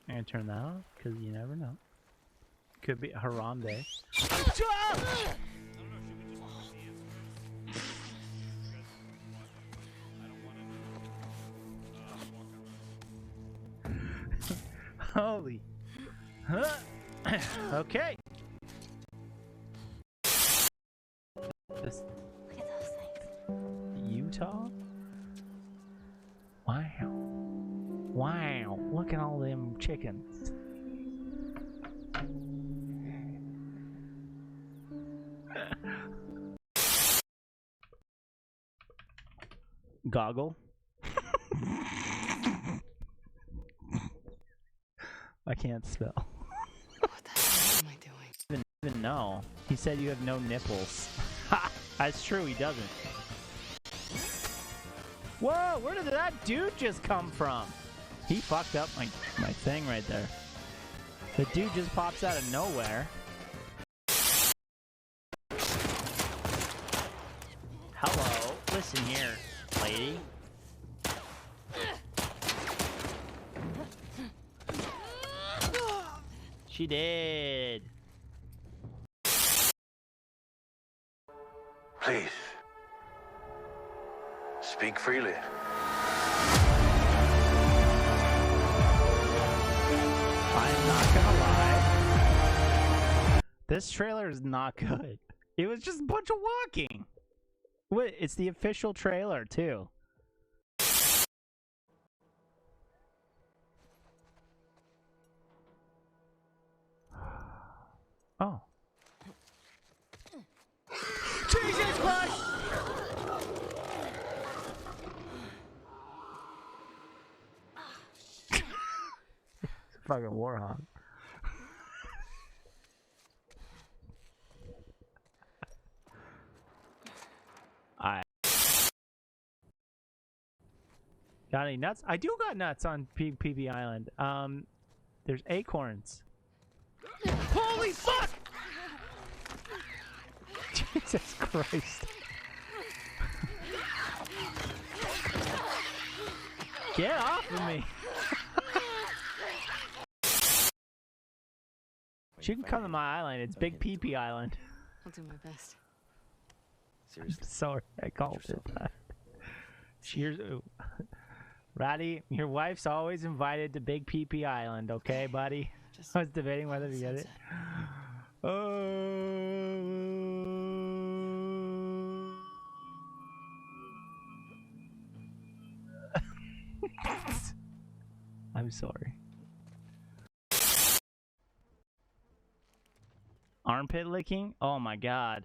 I'm gonna turn that off because you never know. Could be Harambe. Holy. Okay. This Look at those things. Utah? Wow. Wow. Look at all them chickens. Goggle. I can't spell. What the hell am I doing? Even know. He said you have no nipples. Ha! That's true, he doesn't. Whoa, where did that dude just come from? He fucked up my thing right there. The dude just pops out of nowhere. Hello, listen here, lady. She did. Please. Speak freely. I'm not gonna lie. This trailer is not good. It was just a bunch of walking. Wait, it's the official trailer too. Oh. Jesus Christ! Fucking warhog. Got any nuts? I do got nuts on PB Island. There's acorns. Holy fuck! Jesus Christ. Get off of me. She can come to my island. It's Big Pee Island. I'll do my best. Seriously. Sorry, I called it that. Cheers. Ratty, your wife's always invited to Big Pee Island, okay, buddy? I was debating whether to get it. I'm sorry. Armpit licking? Oh my god.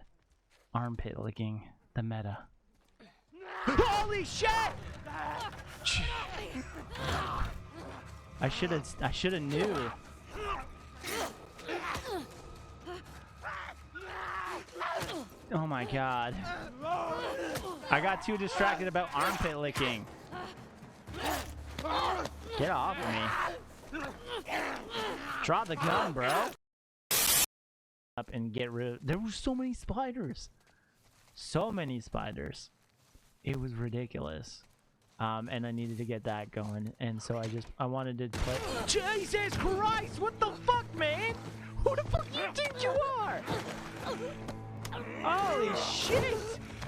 Armpit licking. The meta. Holy shit! I should have knew. Oh my god. I got too distracted about armpit licking. Get off of me. Drop the gun, bro. Up and get rid of. There were so many spiders. So many spiders. It was ridiculous. And I needed to get that going, and so I wanted to play. Jesus Christ! What the fuck, man? Who the fuck you think you are? Holy shit!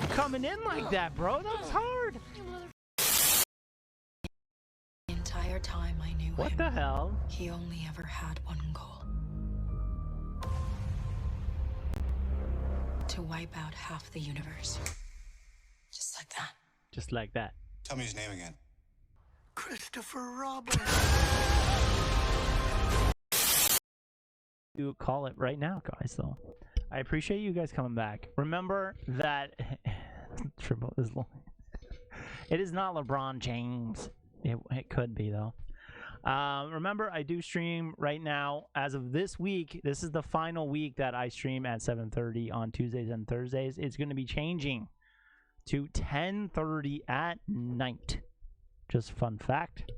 Coming in like that, bro. That was hard. The entire time I knew What him, the hell? he only ever had one goal. To wipe out half the universe. Just like that. Just like that. Tell me his name again. Christopher Robin. You call it right now, guys, though. I appreciate you guys coming back. Remember that triple is it is not LeBron James. It could be though. Remember, I do stream right now. As of this week, this is the final week that I stream at 7:30 on Tuesdays and Thursdays. It's going to be changing to 10:30 at night. Just fun fact.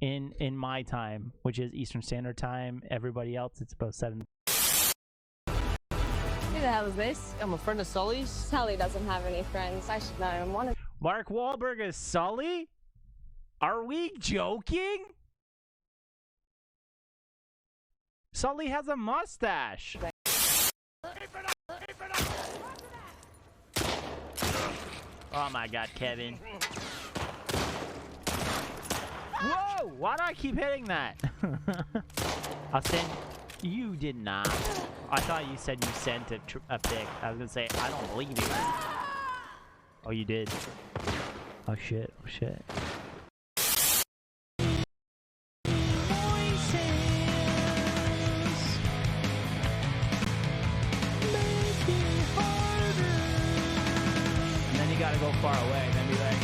In my time, which is Eastern Standard Time. Everybody else, it's about 7. Who the hell is this? I'm a friend of Sully's. Sully doesn't have any friends. I should know him. One of Mark Wahlberg is Sully? Are we joking? Sully has a mustache. Oh my god, Kevin. Whoa! Why do I keep hitting that? I'll send. You did not. I thought you said you sent a pic. I was gonna say, I don't believe you. Oh, you did. Oh shit, oh shit. And then you gotta go far away and then be like,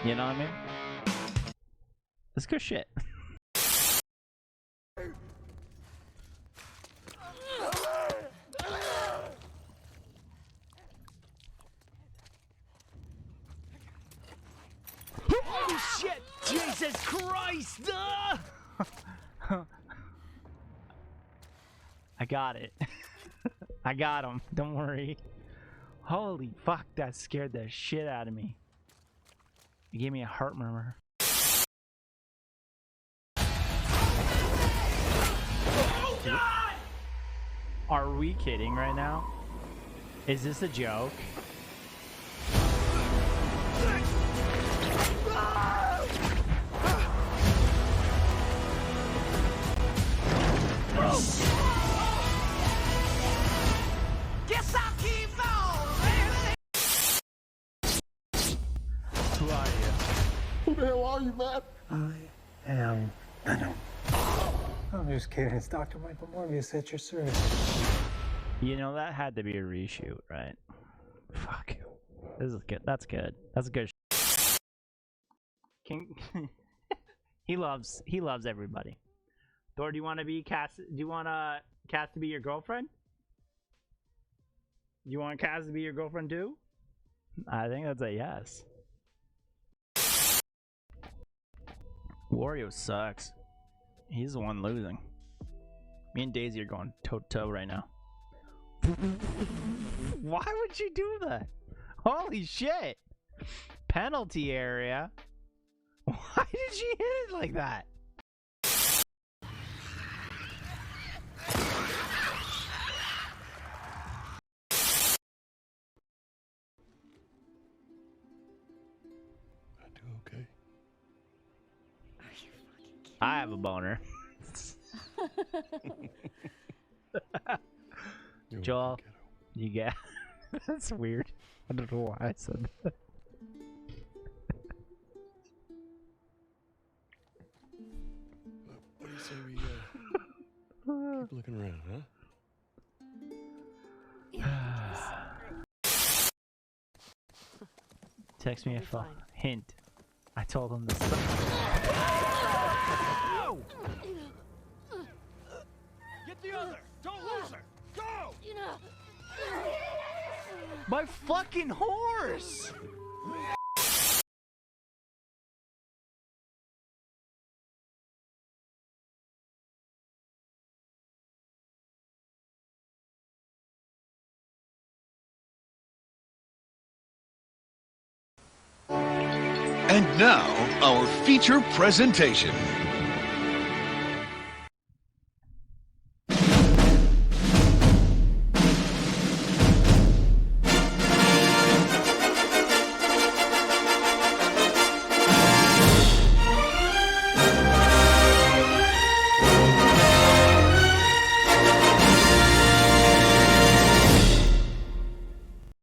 you know what I mean? That's good shit. Holy shit! Jesus Christ! I got it. I got him. Don't worry. Holy fuck, that scared the shit out of me. It gave me a heart murmur. Oh God! Are we kidding right now? Is this a joke? Guess I'll keep on. Who are you? Who the hell are you, man? I am Venom. I'm just kidding. It's Dr. Michael Morbius at your service. You know, that had to be a reshoot, right? Fuck. This is good. That's good. That's good. King. he loves everybody. Thor, do you want to be cast? Do you want Cass to be your girlfriend? You want Cass to be your girlfriend too? I think that's a yes. Wario sucks. He's the one losing. Me and Daisy are going toe to toe right now. Why would you do that? Holy shit! Penalty area. Why did she hit it like that? I do okay. I have a boner. Joel, you get. That's weird. I don't know why I said that. What do you say we keep looking around, huh? Text me if hint. I told him this. Get the other! Don't lose her! Go! My fucking horse! And now, our feature presentation.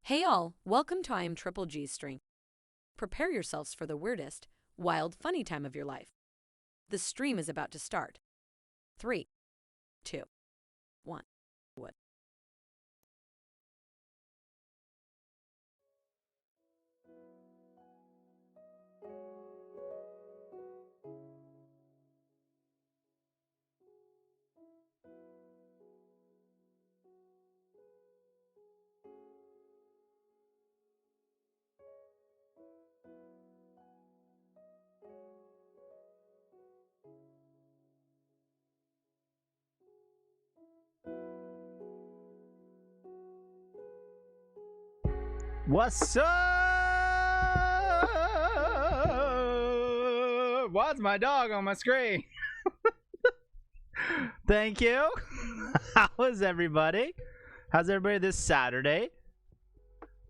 Hey all, welcome to I Am Triple G's stream. Prepare yourselves for the weirdest, wild, funny time of your life. The stream is about to start. 3, 2, 1. What? What's up? Why's my dog on my screen? Thank you. How is everybody? How's everybody this Saturday?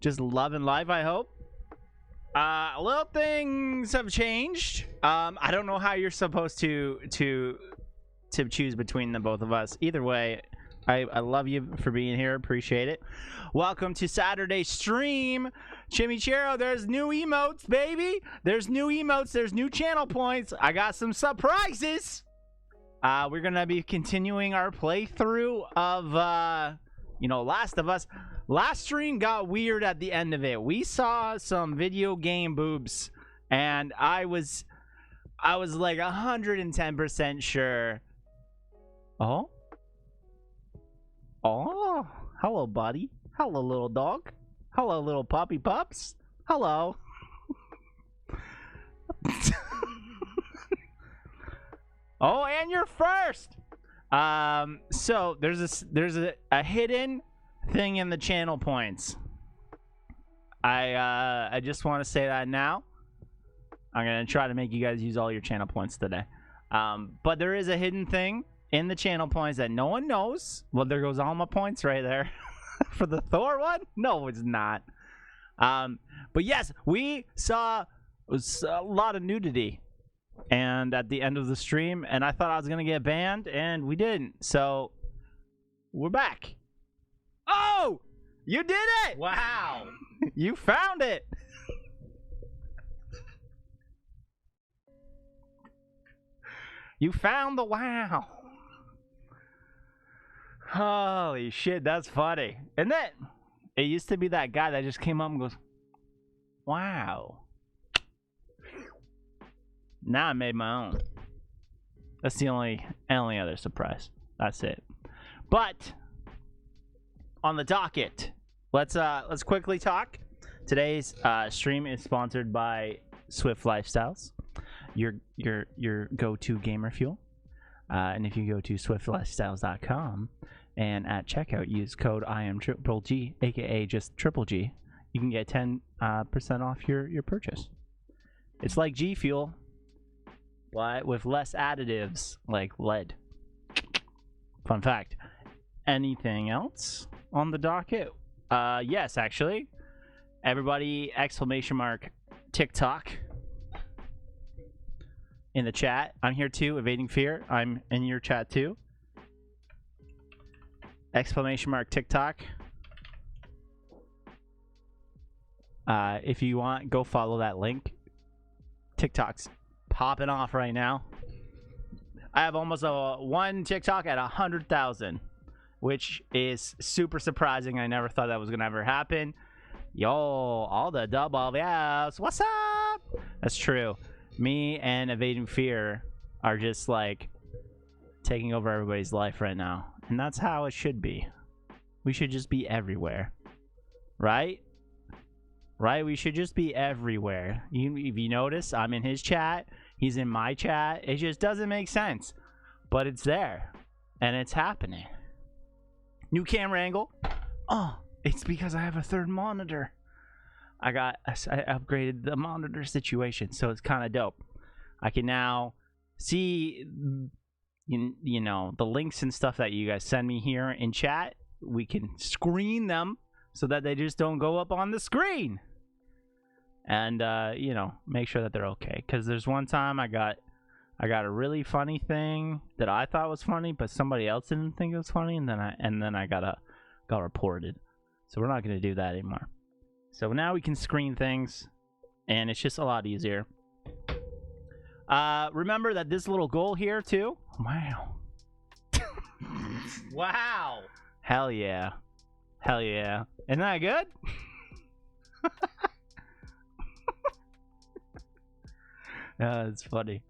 Just loving life, I hope. Little things have changed. I don't know how you're supposed to choose between the both of us. Either way, I love you for being here. Appreciate it. Welcome to Saturday stream. Chimichurro, there's new emotes, baby. There's new emotes. There's new channel points. I got some surprises. We're going to be continuing our playthrough of, Last of Us. Last stream got weird at the end of it. We saw some video game boobs, and I was like 110% sure. Oh, hello, buddy. Hello, little dog. Hello, little puppy pups. Hello. Oh, and you're first. So there's a hidden thing in the channel points. I just want to say that now. I'm gonna try to make you guys use all your channel points today. But there is a hidden thing in the channel points that no one knows. Well, there goes all my points right there. For the Thor one? No, it's not. But yes, we saw a lot of nudity. And at the end of the stream, and I thought I was gonna get banned, and we didn't. So we're back. Oh, you did it! Wow, you found it. You found the wow. Holy shit, that's funny. And then it used to be that guy that just came up and goes, wow. Now I made my own. That's the only other surprise. That's it. But on the docket, let's quickly talk. Today's stream is sponsored by Swift Lifestyles, your go-to gamer fuel. And if you go to swiftlifestyles.com and at checkout use code IamTripleG, aka just Triple G, you can get 10% off your purchase. It's like G Fuel, but with less additives like lead. Fun fact. Anything else on the docket? Yes, actually. Everybody, !TikTok in the chat. I'm here too, Evading Fear. I'm in your chat too. !TikTok. If you want, go follow that link. TikTok's popping off right now. I have almost one TikTok at 100,000, which is super surprising. I never thought that was gonna ever happen. Yo, all the double yes, what's up? That's true. Me and Evading Fear are just like taking over everybody's life right now, and that's how it should be. We should just be everywhere, right? Right? We should just be everywhere. If you notice, I'm in his chat. He's in my chat. It just doesn't make sense. But it's there. And it's happening. New camera angle. Oh, it's because I have a third monitor. I upgraded the monitor situation. So it's kind of dope. I can now see, you know, the links and stuff that you guys send me here in chat. We can screen them so that they just don't go up on the screen. And you know, make sure that they're okay. Because there's one time I got a really funny thing that I thought was funny, but somebody else didn't think it was funny, and then I got reported. So we're not gonna do that anymore. So now we can screen things, and it's just a lot easier. Remember that this little goal here too. Wow. Wow. Hell yeah. Hell yeah. Isn't that good? Yeah, it's funny.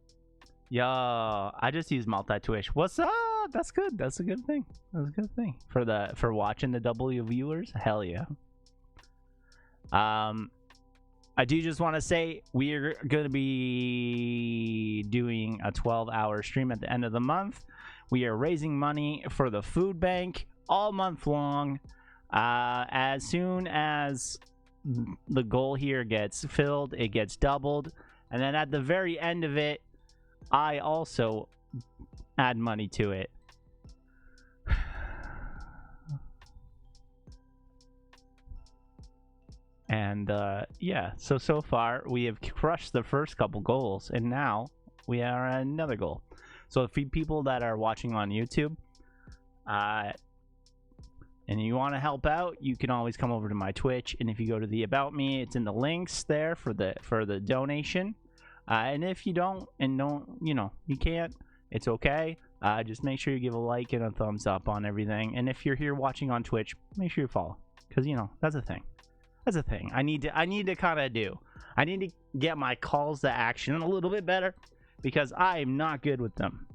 Yo, I just use multi-twitch. What's up? That's good. That's a good thing. That's a good thing for watching the W viewers. Hell yeah. I do just want to say we're going to be doing a 12-hour stream at the end of the month. We are raising money for the food bank all month long. As soon as the goal here gets filled, it gets doubled, and then at the very end of it, I also add money to it. And yeah, so far we have crushed the first couple goals, and now we are at another goal. So for people that are watching on YouTube, and you want to help out, you can always come over to my Twitch, and if you go to the About Me, it's in the links there for the donation. And if you don't, you can't, it's okay. Just make sure you give a like and a thumbs up on everything. And if you're here watching on Twitch, make sure you follow, because that's a thing. That's a thing. I need to kind of do. I need to get my calls to action a little bit better, because I am not good with them.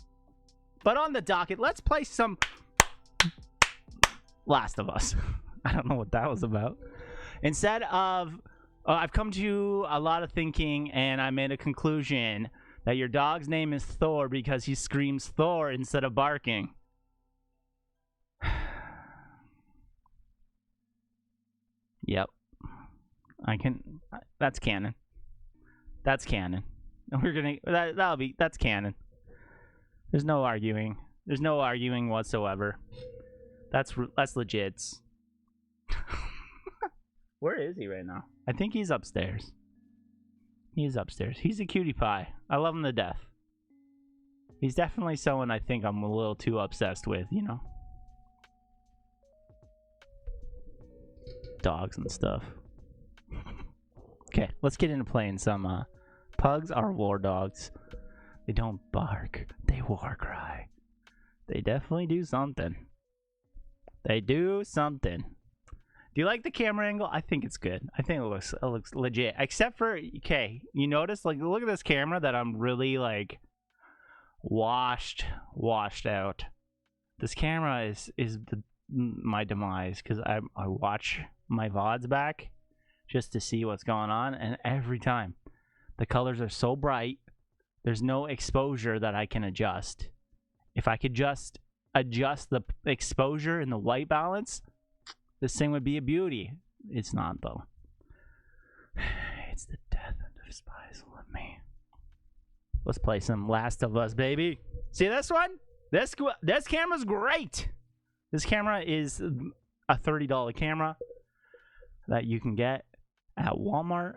But on the docket, let's play some Last of Us. I don't know what that was about. Instead of, I've come to a lot of thinking, and I made a conclusion that your dog's name is Thor because he screams Thor instead of barking. Yep. That's canon. That's canon. That's canon. There's no arguing. There's no arguing whatsoever. That's legit. Where is he right now? I think he's upstairs. He's upstairs. He's a cutie pie. I love him to death. He's definitely someone I think I'm a little too obsessed with, Dogs and stuff. Okay, let's get into playing some pugs are war dogs. They don't bark, they war cry. They definitely do something. They do something. Do you like the camera angle? I think it's good. I think it looks legit. Except for, okay, you notice, like, look at this camera that I'm really, like, washed out. This camera is my demise, because I watch my VODs back just to see what's going on, and every time the colors are so bright, there's no exposure that I can adjust. If I could just adjust the exposure and the white balance, this thing would be a beauty. It's not, though. It's the death of spies. Let me. Let's play some Last of Us, baby. See this one? This camera's great. This camera is a $30 camera that you can get at Walmart.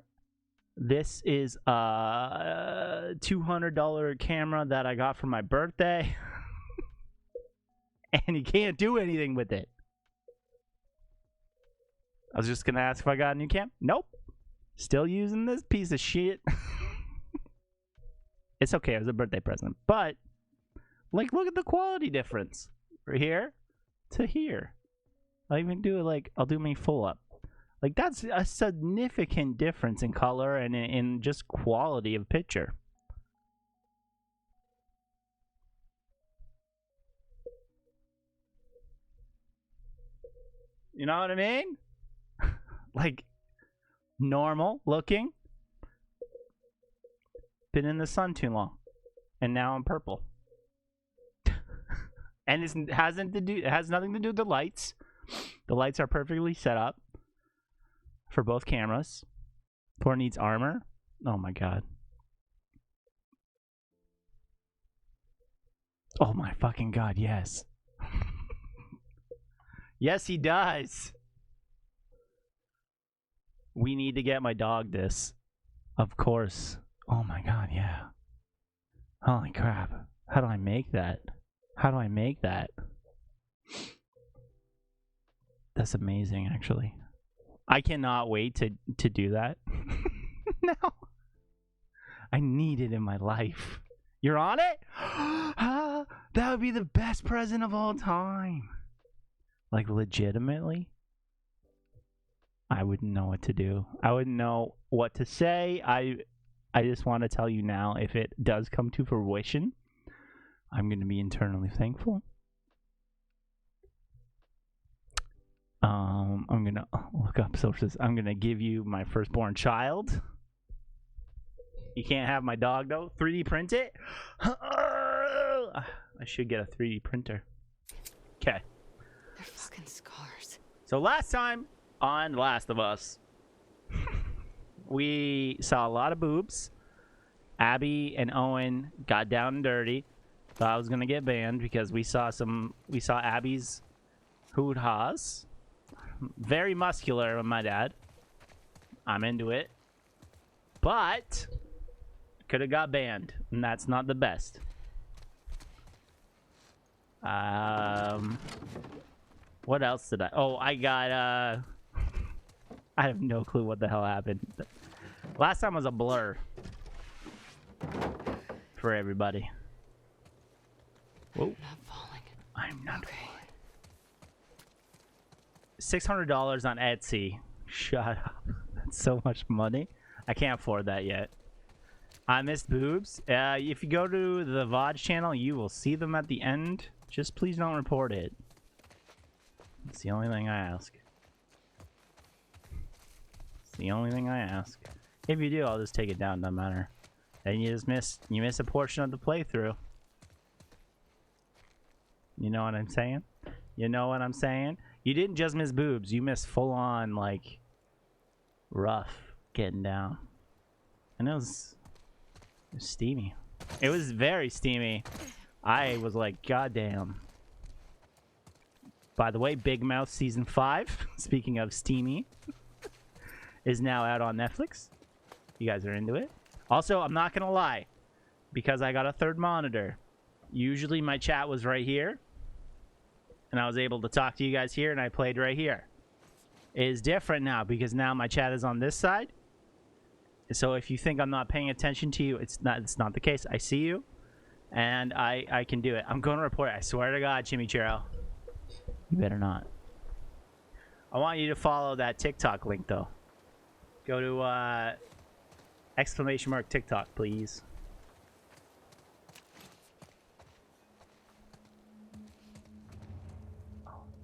This is a $200 camera that I got for my birthday. And you can't do anything with it. I was just going to ask if I got a new cam. Nope. Still using this piece of shit. It's okay. It was a birthday present. But, like, look at the quality difference. From here to here. I'll even do it, like, I'll do me full up. Like, that's a significant difference in color and in just quality of picture. You know what I mean? Like, normal looking. Been in the sun too long. And now I'm purple. And it has nothing to do with the lights. The lights are perfectly set up for both cameras. Thor needs armor. Oh my god. Oh my fucking god, yes. Yes, he does. We need to get my dog this. Of course. Oh my god, yeah. Holy crap. How do I make that? How do I make that? That's amazing, actually. I cannot wait to do that. No. I need it in my life. You're on it? That would be the best present of all time. Like, legitimately? I wouldn't know what to do. I wouldn't know what to say. I just want to tell you now, if it does come to fruition, I'm going to be internally thankful. I'm going to look up sources. I'm going to give you my firstborn child. You can't have my dog, though. 3D print it? I should get a 3D printer. Okay. They're fucking scars. So last time on Last of Us, We saw a lot of boobs. Abby and Owen got down and dirty. Thought I was gonna get banned because we saw Abby's hood-ha's. Very muscular with my dad. I'm into it. But could have got banned, and that's not the best. What else did I? Oh, I got I have no clue what the hell happened. Last time was a blur for everybody. Whoa. I'm not falling. I'm not Okay. falling. $600 on Etsy. Shut up. That's so much money. I can't afford that yet. I missed boobs. If you go to the VOD channel, you will see them at the end. Just please don't report it. It's the only thing I ask. It's the only thing I ask. If you do, I'll just take it down. Doesn't matter. And you just miss a portion of the playthrough. You know what I'm saying? You know what I'm saying? You didn't just miss boobs. You missed full on like rough getting down. And it was steamy. It was very steamy. I was like, goddamn. By the way, Big Mouth Season 5, speaking of steamy, is now out on Netflix. You guys are into it. Also, I'm not going to lie, because I got a third monitor. Usually my chat was right here, and I was able to talk to you guys here, and I played right here. It is different now, because now my chat is on this side. So if you think I'm not paying attention to you, it's not the case. I see you, and I can do it. I'm going to report it. I swear to God, Chimichurro. You better not. I want you to follow that TikTok link, though. Go to ! TikTok, please.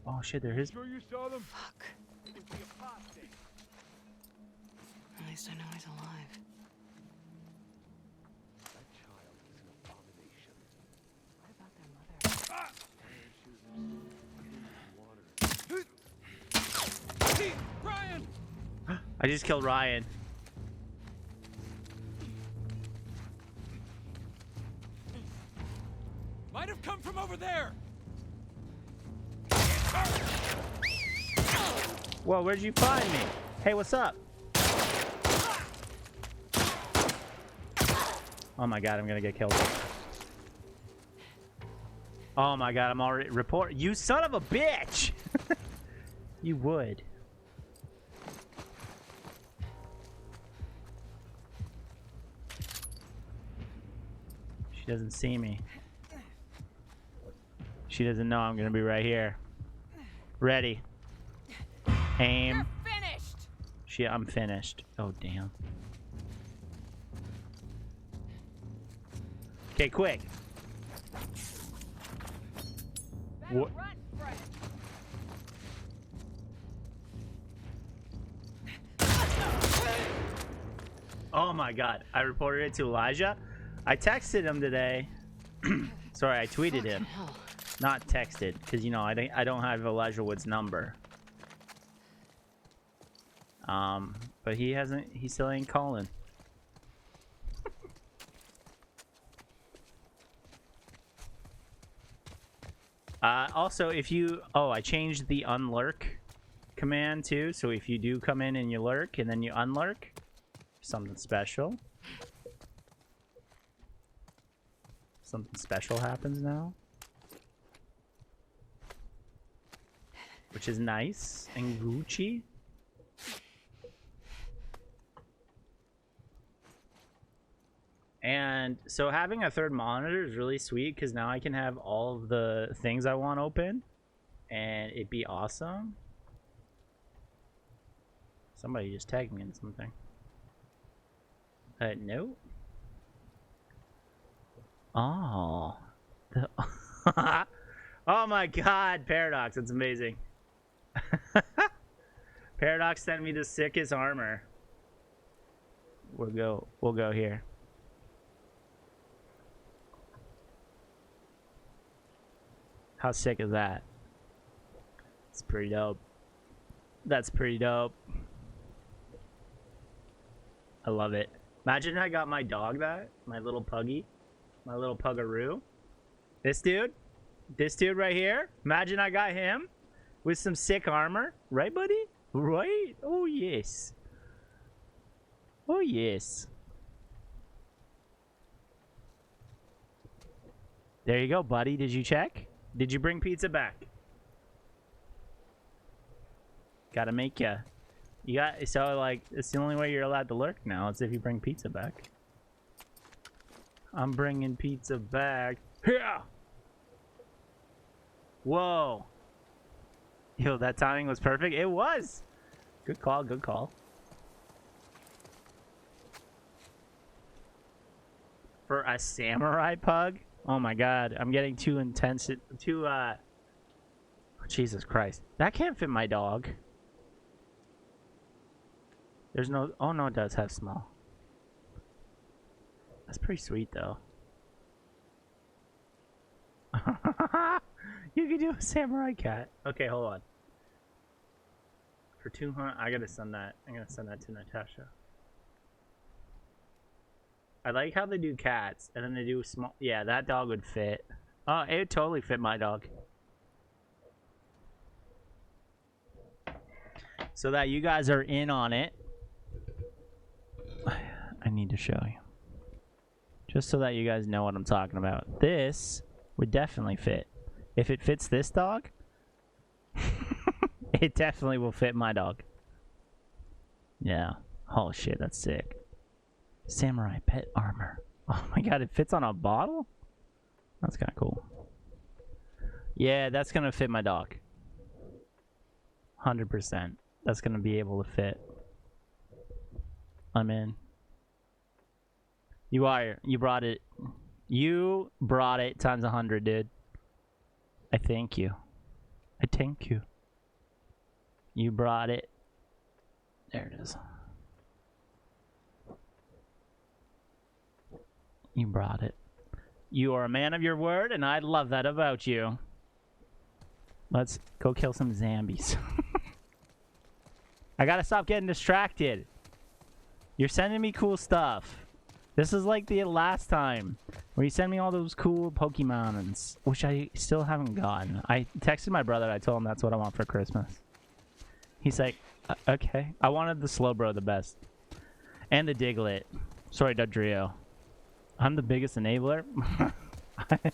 Oh shit, there is. Sure you saw them? Fuck. At least I know he's alive. That child is an abomination. What about their mother? Ryan! I just killed Ryan. Might have come from over there. Whoa, where'd you find me? Hey, what's up? Oh my god, I'm gonna get killed. Oh my god, I'm already report. You son of a bitch! You would. She doesn't see me. She doesn't know I'm gonna be right here. Ready. Aim. You're finished! I'm finished. Oh, damn. Okay, quick. What? Run, Fred. Oh my god. I reported it to Elijah. I texted him today. Sorry, I tweeted him. Hell. Not texted, because, you know, I don't have Elijah Wood's number. But he still ain't calling. Also, if you, I changed the unlurk command too, so if you do come in and you lurk and then you unlurk, something special. Something special happens now. Which is nice and Gucci. And so having a third monitor is really sweet because now I can have all of the things I want open and it'd be awesome. Somebody just tagged me in something. No. Oh. Oh my god, Paradox, it's amazing. Paradox sent me the sickest armor. We'll go here. How sick is that? It's pretty dope. That's pretty dope. I love it. Imagine I got my dog that, my little puggy, my little puggaroo. This dude right here. Imagine I got him with some sick armor. Right, buddy? Right? Oh, yes. Oh, yes. There you go, buddy. Did you check? Did you bring pizza back? Gotta make ya. You got, so like, it's the only way you're allowed to lurk now. It's if you bring pizza back. I'm bringing pizza back. Yeah. Whoa. Yo, that timing was perfect. It was. Good call, good call. For a samurai pug? Oh my god, I'm getting too intense. Jesus Christ. That can't fit my dog. There's no... Oh no, it does have small. That's pretty sweet though. You could do a samurai cat. Okay, hold on. For 200, I gotta send that. I'm gonna send that to Natasha. I like how they do cats, and then they do small... Yeah, that dog would fit. Oh, it would totally fit my dog. So that you guys are in on it. I need to show you. Just so that you guys know what I'm talking about. This would definitely fit. If it fits this dog, it definitely will fit my dog. Yeah. Oh shit, that's sick. Samurai pet armor. Oh my god, it fits on a bottle? That's kind of cool. Yeah, that's gonna fit my dog. 100%. That's gonna be able to fit. I'm in. You are. You brought it. You brought it times 100, dude. I thank you. I thank you. You brought it. There it is. You brought it. You are a man of your word, and I love that about you. Let's go kill some zombies. I gotta stop getting distracted. You're sending me cool stuff. This is like the last time where you send me all those cool Pokemons, which I still haven't gotten. I texted my brother. I told him that's what I want for Christmas. He's like, okay. I wanted the Slowbro the best. And the Diglett. Sorry, Dodrio. I'm the biggest enabler. I'm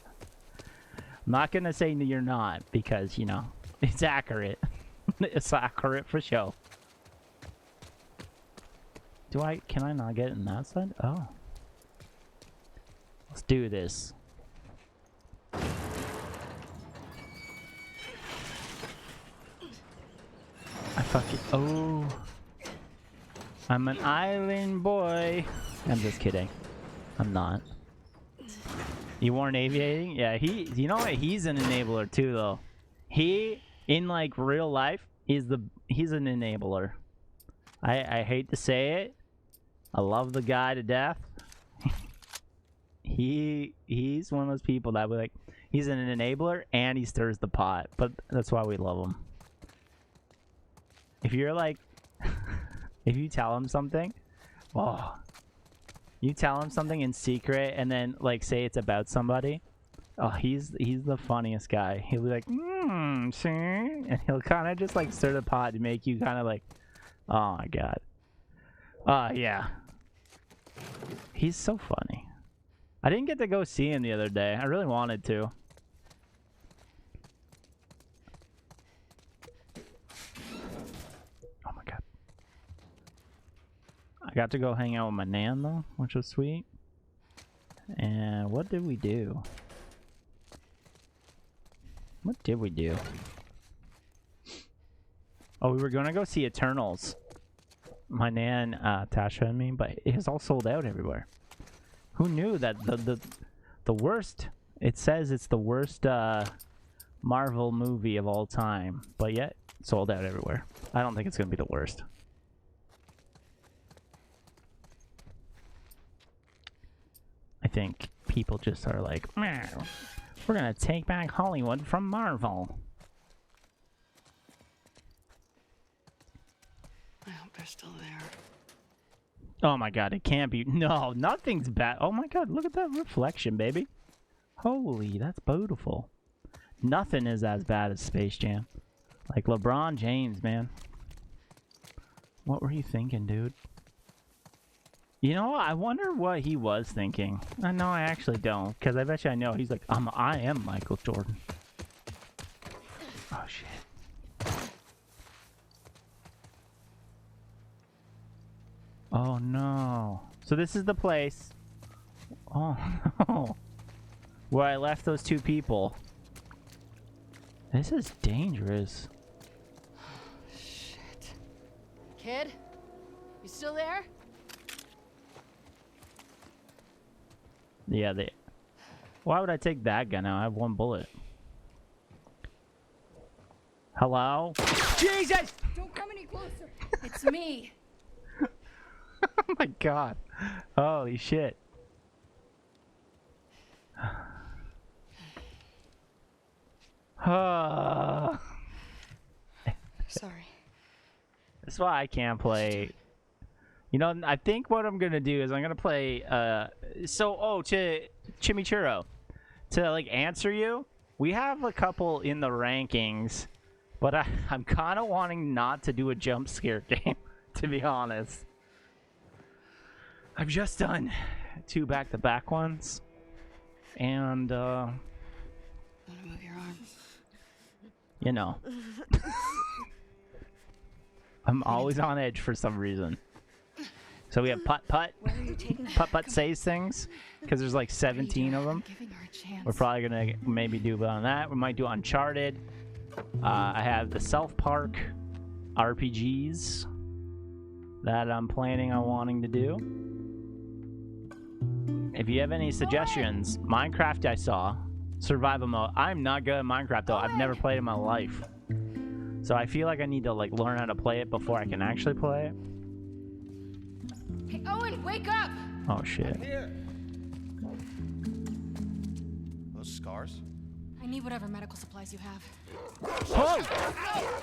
not going to say you're not because, you know, it's accurate. It's accurate for sure. Can I not get in that side? Oh. Let's do this. I fucking... Oh. I'm an island boy. I'm just kidding. I'm not. You weren't aviating? Yeah, you know what? He's an enabler too, though. He, in like real life, he's an enabler. I hate to say it. I love the guy to death. He's one of those people that we like. He's an enabler and he stirs the pot, but that's why we love him. If you're like, if you tell him something, oh, you tell him something in secret and then like say it's about somebody. Oh, he's the funniest guy. He'll be like, see, and he'll kind of just like stir the pot to make you kind of like, oh my god. Yeah. He's so funny. I didn't get to go see him the other day. I really wanted to. Oh my god. I got to go hang out with my nan though, which was sweet. And what did we do? What did we do? Oh, we were gonna go see Eternals. My nan, Tasha and me, but it is all sold out everywhere. Who knew that the worst, it says it's the worst Marvel movie of all time, but yet sold out everywhere. I don't think it's gonna be the worst. I think people just are like, we're gonna take back Hollywood from Marvel. I hope they're still there. Oh my god, it can't be. No, nothing's bad. Oh my god, look at that reflection, baby. Holy, that's beautiful. Nothing is as bad as Space Jam. Like LeBron James, man. What were you thinking, dude? You know, I wonder what he was thinking. No, I actually don't, because I bet you I know. He's like, I am Michael Jordan. Oh shit. Oh no. So this is the place. Oh no. Where I left those two people. This is dangerous. Shit. Kid? You still there? Yeah, they. Why would I take that gun out? I have one bullet. Hello? Jesus! Don't come any closer. It's me. Oh my god. Holy shit. Sorry. That's why I can't play. You know, I think what I'm gonna do is I'm gonna play. To Chimichurro, to like answer you. We have a couple in the rankings, but I'm kind of wanting not to do a jump scare game, to be honest. I've just done 2 back-to-back ones, and Wanna move your arm? you know, I'm always on edge for some reason. So we have putt-putt. Where are you taking me? Putt-putt saves things, because there's like 17 of them. Giving her a chance. We're probably gonna maybe do on that. We might do Uncharted. I have the South Park RPGs that I'm planning on wanting to do. If you have any suggestions, Minecraft I saw, survival mode. I'm not good at Minecraft though. I've never played it in my life, so I feel like I need to like learn how to play it before I can actually play it. Hey, Owen, wake up! Oh shit! Here. Those scars? I need whatever medical supplies you have. Oh!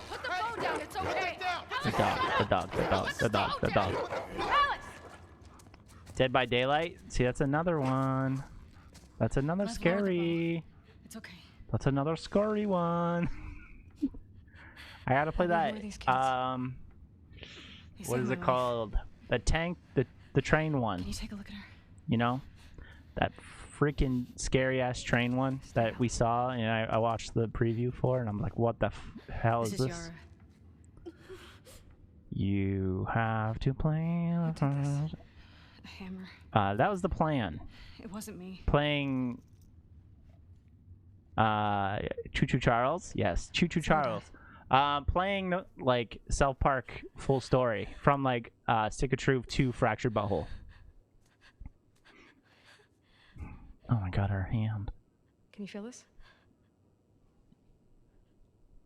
Put the phone down, it's okay. The dog. Alex! Dead by Daylight. See, that's another one. That's another Let's lower the scary. It's okay. That's another scary one. I gotta play How old that. were these kids? They What saved is my it life. called? The tank, the train one. Can you take a look at her? You know, that freaking scary ass train one that we saw, and I watched the preview for, and I'm like, what the hell is This is this? Yara. You have to plan. Who did this? A hammer. That was the plan. It wasn't me. Playing Choo Choo Charles. Yes, Choo Choo Charles. Playing like South Park full story from like Stick of Truth to Fractured Butthole. Oh my god, her hand. Can you feel this?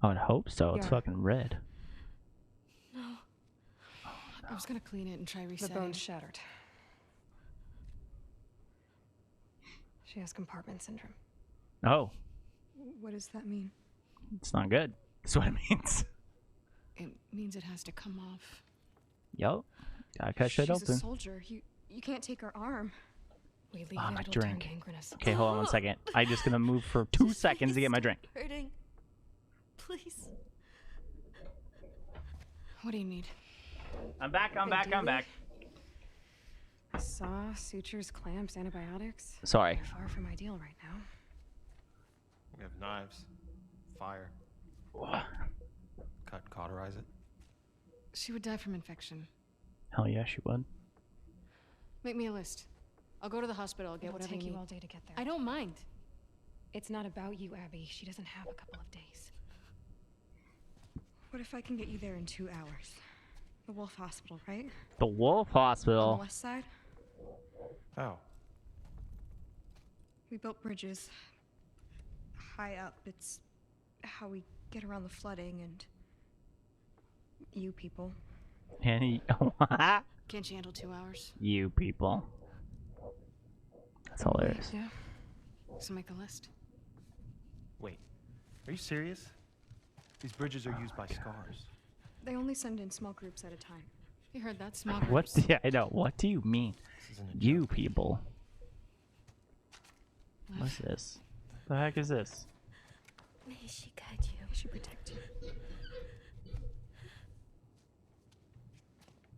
I would hope so. It's Yeah. fucking red. No. I was gonna clean it and try The resetting. bone's shattered. She has compartment syndrome. Oh, What does that mean? it's not good. That's what it means. It means it has to come off. Yo, gotta cut shit She's a open. soldier. You can't take her arm. We leave Ah, it, my it'll drink. turn gangrenous. Okay, hold on 1 second. I'm just gonna move for 2 seconds to get my drink. Hurting. Please. What do you need? I'm back. I'm back. I'm back. Saw, sutures, clamps, antibiotics. Sorry. You're far from ideal right now. We have knives, fire, cut and cauterize it. She would die from infection. Hell yeah, she would. Make me a list. I'll go to the hospital. I'll get It'll whatever take you you need. all day to get there. I don't mind. It's not about you, Abby. She doesn't have a couple of days. What if I can get you there in 2 hours? The Wolf Hospital, right? The Wolf On the Hospital. west side? Oh, We built bridges high up. It's how we get around the flooding and you people. And he, Can't you handle 2 hours? you people. That's hilarious. Yeah. So make a list. wait. Are you serious? These bridges are used by scars. They only send in small groups at a time. You heard that, smokers. What? Yeah, I know. What do you mean? This isn't a You joke. people. What's this? The heck is this? May she guide you. May she protect you.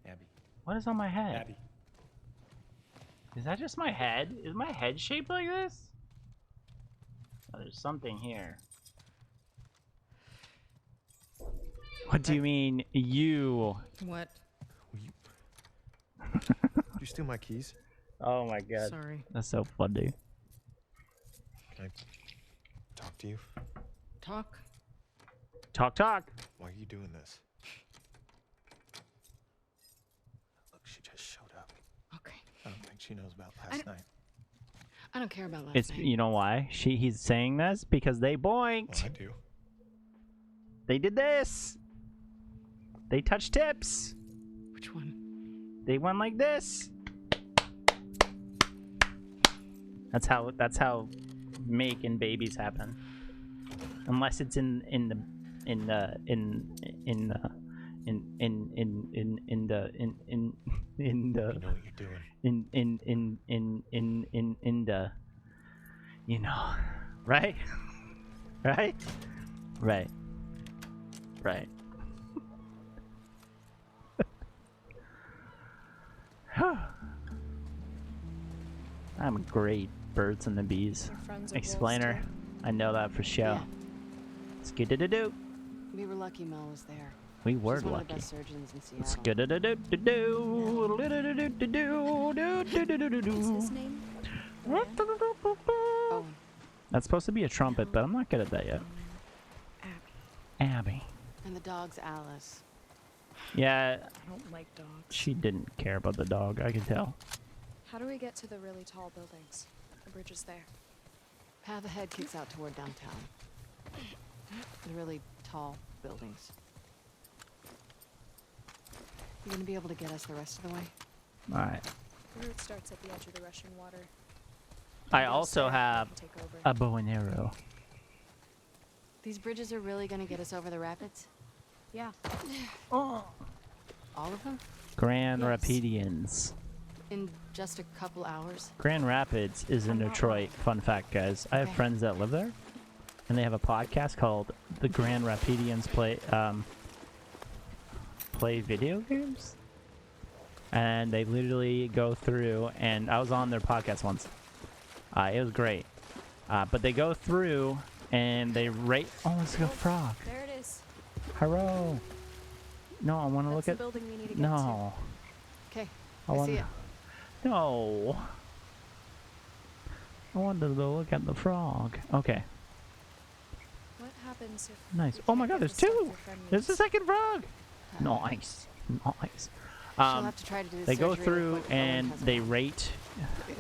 Abby. What is on my head? Abby. Is that just my head? Is my head shaped like this? Oh, there's something here. What do you mean, you? What? Will you... Did you steal my keys? Oh my god. Sorry. That's so funny. Can I talk to you? Talk? Talk, talk. Why are you doing this? Look, she just showed up. Okay. I don't think she knows about last night. I don't care about last It's night. you know why he's saying this because they boinked. Well, I do. They did this. They touched tips. Which one? They went like this. That's how making babies happen. Unless it's in the in the You know what you're doing. in the, you know, right? Right? Right. Right. I'm a great birds and the bees explainer. I know that for sure. Skidididoo. We were lucky Mel was there. We were She's one of the lucky. best surgeons in Seattle. Skididididoo. What's his name? Owen. That's supposed to be a trumpet, but I'm not good at that yet. Abby. And the dog's Alice. Yeah, I don't like dogs. she didn't care about the dog, I could tell. How do we get to the really tall buildings? The bridge is there. Path ahead kicks out toward downtown. The really tall buildings. You gonna be able to get us the rest of the way? Alright. The route starts at the edge of the rushing water. I also have Take over. a bow and arrow. These bridges are really gonna get us over the rapids? Yeah. All of them? Grand Yes. Rapidians. In just a couple hours? Grand Rapids is in Detroit. Fun fact, guys. I have Okay. friends that live there, and they have a podcast called The Grand Rapidians Play Video Games. And they literally go through, and I was on their podcast once. It was great. But they go through and they rate. Oh, let's go frog. There it is. Hello. No, I want to look That's at. the building we need to get to. No. Okay, I I want. see it. No. I wanted to look at the frog. Okay. What happens if Nice. we Oh my can't God, get there's the stuff two. your friend There's the needs? second frog. Nice. Nice. She'll have to try to do the They go surgery through before Owen and has they one. rate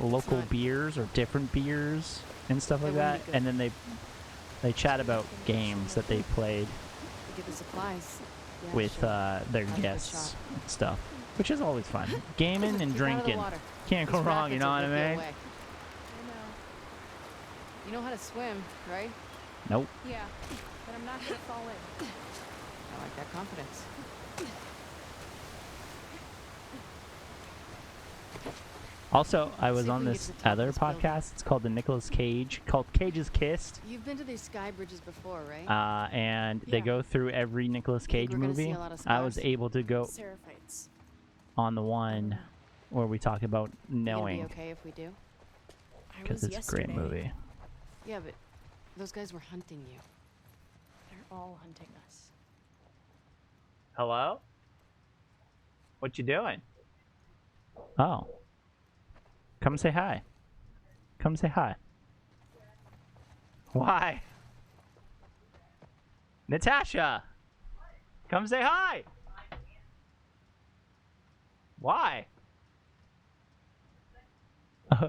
local not- beers or different beers and stuff like That that, wouldn't be and then they chat about games that they played We get the supplies. Yeah, with sure. their That's a good guests shot. and stuff, which is always fun. Gaming and Keep out of the drinking. water. Can't go These wrong, you rapids know will what I whip you mean? away. I know. You know how to swim, right? Nope. Yeah, but I'm not gonna fall in. I like that confidence. Also, I was See if on we can this get to the top of other this building. podcast. It's called the Nicolas Cage, called Cage's Kissed. You've been to these sky bridges before, right? And they Yeah. go through every Nicolas Cage we're gonna see movie. a lot of I was stars? able to go Seraphites. on the one where we talk about You gonna be knowing, okay if we do? I because was it's a yesterday. great movie. Yeah, but those guys were hunting you. They're all hunting us. Hello? What you doing? Oh. Come say hi. Come say hi. Why? Natasha! Come say hi! Why?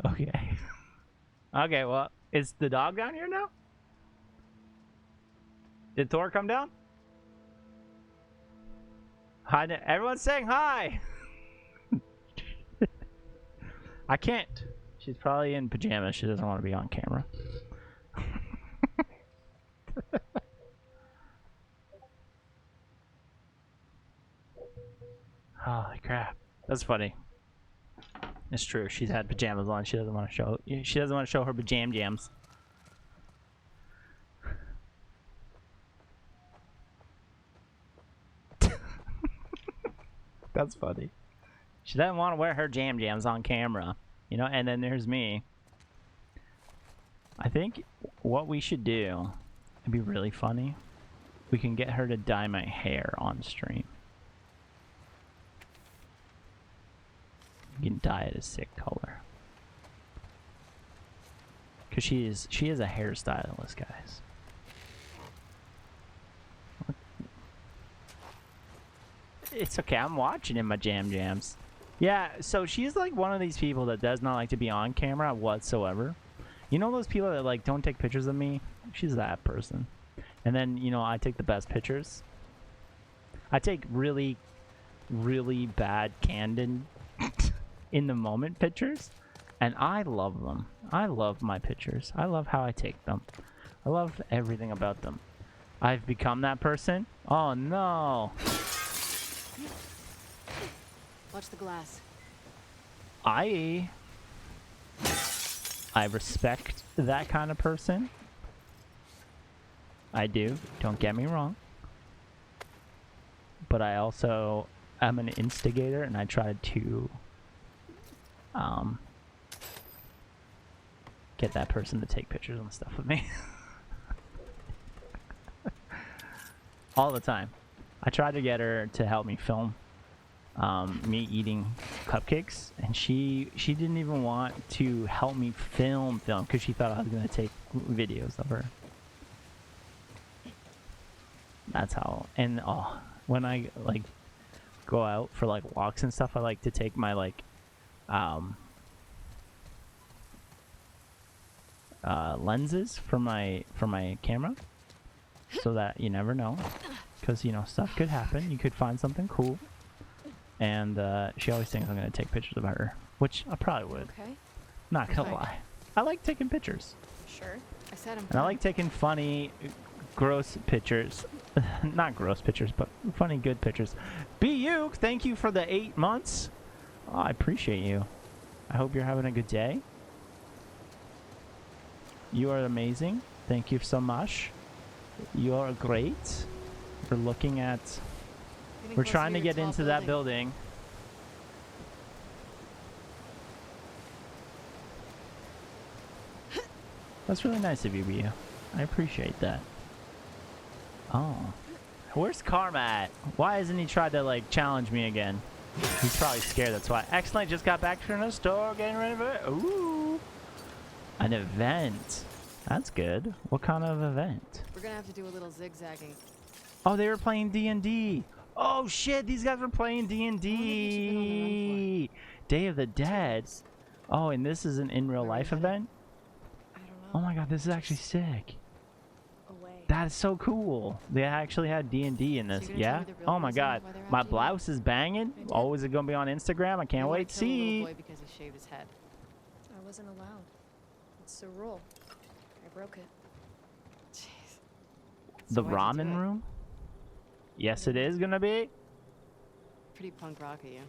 Okay. Okay, well, is the dog down here now? Did Thor come down? Hi, everyone's saying hi! I can't. She's probably in pajamas. She doesn't want to be on camera. Holy crap. That's funny. It's true. She's had pajamas on. She doesn't want to show. She doesn't want to show her pajam jams. That's funny. She doesn't want to wear her jams on camera, you know. And then there's me. I think what we should do, it'd be really funny. We can get her to dye my hair on stream. You can dye it a sick color. Cause she is a hairstylist, guys. It's okay, I'm watching in my jams. Yeah, so she's like one of these people that does not like to be on camera whatsoever. You know those people that like don't take pictures of me? She's that person. And then, you know, I take the best pictures. I take really, really bad candid in the moment pictures. And I love them. I love my pictures. I love how I take them. I love everything about them. I've become that person. Oh no. Watch the glass. I respect that kind of person. I do. Don't get me wrong. But I also am an instigator, and I try to get that person to take pictures and stuff with me. All the time. I tried to get her to help me film me eating cupcakes, and she didn't even want to help me film because she thought I was gonna take videos of her. That's how. And when I like go out for like walks and stuff, I like to take my like lenses for my camera, so that you never know, because you know stuff could happen. You could find something cool. And she always thinks I'm gonna take pictures of her, which I probably would. Okay. Not gonna lie. I like taking pictures. Sure. I said I'm. And I like taking funny, gross pictures. Not gross pictures, but funny, good pictures. BU, thank you for the 8 months. Oh, I appreciate you. I hope you're having a good day. You are amazing. Thank you so much. You are great. We're looking at. We're trying to get into that building. That's really nice of you, BU. I appreciate that. Oh. Where's Karma at? Why hasn't he tried to, like, challenge me again? He's probably scared, that's why. Excellent, just got back from the store, getting ready for it. Ooh. An event. That's good. What kind of event? We're gonna have to do a little zigzagging. Oh, they were playing D&D. Oh shit, these guys were playing D&D. Day of the Dead. Oh, and this is an in real life event? I don't know. Oh my god, this is actually sick. Away. That is so cool. They actually had D&D in this. So you're gonna Yeah? tell me the real Oh my reason god. why they're My after you? blouse is banging. did. Always gonna be on Instagram. I can't You wanna wait to kill a little see. boy because he shaved his head. I wasn't allowed. It's the rule. I broke it. Jeez. The So why'd you do ramen it? room? Yes, it is gonna be. Pretty punk rock of you.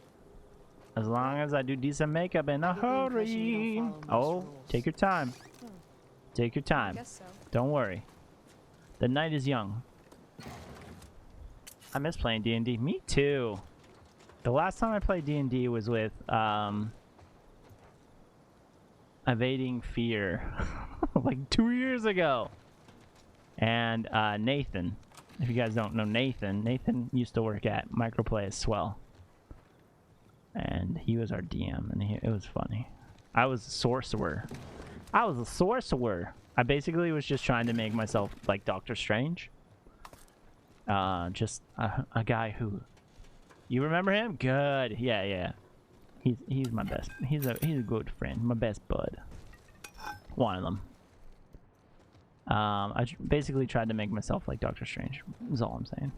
As long as I do decent makeup in a I get the impression you hurry. don't follow most Oh, rules. take your time. Hmm. Take your I time. guess so. Don't worry. The night is young. I miss playing D&D. Me too. The last time I played D&D was with Evading Fear, like 2 years ago. And Nathan. If you guys don't know Nathan used to work at Microplay as Swell. And he was our DM, and it was funny. I was a sorcerer. I basically was just trying to make myself like Doctor Strange. Just a guy who, you remember him? Good. Yeah. He's my best. He's a good friend. My best bud. One of them. I basically tried to make myself like Doctor Strange. Is all I'm saying.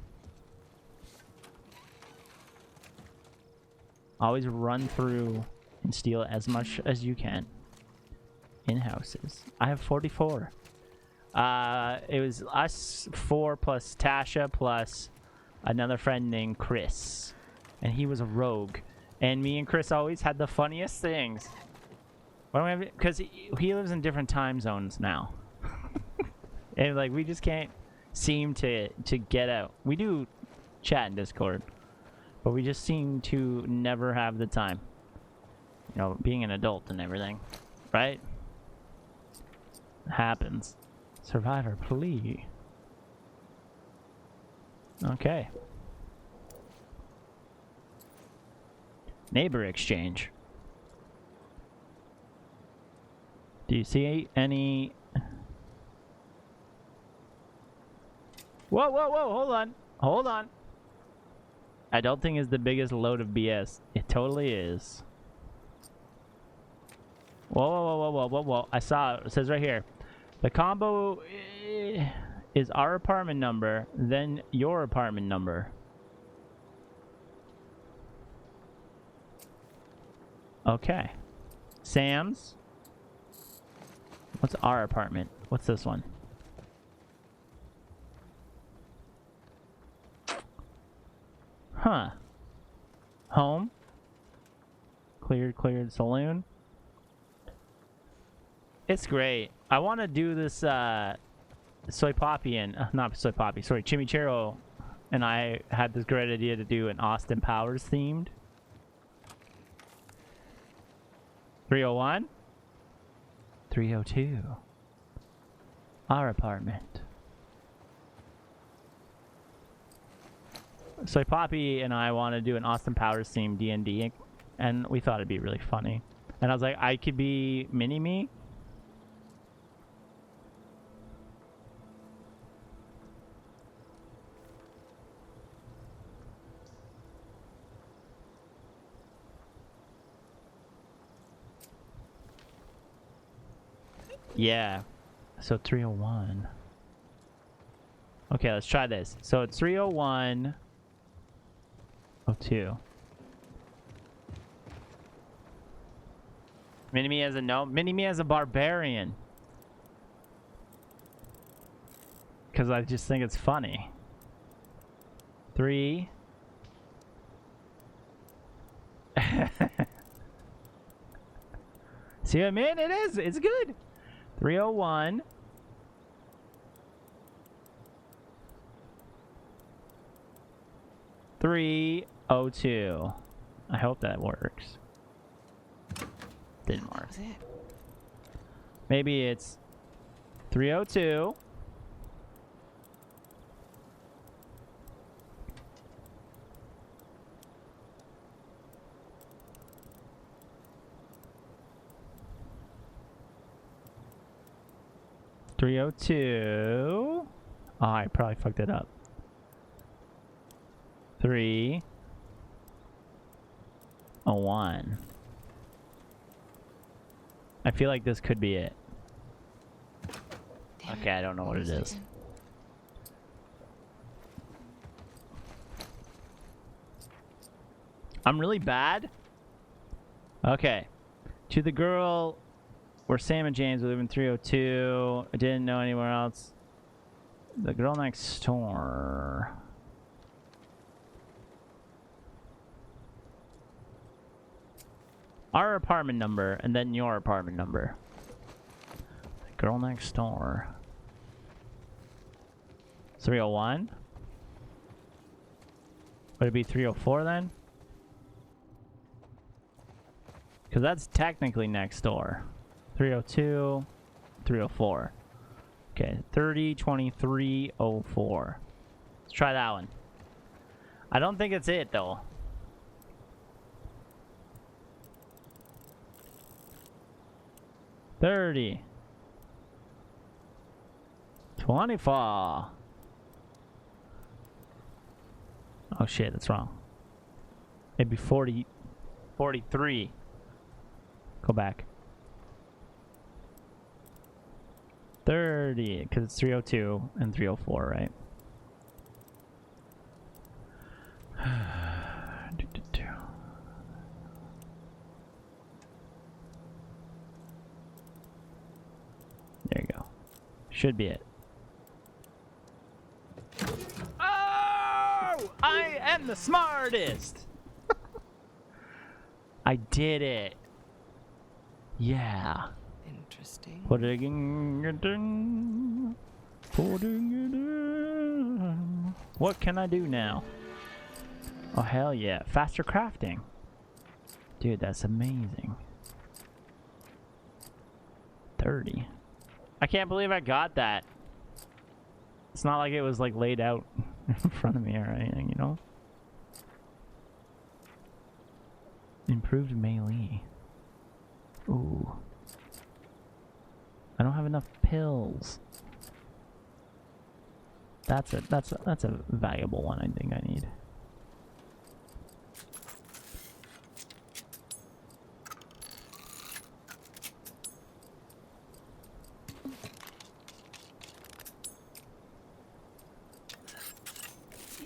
Always run through and steal as much as you can in houses. I have 44. It was us 4 plus Tasha plus another friend named Chris. and he was a rogue. And me and Chris always had the funniest things. Why don't we have? Because he lives in different time zones now, and like we just can't seem to get out. We do chat in Discord, but we just seem to never have the time. You know, being an adult and everything, right? Happens. Survivor plea. Okay. Neighbor exchange. Do you see any... Whoa, whoa, whoa, hold on. Hold on. I don't think it's the biggest load of BS. It totally is. Whoa, whoa, whoa, whoa, whoa, whoa, whoa. I saw it. It says right here. The combo is our apartment number, then your apartment number. Okay. Sam's. What's our apartment? What's this one? Huh. Home. Cleared saloon. It's great. I want to do this Soy Poppy and not Soy Poppy, sorry, Chimichurro and I had this great idea to do an Austin Powers themed. 301? 302. Our apartment. Soy Poppy and I want to do an Austin Powers themed D&D, and we thought it'd be really funny. And I was like, I could be Mini-Me. Yeah. So 301. Okay, let's try this. So it's 301. 02. Mini-Me as a no. Mini-Me as a barbarian. Because I just think it's funny. 3. See what I mean? It is. It's good. 301. $302. I hope that works. Didn't work. Maybe it's 302. $302. Oh, I probably fucked it up. 301. I feel like this could be it. Okay, I don't know what it is. I'm really bad. Okay. To the girl where Sam and James live in 302. I didn't know anywhere else. The girl next door. Our apartment number and then your apartment number. The girl next door. 301? Would it be 304 then? Because that's technically next door. 302, 304. Okay, 302304. Let's try that one. I don't think it's it though. $30. $24. Oh shit, that's wrong. Maybe 40. 43. Go back. 30, because it's 302 and 304, right? There you go. Should be it. Oh! I am the smartest! I did it. Yeah. Interesting. Putting it in. Putting it in. What can I do now? Oh, hell yeah. Faster crafting. Dude, that's amazing. 30. I can't believe I got that. It's not like it was like laid out in front of me or anything, you know? Improved melee. Ooh. I don't have enough pills. That's a valuable one I think I need.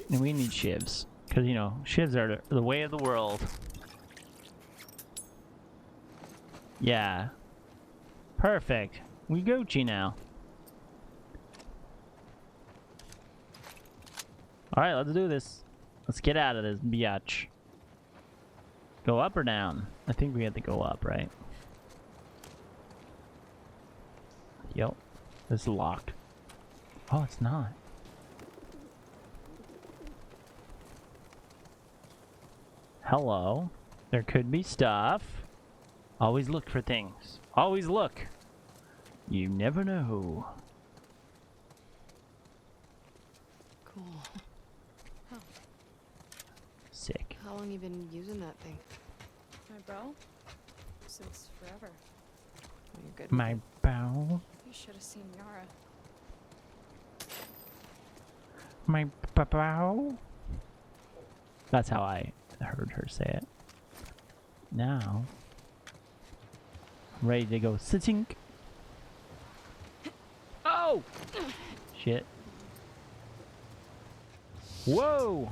And we need shivs. Because, you know, shivs are the way of the world. Yeah. Perfect. We Gucci now. Alright, let's do this. Let's get out of this biatch. Go up or down? I think we have to go up, right? Yep. This is locked. Oh, it's not. Hello. There could be stuff. Always look for things. Always look. You never know. Cool. Sick. How long you been using that thing? My bow? Since forever. Well, you're good. My bow. You should have seen Yara. My bow. That's how I heard her say it. Now, I'm ready to go sitting. Oh! Shit. Whoa!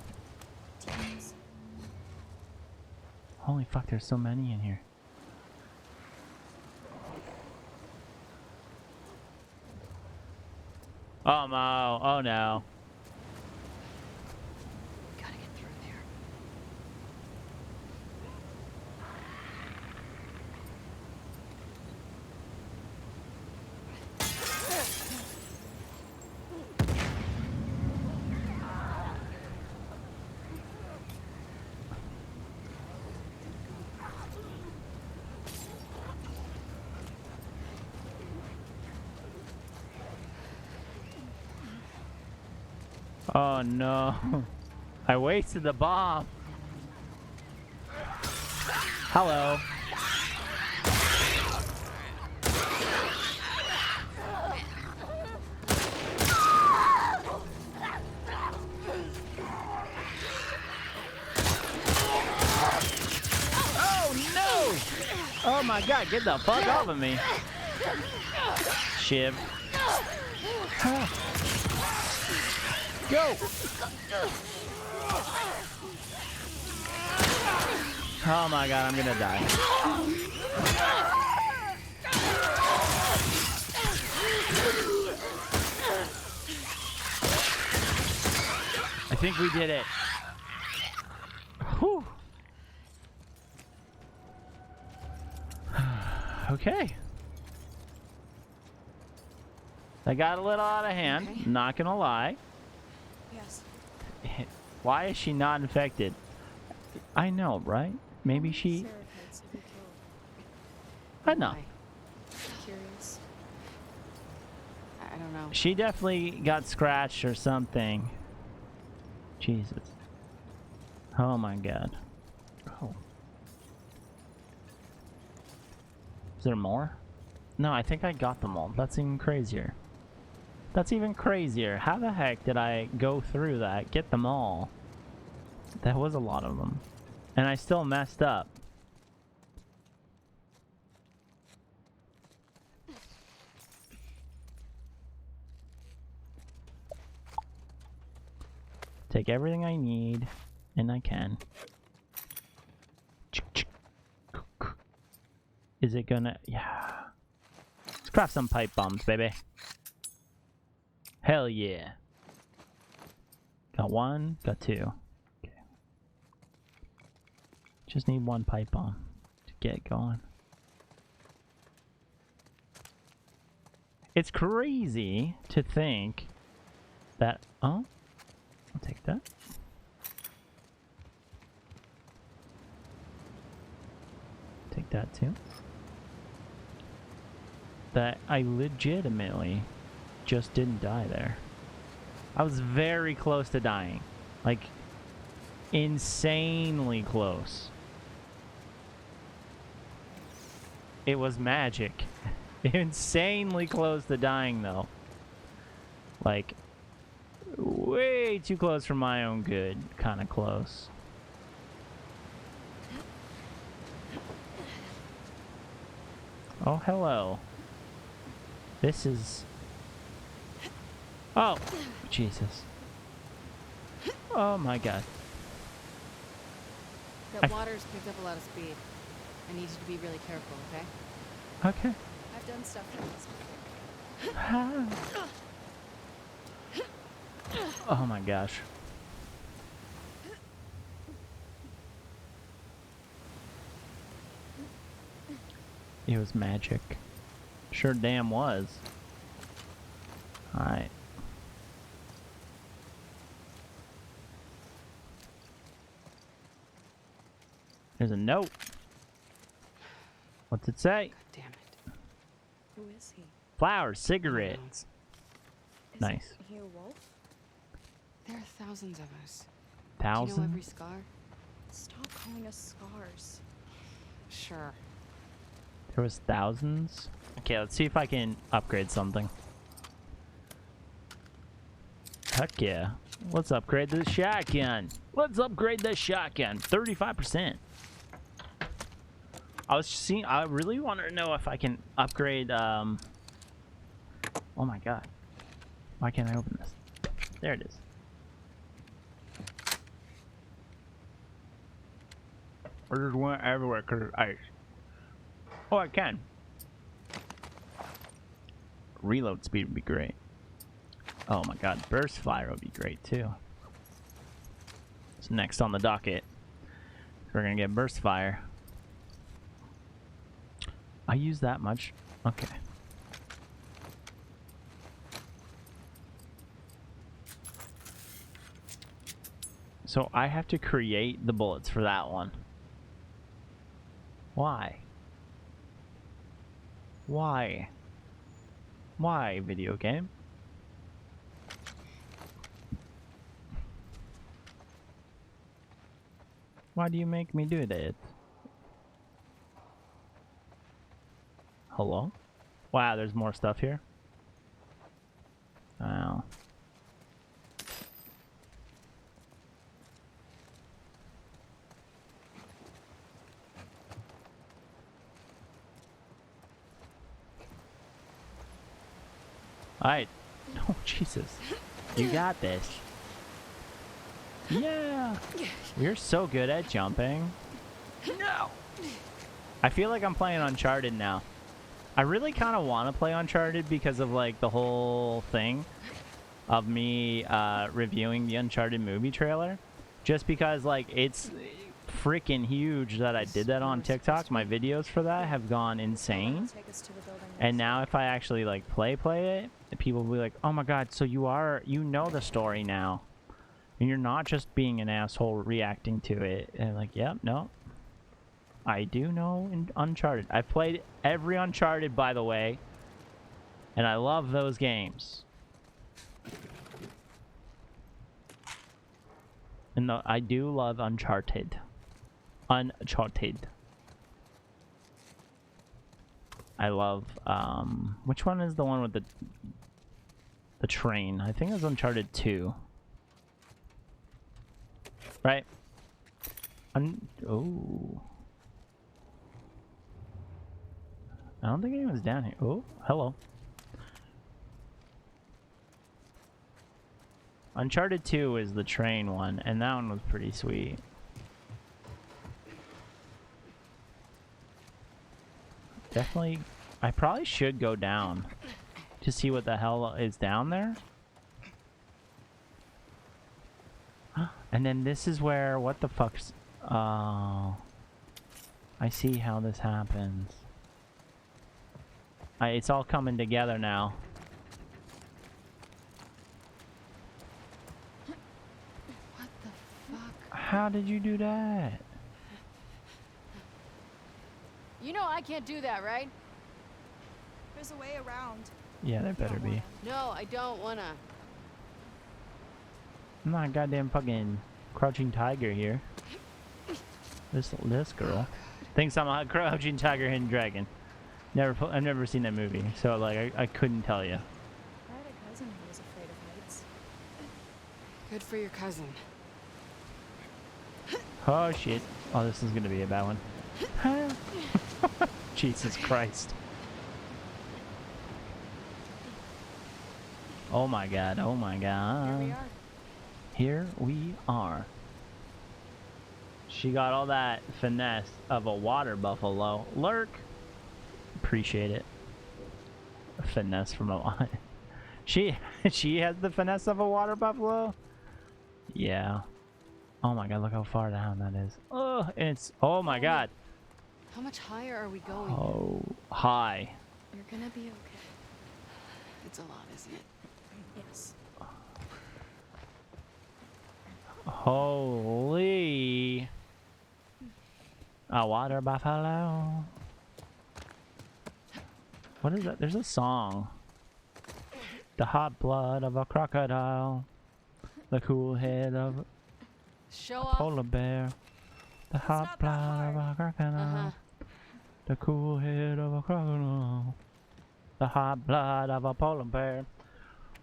Holy fuck, there's so many in here. Oh no, oh no. Gotta get through there. Oh no. I wasted the bomb. Hello. Oh no! Oh my god, get the fuck off of me. Shiv. Go! Oh my god, I'm gonna die. I think we did it. Whew. Okay. I got a little out of hand, Okay. not gonna lie. Yes. Why is she not infected? I know, right? Maybe she... Cerathites have you killed? I know. Why? Curious. I don't know. She definitely got scratched or something. Jesus. Oh my god. Oh. Is there more? No, I think I got them all. That's even crazier. That's even crazier. How the heck did I go through that? Get them all. That was a lot of them. And I still messed up. Take everything I need, and I can. Is it gonna... Yeah. Let's craft some pipe bombs, baby. Hell yeah. Got one, got two. Okay. Just need one pipe bomb. get going. It's crazy to think that... Oh, I'll take that. Take that too. That I legitimately just didn't die there. I was very close to dying. Like, insanely close. It was magic. Insanely close to dying, though. Like, way too close for my own good. Kind of close. Oh, hello. This is... Oh, Jesus. Oh my god. That water's picked up a lot of speed. I need you to be really careful, okay? Okay. I've done stuff like this before. Oh my gosh. It was magic. Sure damn was. Alright. There's a note. What's it say? God damn it. Who is he? Flowers, cigarettes. Isn't Nice. he a wolf? There are thousands of us. Do you know Thousand? every scar? Stop calling us scars. Sure. There was thousands? Okay, let's see if I can upgrade something. Heck yeah. Let's upgrade the shotgun. Let's upgrade the shotgun. 35%. I really want to know if I can upgrade, oh my god. Why can't I open this? There it is. I just went everywhere because of ice. Oh, I can. Reload speed would be great. Oh my god, burst fire would be great too. So next on the docket, we're gonna get burst fire. I use that much? Okay. So I have to create the bullets for that one. Why? Why? Why, video game? Why do you make me do that? Hello? Wow, there's more stuff here. Wow. Alright. Oh, Jesus. You got this. Yeah! You're so good at jumping. No! I feel like I'm playing Uncharted now. I really kind of want to play Uncharted because of, like, the whole thing of me reviewing the Uncharted movie trailer. Just because, like, it's freaking huge that I did that on TikTok. My videos for that have gone insane. And now if I actually, like, play it, people will be like, oh my god, so you know the story now. And you're not just being an asshole reacting to it. And like, yep, no. I do know Uncharted. I've played every Uncharted, by the way. And I love those games. And no, I do love Uncharted. Uncharted. I love, which one is the one with the train? I think it's Uncharted 2. Right? Oh. I don't think anyone's down here. Oh, hello. Uncharted 2 is the train one, and that one was pretty sweet. Definitely, I probably should go down to see what the hell is down there. And then this is where, what the fuck's... Oh. I see how this happens. It's all coming together now. What the fuck? How did you do that? You know I can't do that, right? There's a way around. Yeah, there better be. No, I don't wanna. I'm not a goddamn fucking crouching tiger here. This girl thinks I'm a crouching tiger, hidden dragon. I've never seen that movie, so like I couldn't tell you. I had a cousin who was afraid of heights. Good for your cousin. Oh shit! Oh, this is gonna be a bad one. Jesus Christ! Oh my god! Oh my god! Here we are. Here we are. She got all that finesse of a water buffalo. Lurk. Appreciate it. Finesse from a she has the finesse of a water buffalo. Yeah. Oh my god, look how far down that is. Oh, it's oh my god. How much higher are we going? Oh, high. You're gonna be okay. It's a lot, isn't it? Yes. Holy. A water buffalo. What is that? There's a song. The hot blood of a crocodile. The cool head of a Show off. polar bear. The hot not that blood of a crocodile. The cool head of a crocodile. The hot blood of a polar bear.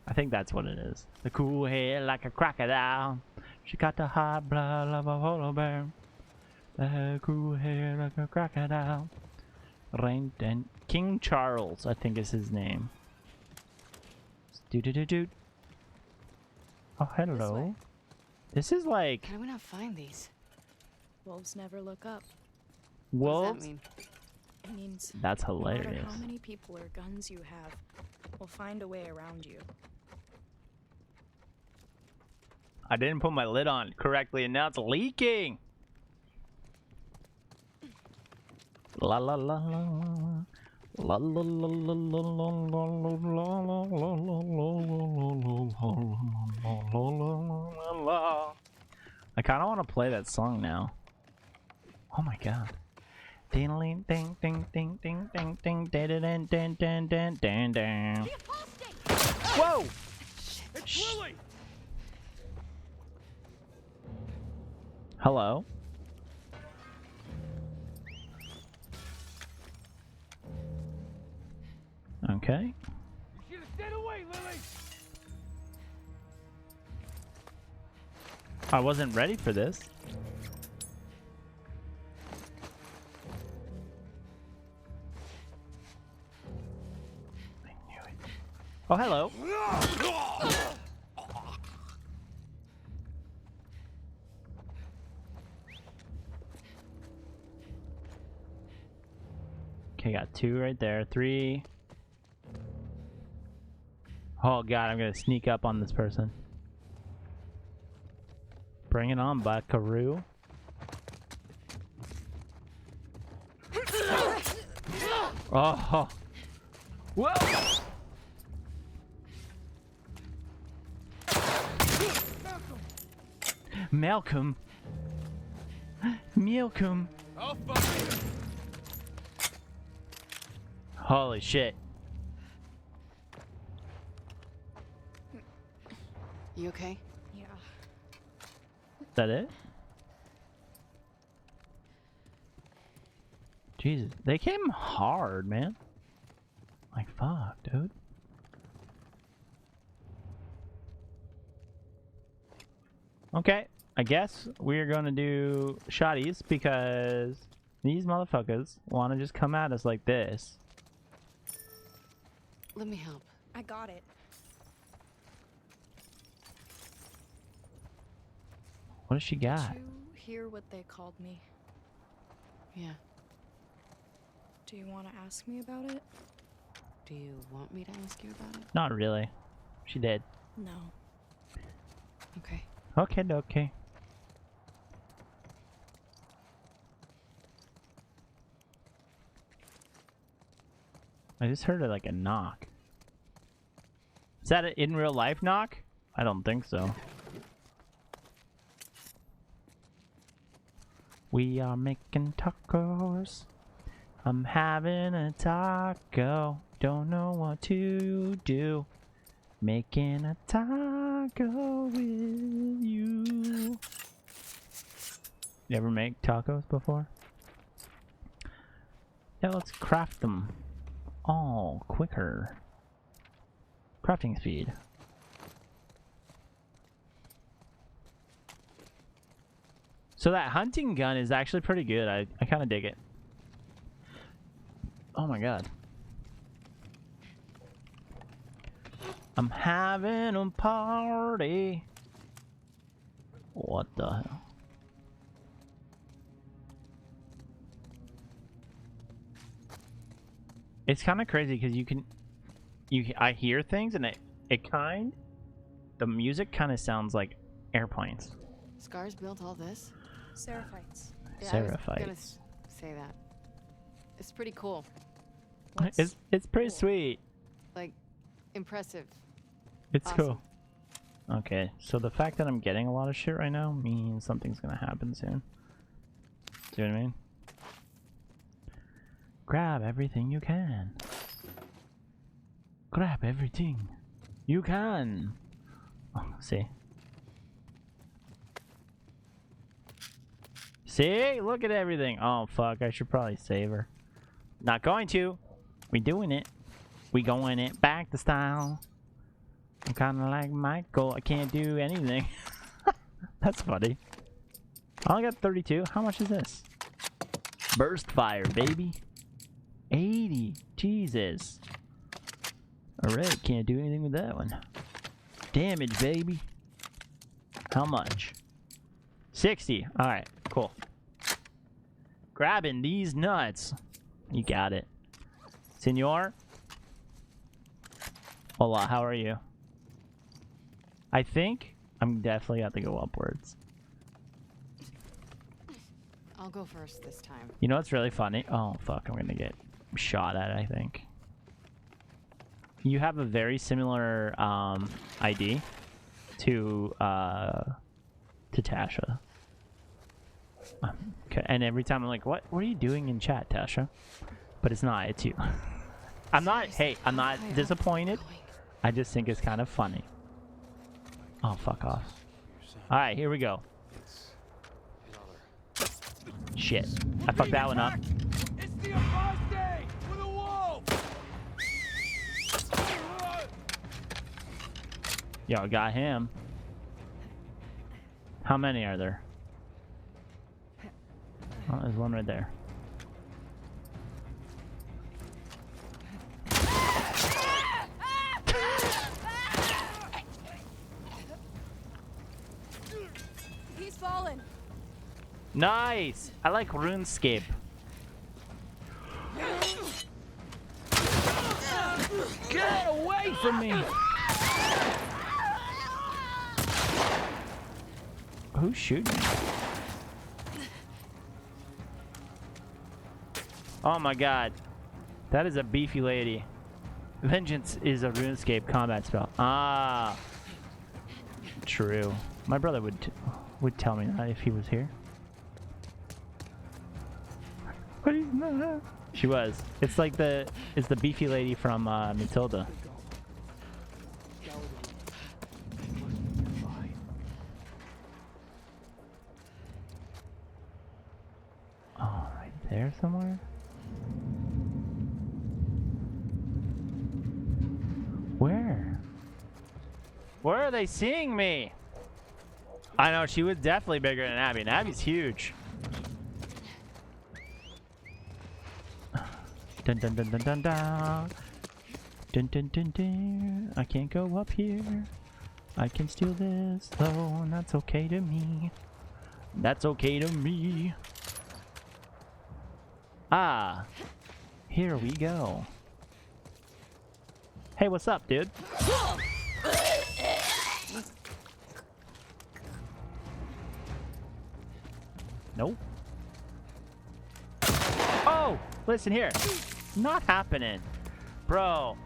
I think that's what it is. The cool head like a crocodile. She got the hot blood of a polar bear. The cool hair like a crocodile. Rain and King Charles, I think is his name. Do do do do. Oh, hello. This is like How do we not find these? Wolves never look up. What does wolves. that mean? It means That's no matter hilarious. how many people or guns you have, we'll find a way around you. I didn't put my lid on correctly and now it's leaking. La la la la la la la la la la la la. I kind of want to play that song now. Oh my god. Ding ding ding ding ding ding ding ding ding ding ding ding ding ding. Whoa! It's Lily! Hello. Okay. You should have stayed away, Lily! I wasn't ready for this. I knew it. Oh, hello. Okay, got 2 right there. 3. Oh god, I'm gonna sneak up on this person. Bring it on, Buckaroo. Oh. Whoa! Malcolm. Malcolm. I'll find you! Holy shit. You okay? Yeah. Is that it? Jesus, they came hard, man. Like, fuck, dude. Okay, I guess we're gonna do shotties because these motherfuckers want to just come at us like this. Let me help. I got it. What does she got? Did you hear what they called me? Yeah. Do you want to ask me about it? Do you want me to ask you about it? Not really. She did. No. Okay. Okay, okay. I just heard like a knock. Is that an in real life knock? I don't think so. We are making tacos. I'm having a taco. Don't know what to do. Making a taco with you. You ever make tacos before? Yeah, let's craft them all quicker. Crafting speed. So that hunting gun is actually pretty good. I kind of dig it. Oh my god. I'm having a party. What the hell? It's kind of crazy because I hear things and the music kind of sounds like airplanes. Scars built all this? Seraphites. Yeah, I was Seraphites. gonna say that. It's pretty cool. It's pretty sweet. Like, impressive. It's Awesome. cool. Okay, so the fact that I'm getting a lot of shit right now means something's gonna happen soon. See what I mean? Grab everything you can. Grab everything you can. Oh, see? See? Look at everything. Oh, fuck. I should probably save her. Not going to. We doing it. We going it back to style. I'm kind of like Michael. I can't do anything. That's funny. I only got 32. How much is this? Burst fire, baby. 80. Jesus. Alright, can't do anything with that one. Damage, baby. How much? 60. Alright, cool. Grabbing these nuts. You got it. Senor? Hola, how are you? I think I'm definitely got to go upwards. I'll go first this time. You know what's really funny? Oh, fuck. I'm gonna get shot at, I think. You have a very similar ID to Tasha. Okay, and every time I'm like, what are you doing in chat, Tasha? But it's not, it's you. I'm not, hey, I'm not disappointed. I just think it's kind of funny. Oh, fuck off. Alright, here we go. Shit. I fucked that one up. It's the apostate with a wolf. Yo, I got him. How many are there? Oh, there's one right there. He's fallen. Nice! I like RuneScape. Get away from me! Who's shooting? Oh my god. That is a beefy lady. Vengeance is a RuneScape combat spell. Ah. True. My brother would tell me that if he was here. But he's not. She was. It's like it's the beefy lady from Matilda. Oh, right there somewhere? Where? Where are they seeing me? I know, she was definitely bigger than Abby, and Abby's huge. Dun dun dun dun dun dun. Dun dun dun dun. I can't go up here. I can steal this though, and that's okay to me. That's okay to me. Ah, here we go. Hey, what's up, dude? Nope. Oh, listen here. Not happening. Bro,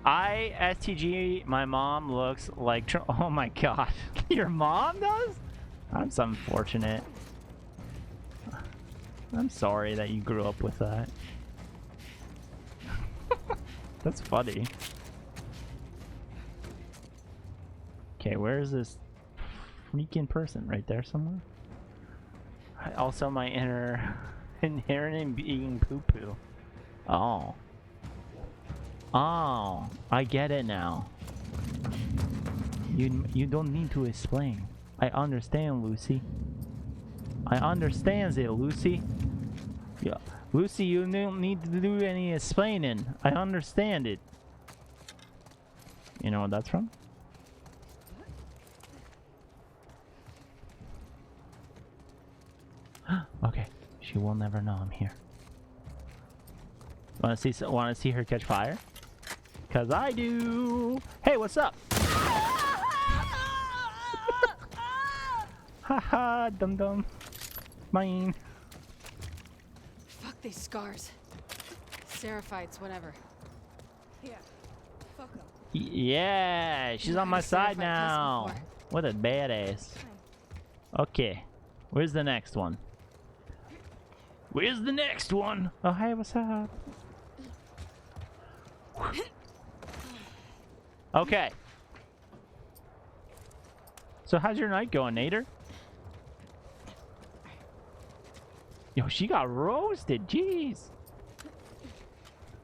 STG, my mom looks like... Oh my god. Your mom does? That's unfortunate. I'm sorry that you grew up with that. That's funny. Okay, where is this freaking person? Right there somewhere? Also, my inherent being poo-poo. Oh. Oh, I get it now. You don't need to explain. I understand, Lucy. I understand it, Lucy. Yeah, Lucy, you don't need to do any explaining. I understand it. You know what that's from? Okay, she will never know I'm here. Want to see her catch fire? Cause I do. Hey, what's up? Haha, dum dum. Mine. Fuck these scars. Seraphites, whatever. Yeah. Fuck 'em. Yeah, she's on my side now. What a badass. Okay, where's the next one? Where's the next one? Oh, hey, what's up? Okay. So how's your night going, Nader? Yo, she got roasted. Jeez.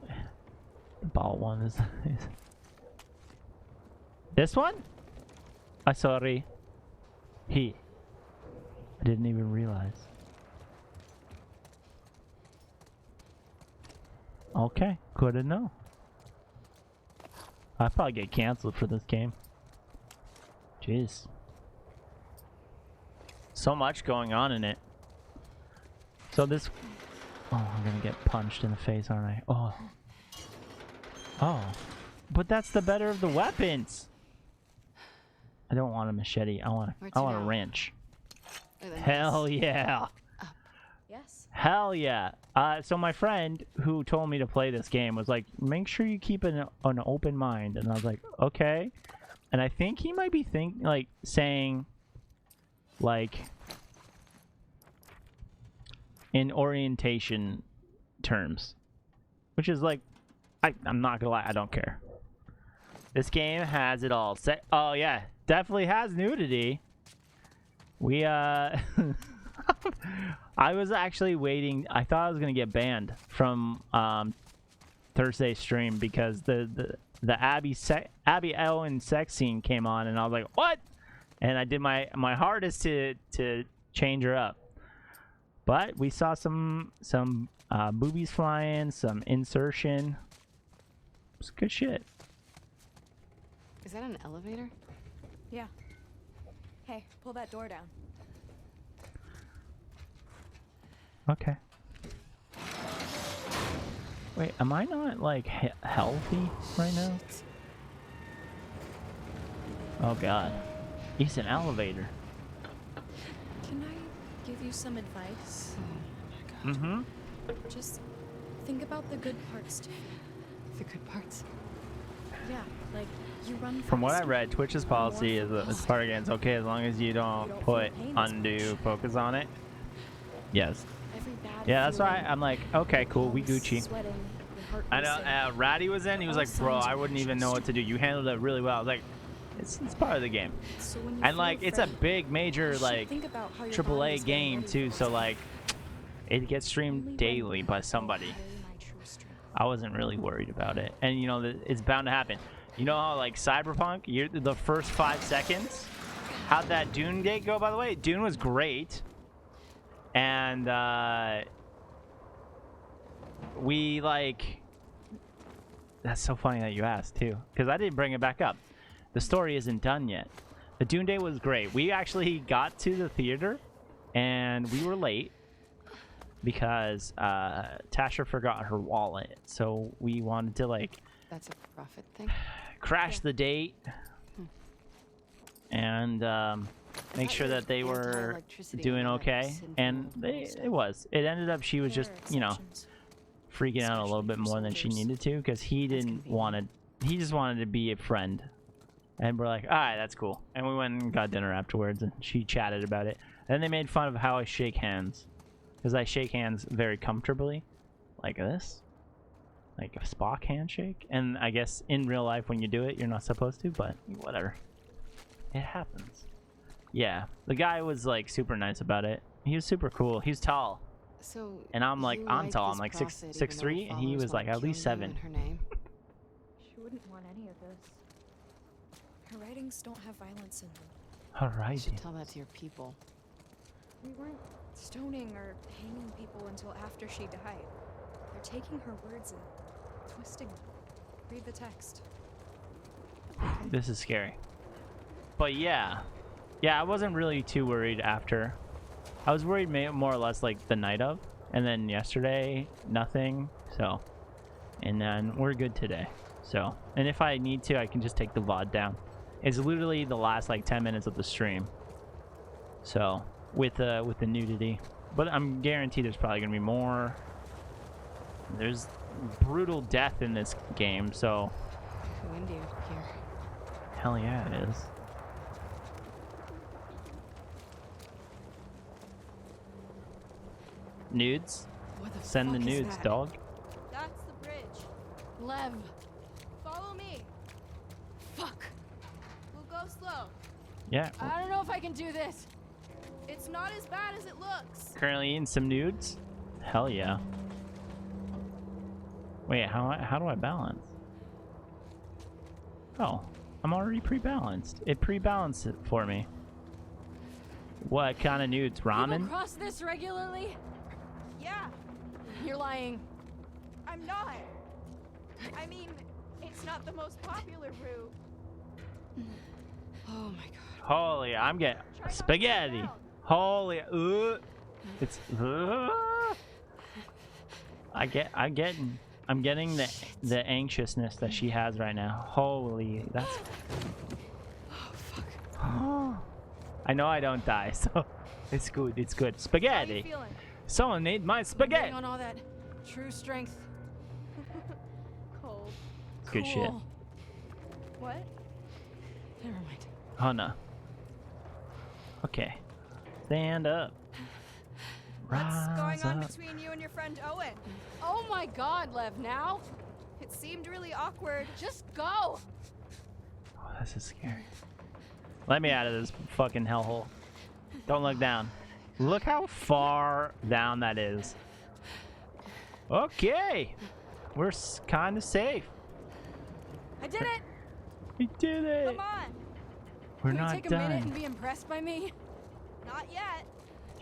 The ball one is this one? I sorry. I didn't even realize. Okay, good to know. I'll probably get canceled for this game. Jeez. So much going on in it. So this... Oh, I'm gonna get punched in the face, aren't I? Oh. Oh. But that's the better of the weapons! I don't want a machete. I want a wrench. Hell yeah! Yes. Hell yeah. So my friend who told me to play this game was like, make sure you keep an open mind. And I was like, okay. And I think he might be saying like in orientation terms, which is like, I'm not gonna lie, I don't care. This game has it all. Oh yeah, definitely has nudity. We I was actually waiting. I thought I was gonna get banned from Thursday's stream because the Abby Ellen sex scene came on, and I was like, what? And I did my hardest to change her up. But we saw some boobies flying, some insertion. It's good shit. Is that an elevator? Yeah. Hey, pull that door down. Okay. Wait, am I not like healthy right now? Oh god. It's an elevator. Can I give you some advice? Mm-hmm. Just think about the good parts too. The good parts. Yeah, like you run From what I faster, read, Twitch's policy is as far as it's okay as long as you don't put undue focus on it. Yes. every bad Yeah, that's why feeling, I'm like, okay, cool, we all the Gucci. sweating, your heart I know, racing. Ratty was in, he was All like, bro, signs I of wouldn't even know what to do. You handled it really well. I was like, it's part of the game. So when you And feel like, it's a afraid, big, major, you should like, think about how your body AAA is getting game ready too, for so this. like, it gets Only streamed when daily by I somebody. carry my true strength. I wasn't really worried about it. And you know, it's bound to happen. You know how like Cyberpunk, the first 5 seconds, how'd that Dune gate go, by the way? Dune was great. And we like, that's so funny that you asked too, because I didn't bring it back up. The story isn't done yet. The Dune Day was great. We actually got to the theater and we were late because Tasha forgot her wallet, so we wanted to like That's a profit thing. crash the date and make thought sure you were that they were anti-electricity doing and all that okay, synth and and it was. It ended up she was There just, are you know, exceptions. freaking out a little bit more than she needed to because he didn't want to. He just wanted to be a friend. And we're like, all right, that's cool. And we went and got dinner afterwards, and she chatted about it. And then they made fun of how I shake hands. Because I shake hands very comfortably. Like this. Like a Spock handshake. And I guess in real life when you do it, you're not supposed to, but whatever. It happens. Yeah. The guy was like super nice about it. He was super cool. He was tall. So And I'm like, you I'm tall. this I'm like prophet even though 6'3", and he followers was like wanna at least kill you 7. in her name? She wouldn't want any of this. Her writings don't have violence in them. All You right. should tell that to your people. We weren't stoning or hanging people until after she died. They're taking her words and twisting them. Read the text. This is scary. But yeah. Yeah, I wasn't really too worried after. I was worried more or less like the night of. And then yesterday, nothing. So. And then we're good today. So. And if I need to, I can just take the VOD down. It's literally the last like 10 minutes of the stream. So. With the nudity. But I'm guaranteed there's probably going to be more. There's brutal death in this game, so. Windy up here. Hell yeah, it is. Nudes? What the Send the fuck is nudes, that? dog. That's the bridge. Lev. Follow me. Fuck. We'll go slow. Yeah. I don't know if I can do this. It's not as bad as it looks. Currently eating some nudes? Hell yeah. Wait, how do I balance? Oh, I'm already pre-balanced. It pre-balanced it for me. What kind of nudes? Ramen? People cross this regularly? Yeah. You're lying. I'm not. I mean, it's not the most popular route. Oh my god. Holy, I'm getting Try not to spaghetti. fall down. Holy, it's. I'm getting the anxiousness that she has right now. Holy, that's. Oh fuck. I know I don't die, so it's good. It's good. How you Spaghetti. feeling? Someone need my Getting spaghetti. on all that true strength. Cold. It's good shit. Cool. What? Never mind. Oh no. Okay. Stand up. What's going Rise on up. between you and your friend Owen? Oh my god, Lev, now? It seemed really awkward. Just go! Oh, this is scary. Let me out of this fucking hellhole. Don't look down. Look how far down that is. Okay. We're kind of safe. I did it! We did it. Come on! We're Can not you take a minute done. and be impressed by me? Not yet.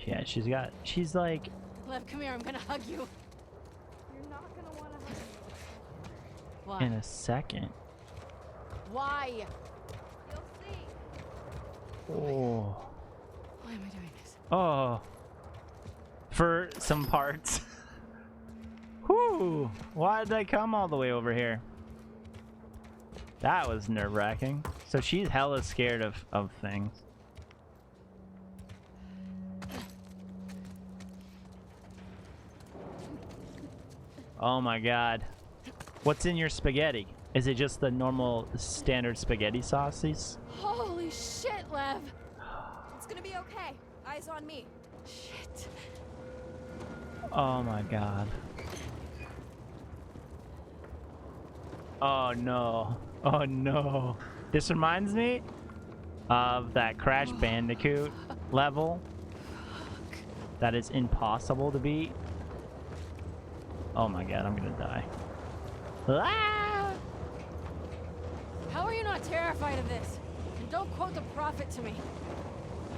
Yeah, she's like, Lev, come here, I'm gonna hug you. You're not gonna want to hug me. Why? in a second. Why? You'll see. Oh. Why am I doing this? Oh. For some parts. Whew. Why did I come all the way over here? That was nerve-wracking. So she's hella scared of things. Oh my god. What's in your spaghetti? Is it just the normal standard spaghetti sauces? Holy shit, Lev! It's gonna be okay. Eyes on me. Shit. Oh my god. Oh no. Oh no. This reminds me of that Crash Bandicoot level that is impossible to beat. Oh my god, I'm gonna die. Ah! How are you not terrified of this? And don't quote the prophet to me.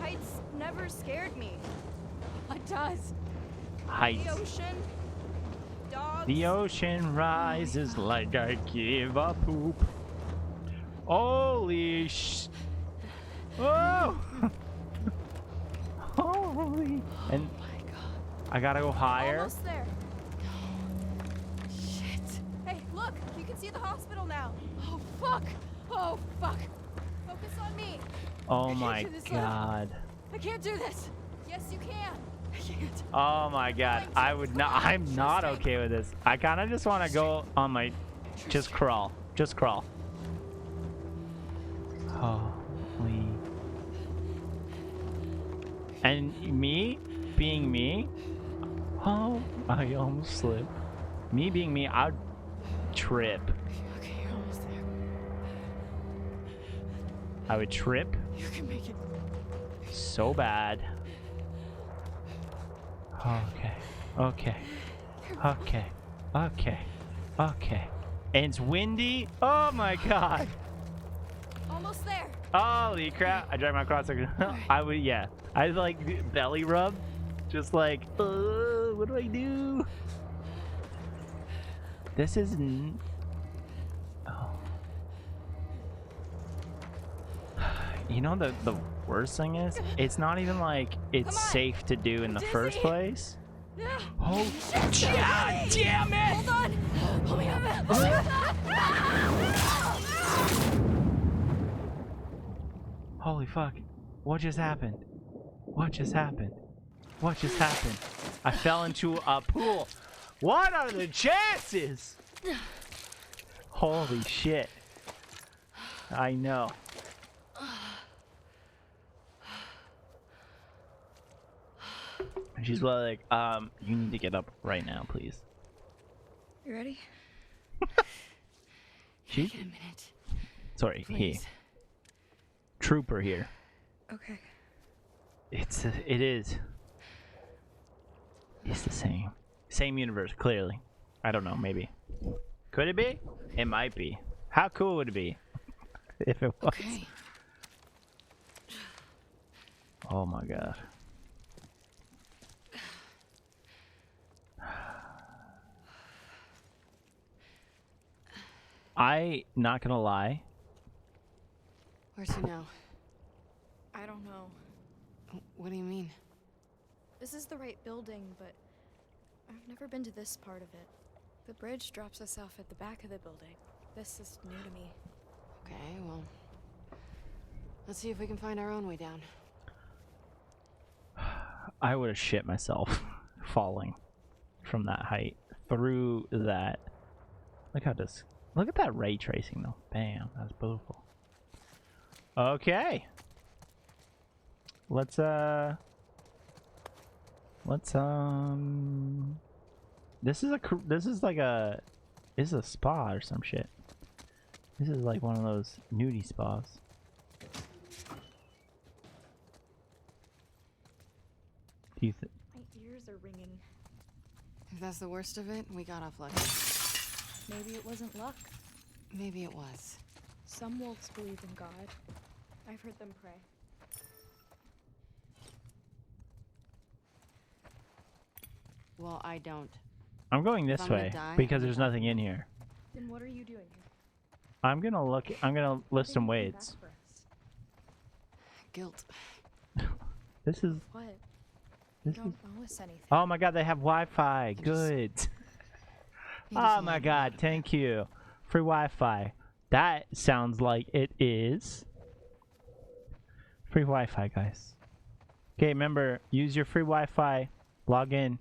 Heights never scared me. What does? Heights. The ocean. Dogs. The ocean rises like I give a poop. Holy sh... Oh! Holy... And Oh my god. I gotta go higher. Almost there. Shit. Hey, look! You can see the hospital now. Oh fuck. Oh fuck. Focus on me. Oh can't my do this, Lev. god. I can't do this. Yes, you can. Oh my god, I would not. I'm not okay with this. I kind of just want to go on my. Just crawl. Just crawl. Holy. And me being me. Oh, I almost slipped. Me being me, I'd trip. Okay, you're almost there. I would trip You can make it. so bad. Okay. Okay. Okay. Okay. Okay. And it's windy. Oh my god. Almost there. Holy crap. I dragged my cross. I would, yeah. I like belly rub. Just like, what do I do? This is. Oh. You know, the worst thing is, it's not even like it's safe to do in the first place. Oh, god damn it! Hold on. Pull me up. Holy fuck. What just happened? What just happened? What just happened? I fell into a pool. What are the chances? Holy shit. I know. And she's like, you need to get up right now, please. You ready? She? Take a minute. Sorry, he. Please. Trooper here. Okay. It is. It's the same. Same universe, clearly. I don't know, maybe. Could it be? It might be. How cool would it be if it was? Okay. Oh my god. I not gonna lie. Where's he now? I don't know. What do you mean? This is the right building, but I've never been to this part of it. The bridge drops us off at the back of the building. This is new to me. Okay, well, let's see if we can find our own way down. I would have shit myself falling from that height through that. Look how this. Look at that ray tracing though. Bam, that's beautiful. Okay. Let's this is like a spa or some shit. This is like one of those nudie spas. Do you think? My ears are ringing. If that's the worst of it, we got off lucky. Maybe it wasn't luck. Maybe it was. Some wolves believe in God. I've heard them pray. Well, I don't. I'm going If this I'm gonna way die, because I'm there's gonna nothing in here. Then what are you doing here? I'm gonna look. I'm gonna list some Why didn't you come weights. back for us? Guilt. This is. What? You This is. don't owe us anything. Oh my god, they have Wi-Fi. just- Good. You Oh just my made me god, mad. thank you. Free Wi-Fi. That sounds like it is. Free Wi-Fi, guys. Okay, remember, use your free Wi-Fi. Log in.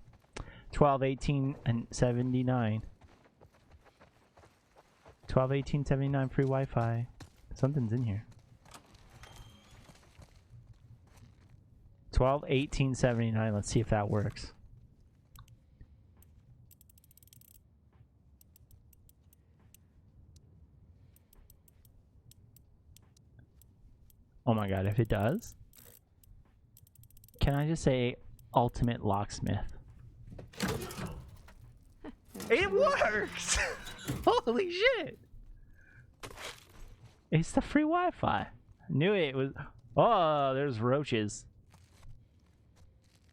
12, 18, and 79. 12, 18, 79 free Wi-Fi. Something's in here. 12, 18, 79. Let's see if that works. Oh my god, if it does, can I just say ultimate locksmith? It works! Holy shit! It's the free Wi-Fi. Knew it was. Oh, there's roaches.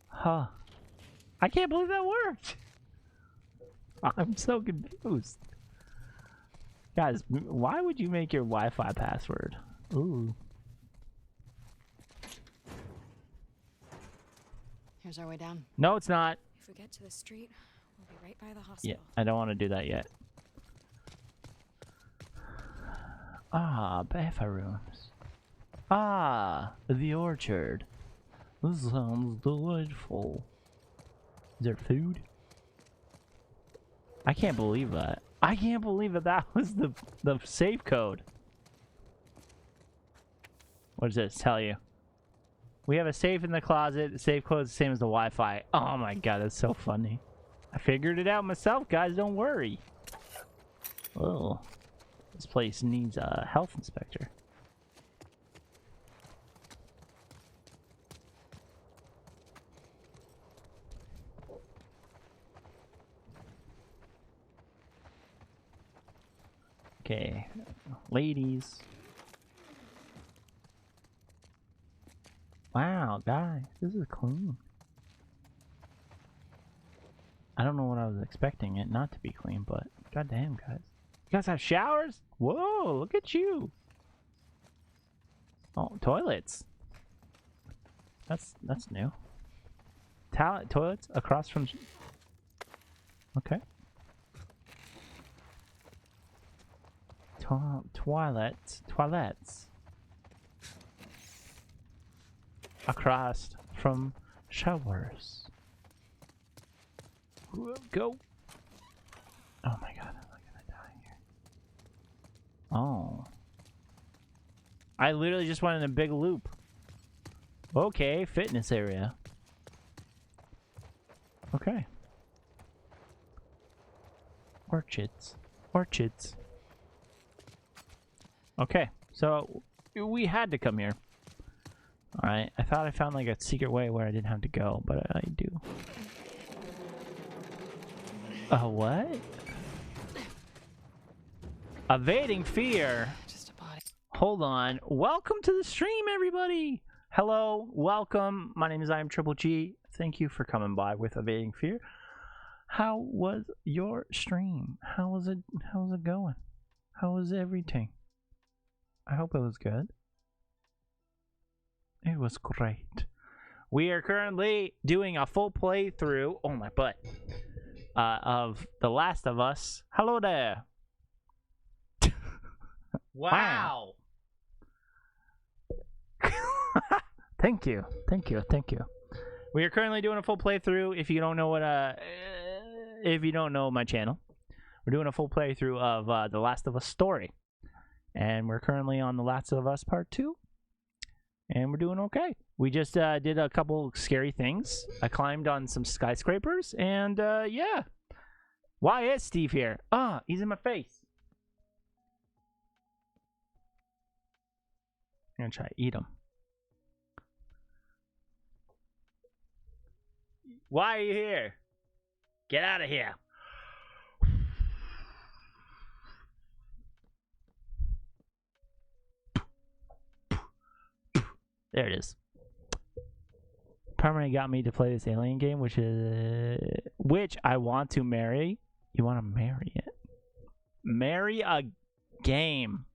Huh. I can't believe that worked. I'm so confused. Guys, why would you make your Wi-Fi password? Ooh. Here's our way down. No, it's not. If we get to the street, we'll be right by the Yeah, hospital. I don't want to do that yet. Ah, bathrooms. Ah, the orchard. This sounds delightful. Is there food? I can't believe that. I can't believe that that was the safe code. What does this tell you? We have a safe in the closet. The safe code is the same as the Wi-Fi. Oh my god, that's so funny. I figured it out myself, guys. Don't worry. Oh, this place needs a health inspector. Okay, ladies. Wow, guys, this is clean. I don't know what I was expecting it not to be clean, but goddamn, guys. You guys have showers? Whoa, look at you. Oh, toilets. That's new. Toilets across from... Okay. Toilets. Across from showers. Go. Oh my god, I'm gonna die here. Oh. I literally just went in a big loop. Okay, fitness area. Okay. Orchids. Okay, so we had to come here. Alright, I thought I found like a secret way where I didn't have to go, but I do. What? Evading fear. Just a body. Hold on. Welcome to the stream, everybody. Hello, welcome. My name is I Am Triple G. Thank you for coming by with Evading Fear. How was your stream? How was it going? How was everything? I hope it was good. It was great. We are currently doing a full playthrough. Oh my butt. Of The Last of Us. Hello there. Wow. Thank you. We are currently doing a full playthrough. If you don't know if you don't know my channel, we're doing a full playthrough of The Last of Us story. And we're currently on The Last of Us Part 2. And we're doing okay. We just did a couple scary things. I climbed on some skyscrapers, and yeah. Why is Steve here? Ah, he's in my face. I'm gonna try to eat him. Why are you here? Get out of here. There it is. Permanently got me to play this alien game, which I want to marry. You want to marry it? Marry a game.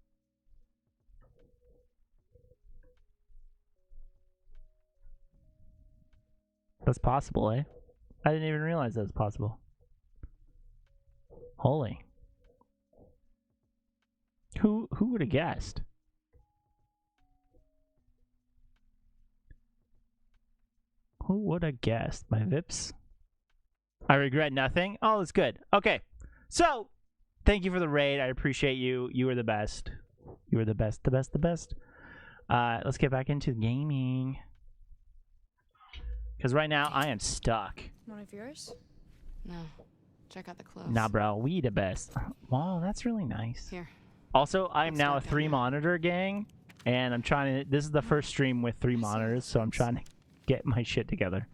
That's possible, eh? I didn't even realize that was possible. Holy. Who would have guessed? Who would have guessed? My Vips? I regret nothing. All is good. Okay. So, thank you for the raid. I appreciate you. You were the best. You were the best. The best. Let's get back into gaming. Because right now, I am stuck. One of yours? No. Check out the clothes. Nah, bro. We the best. Wow, that's really nice. Here. Also, I'm Let's now a start down 3-monitor gang. And I'm trying to... This is the first stream with 3 monitors. So I'm trying to get my shit together.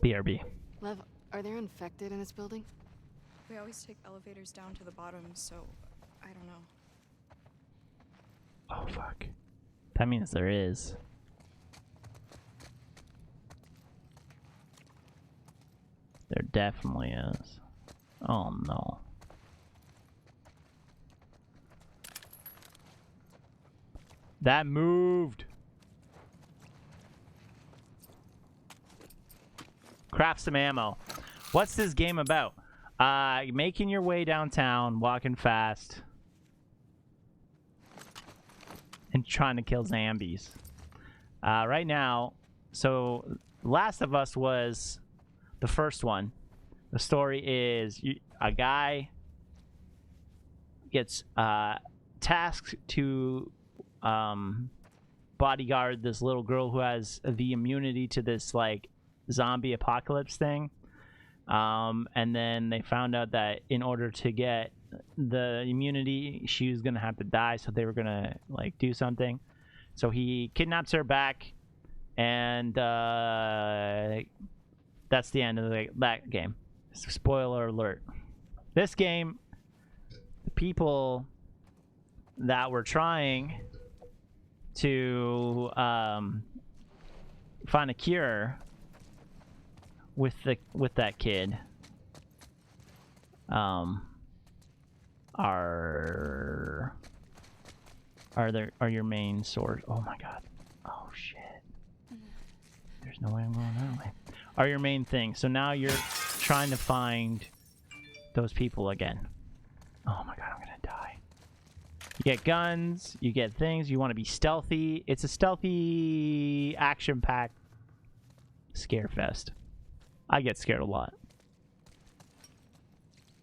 BRB. Lev, are there infected in this building? We always take elevators down to the bottom, so I don't know. Oh, fuck. That means there is. There definitely is. Oh, no. That moved. Craft some ammo. What's this game about? Making your way downtown, walking fast, and trying to kill zombies. Right now, so Last of Us was the first one. The story is a guy gets tasked to bodyguard this little girl who has the immunity to this like zombie apocalypse thing. And then they found out that in order to get the immunity, she was gonna have to die, so they were gonna like do something. So he kidnaps her back, and that's the end of that game. Spoiler alert. This game, the people that were trying to find a cure with that kid are your main source. Oh my god. Oh shit. There's no way I'm going that way. Are your main thing. So now you're trying to find those people again. Oh my god, I'm gonna die. You get guns, you get things, you want to be stealthy. It's a stealthy, action-packed scare fest. I get scared a lot.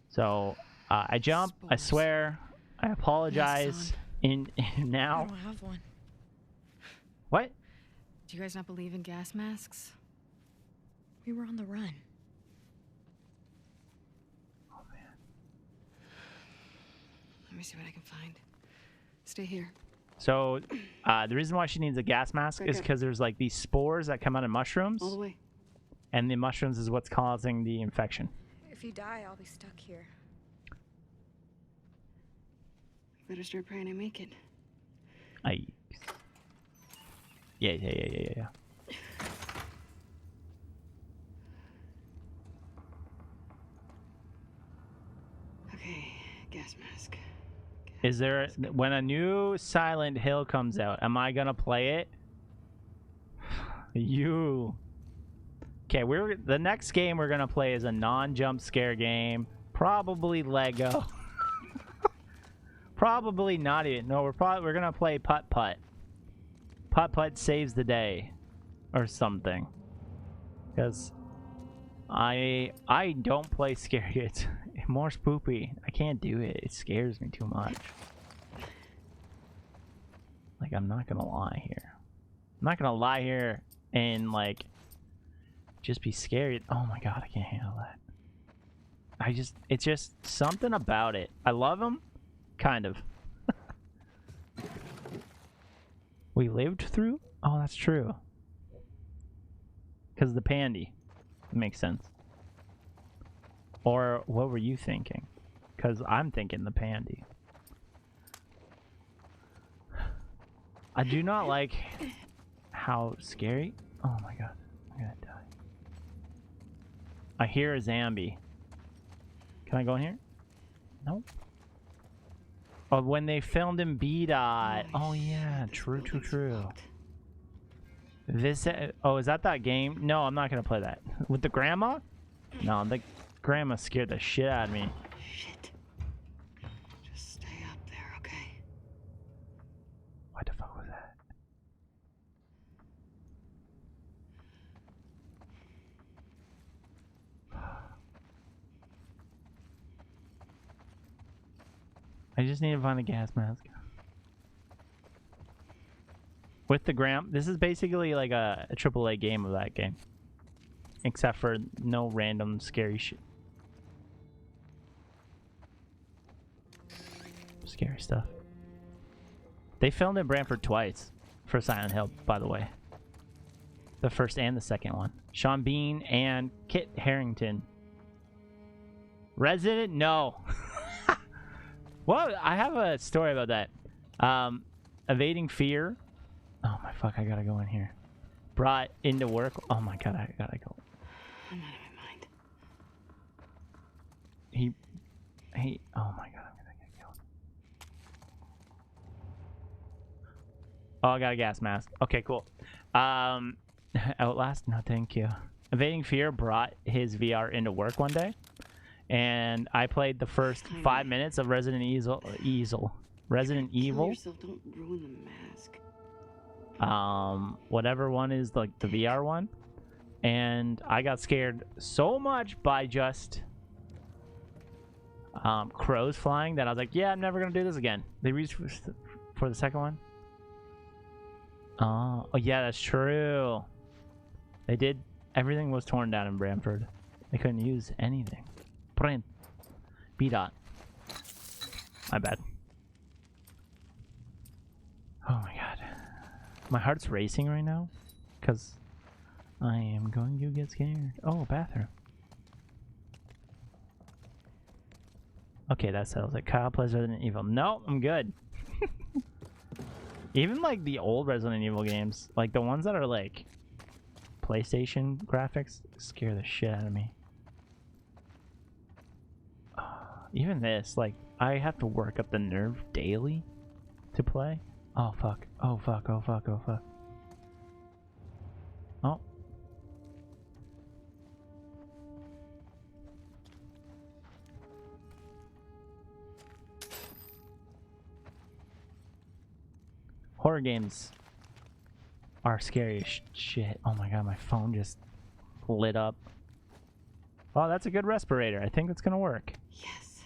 So, I jump, I swear, I apologize now. I don't have one. What? Do you guys not believe in gas masks? We were on the run. Oh man. Let me see what I can find. Stay here. So, the reason why she needs a gas mask is because there's like these spores that come out of mushrooms. All the way. And the mushrooms is what's causing the infection. If you die, I'll be stuck here. Better start praying I make it. Yeah. Okay, gas mask. Is there, when a new Silent Hill comes out, am I gonna play it? Okay, the next game we're gonna play is a non-jump scare game, probably Lego. Probably not even. No, we're gonna play Putt Putt. Putt Putt saves the day, or something. Because I don't play scary. It's more spoopy. I can't do it. It scares me too much. Like, I'm not gonna lie here. I'm not gonna lie here and like just be scared. Oh my god, I can't handle that. It's just something about it. I love them, kind of. We lived through? Oh, that's true. Because the pandy. Makes sense. Or what were you thinking? Because I'm thinking the pandy. I do not like how scary. Oh my god. I'm gonna die. I hear a zombie. Can I go in here? Nope. Oh, when they filmed in B-Dot. Oh yeah, true. This, oh, is that game? No, I'm not gonna play that. With the grandma? No, the grandma scared the shit out of me. Shit. Just stay up there, okay? What the fuck was that? I just need to find a gas mask. With the this is basically like a AAA game of that game. Except for no random scary shit. Scary stuff. They filmed in Brantford twice for Silent Hill, by the way. The first and the second one. Sean Bean and Kit Harington. Resident? No. Well, I have a story about that. Evading Fear. Oh my fuck, I gotta go in here. Brought into work. Oh my god, I gotta go. I'm out of my mind. Oh my god, I'm gonna get killed. Oh, I got a gas mask. Okay, cool. Outlast? No, thank you. Evading Fear brought his VR into work one day. And I played the first 5 minutes of Resident Evil. Kill yourself, don't ruin the mask. whatever one is like the VR one, and I got scared so much by just crows flying that I was like, yeah, I'm never gonna do this again. They reached for the second one. Oh yeah, that's true. They did. Everything was torn down in Bramford. They couldn't use anything. Bram. B-dot. My bad. Oh my god. My heart's racing right now because I am going to get scared. Oh, bathroom. Okay, that settles it. Kyle plays Resident Evil. No, I'm good. Even like the old Resident Evil games, like the ones that are like PlayStation graphics, scare the shit out of me. Even this, like, I have to work up the nerve daily to play. Oh fuck, oh fuck, oh fuck, oh fuck. Oh. Horror games are scary as shit. Oh my god, my phone just lit up. Oh, that's a good respirator. I think it's gonna work. Yes.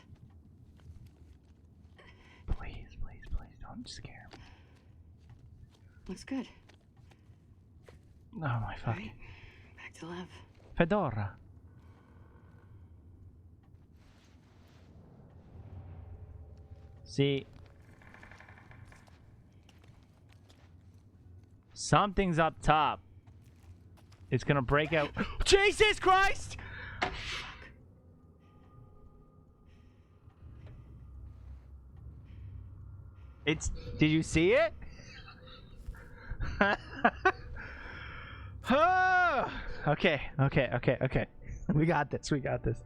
Please, please, please don't scare me. Looks good. Oh my fuck. Right. Back to lab. Fedora. See, something's up top. It's gonna break out. Jesus Christ! It's. Did you see it? Okay, okay, okay, okay. We got this. We got this.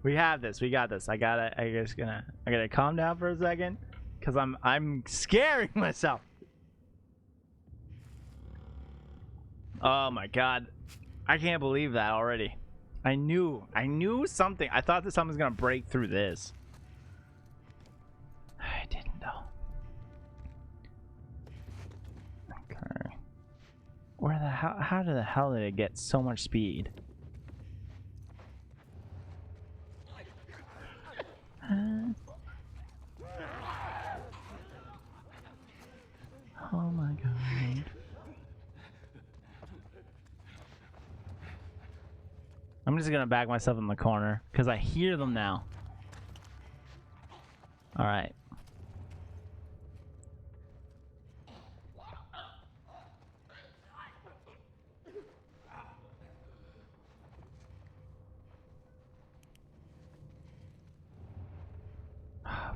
We have this. We got this. I gotta calm down for a second, cause I'm scaring myself. Oh my god, I can't believe that already. I knew something. I thought that something was gonna break through this. I didn't though. Okay. Where the hell? How the hell did it get so much speed? Oh my god. I'm just gonna back myself in the corner because I hear them now. All right.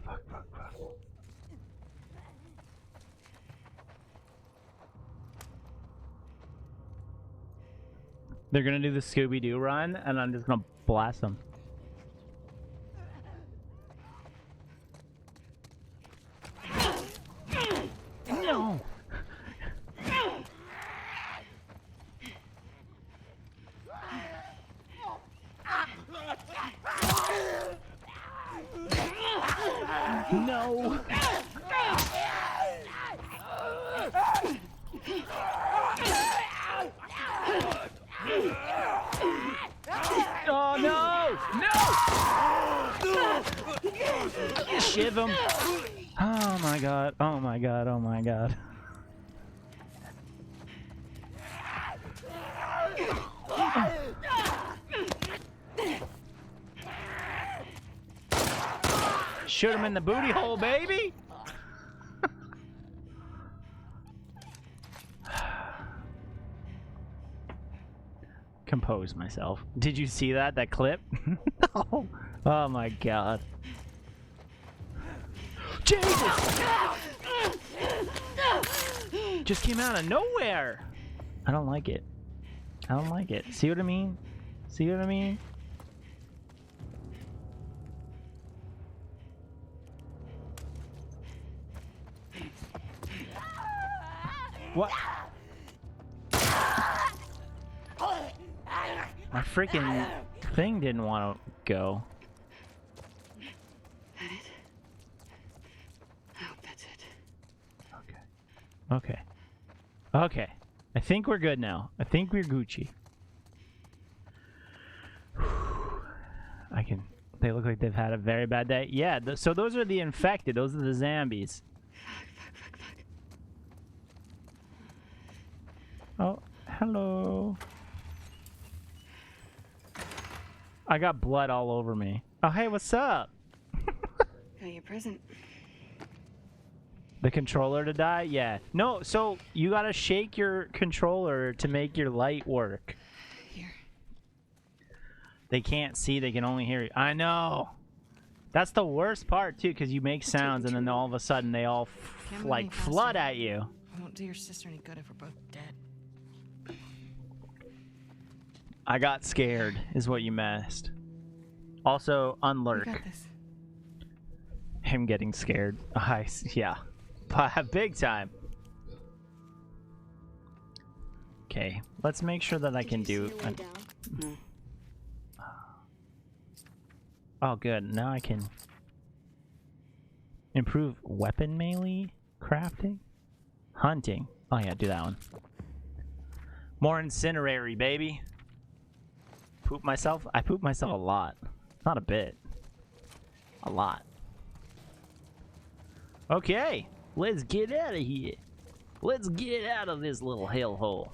Fuck, fuck, fuck. They're gonna do the Scooby-Doo run, and I'm just gonna blast them. No! No! Oh no! No! Shiv him! Oh my god! Oh my god! Oh my god! Shoot him in the booty hole, baby! Compose myself. Did you see that clip? No. Oh my god. Jesus! Just came out of nowhere. I don't like it. I don't like it. See what I mean? See what I mean? What? My freaking thing didn't want to go. That it? I hope that's it. Okay. Okay. I think we're good now. I think we're Gucci. They look like they've had a very bad day. Yeah, so those are the infected. Those are the zombies. Oh, hello. I got blood all over me. Oh, hey, what's up? Got your present. The controller to die? Yeah. No, so you gotta shake your controller to make your light work. Here. They can't see, they can only hear you. I know. That's the worst part, too, because you make sounds and then all of a sudden they all, like, flood at you. I won't do your sister any good if we're both dead. I got scared, is what you missed. Also, unlurk. You got this. Him getting scared. Yeah. Big time. Okay, let's make sure that I can do... Oh, good. Now I can improve weapon melee crafting, hunting. Oh yeah, do that one. More incinerary, baby. Poop myself? I poop myself a lot. Not a bit. A lot. Okay, let's get out of here. Let's get out of this little hellhole.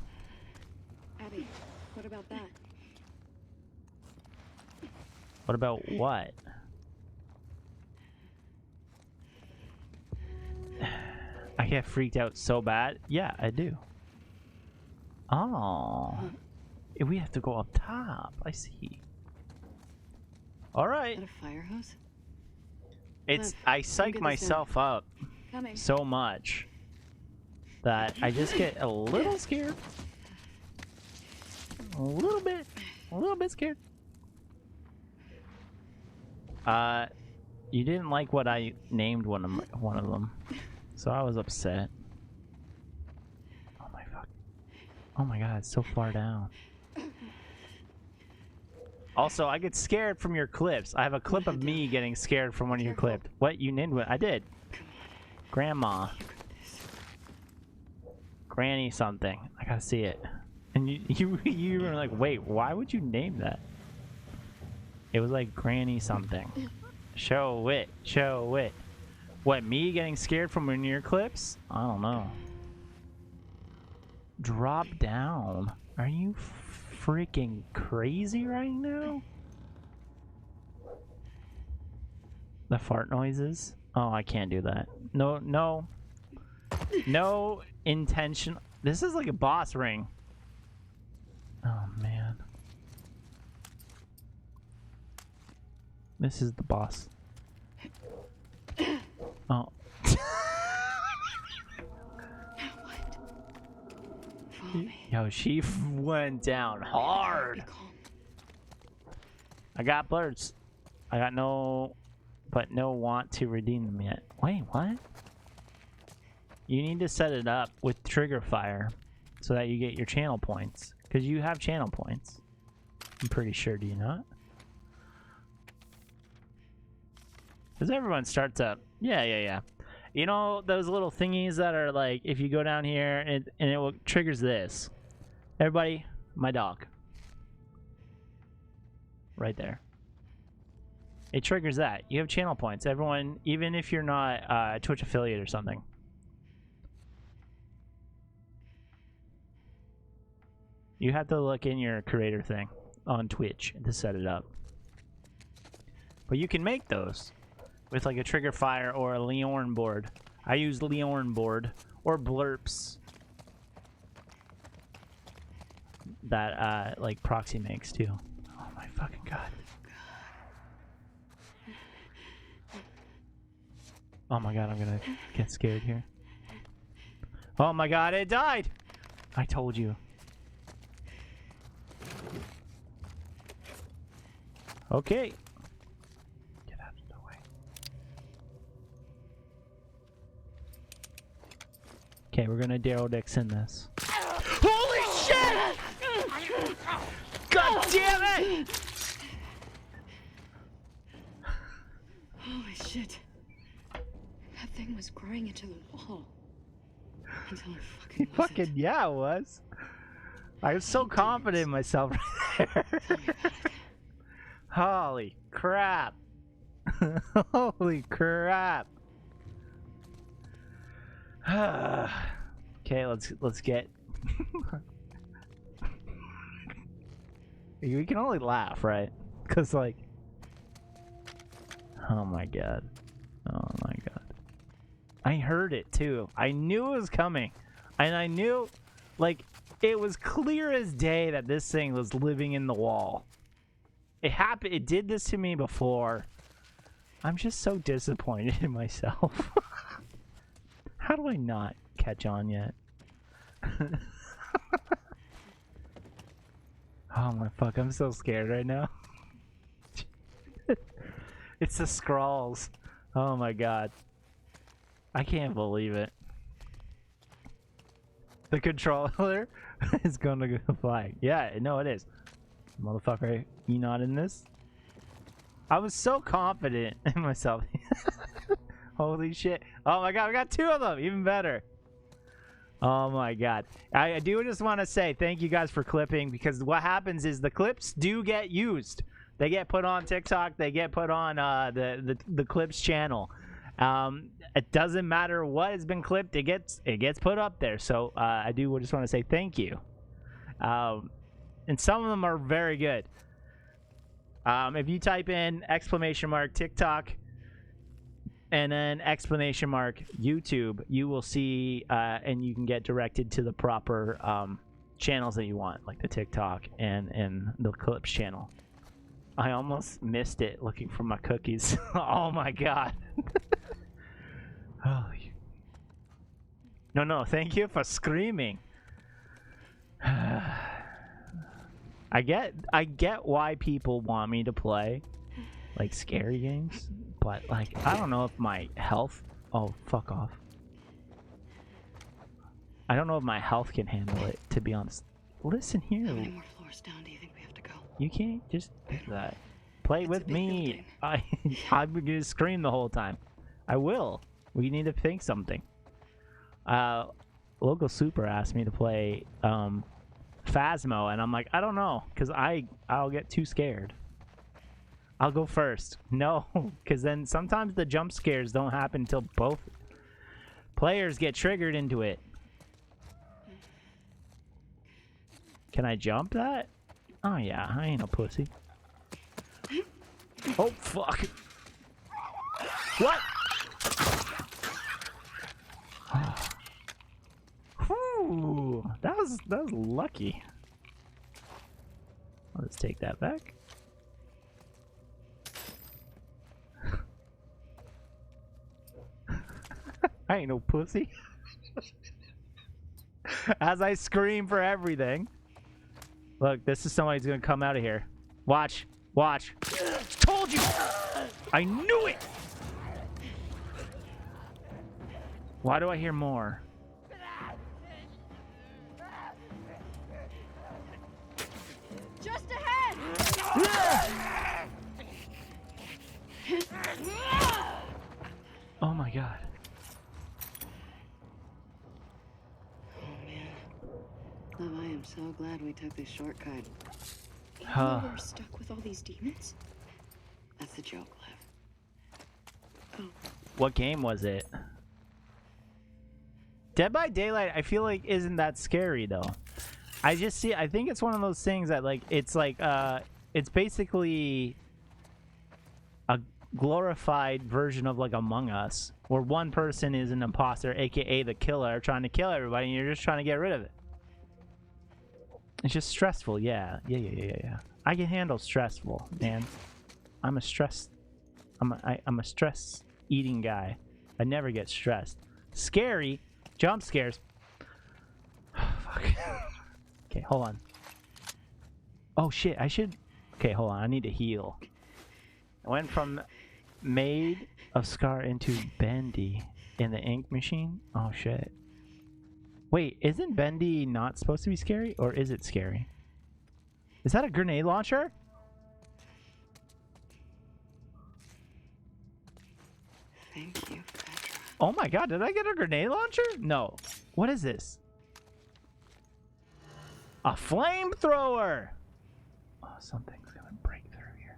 Abby, what about that? What about what? I get freaked out so bad. Yeah, I do. Oh. We have to go up top. I see. All right. Is that a fire hose? It's I psych myself up so much that I just get a little scared. A little bit scared. You didn't like what I named one of them, so I was upset. Oh my fuck! Oh my god, it's so far down. Also, I get scared from your clips. I have a clip of me getting scared from one of your clips. What you named it? I did. Grandma. Granny something. I gotta see it. And you were like, wait, why would you name that? It was like Granny something. Show it. Show it. What, me getting scared from one of your clips? I don't know. Drop down. Are you freaking crazy right now? The fart noises? Oh, I can't do that. No, no. No intention. This is like a boss ring. Oh, man. This is the boss. Oh. Yo, she went down hard. I got birds. I got no want to redeem them yet. Wait, what? You need to set it up with trigger fire so that you get your channel points. Because you have channel points. I'm pretty sure, do you not? Because everyone starts up. Yeah. You know those little thingies that are like, if you go down here and it triggers this. Everybody, my dog. Right there. It triggers that. You have channel points. Everyone, even if you're not a Twitch affiliate or something. You have to look in your creator thing on Twitch to set it up. But you can make those with like a trigger fire or a Leorn board. I use Leorn board or Blurps that like Proxy makes too. Oh my fucking god. Oh my god, I'm gonna get scared here. Oh my god, it died! I told you. Okay. Get out of the way. Okay, we're gonna Daryl Dixon this. Holy shit! God damn it! Holy shit. That thing was growing into the wall. Until I fucking Fucking yeah, it was. I was so confident in myself right there. Tell me about it. Holy crap. Holy crap. Okay, let's get we can only laugh, right? Cuz like oh my god. Oh my god. I heard it too. I knew it was coming. And I knew like it was clear as day that this thing was living in the wall. It happened. It did this to me before. I'm just so disappointed in myself. How do I not catch on yet? Oh my fuck, I'm so scared right now. It's the Skrulls. Oh my god. I can't believe it. The controller is gonna go fly. Yeah, no, it is. Motherfucker, you not in this? I was so confident in myself. Holy shit. Oh my god, we got 2 of them. Even better. Oh my god. I do just want to say thank you guys for clipping, because what happens is the clips do get used. They get put on TikTok. They get put on the clips channel. It doesn't matter what has been clipped. It gets put up there. So I do just want to say thank you. And some of them are very good. If you type in ! TikTok and then ! YouTube, you will see and you can get directed to the proper channels that you want, like the TikTok and the clips channel. I almost missed it looking for my cookies. Oh my god. Oh. No, thank you for screaming. I get why people want me to play like scary games, but like I don't know if my health, oh fuck off. I don't know if my health can handle it, to be honest. Listen here. How many more floors down do you think we have to go? You can't just do that. Play with me. I'm gonna scream the whole time. I will. We need to think something. Local Super asked me to play Phasmo, and I'm like, I don't know, because I'll get too scared. I'll go first. No, because then sometimes the jump scares don't happen until both players get triggered into it. Can I jump that? Oh yeah, I ain't a pussy. Oh fuck. What? Whew, that was lucky. Let's take that back. I ain't no pussy. As I scream for everything. Look, this is somebody who's gonna come out of here. Watch. Watch. Told you! I knew it! Why do I hear more? Just ahead! Oh my god. Love, I am so glad we took this shortcut. You were stuck with all these demons? That's a joke, Liv. Oh. What game was it? Dead by Daylight, I feel like isn't that scary though. I think it's one of those things that it's basically a glorified version of like Among Us, where one person is an imposter, aka the killer, trying to kill everybody, and you're just trying to get rid of it. It's just stressful, yeah. I can handle stressful, man. I'm a stress eating guy. I never get stressed. Scary, jump scares. Fuck. Okay, hold on. Oh shit, okay, hold on, I need to heal. I went from Maid of Scar into Bendy in the ink machine. Oh shit. Wait, isn't Bendy not supposed to be scary? Or is it scary? Is that a grenade launcher? Thank you, Petra. Oh my god, did I get a grenade launcher? No. What is this? A flamethrower! Oh, something's gonna break through here.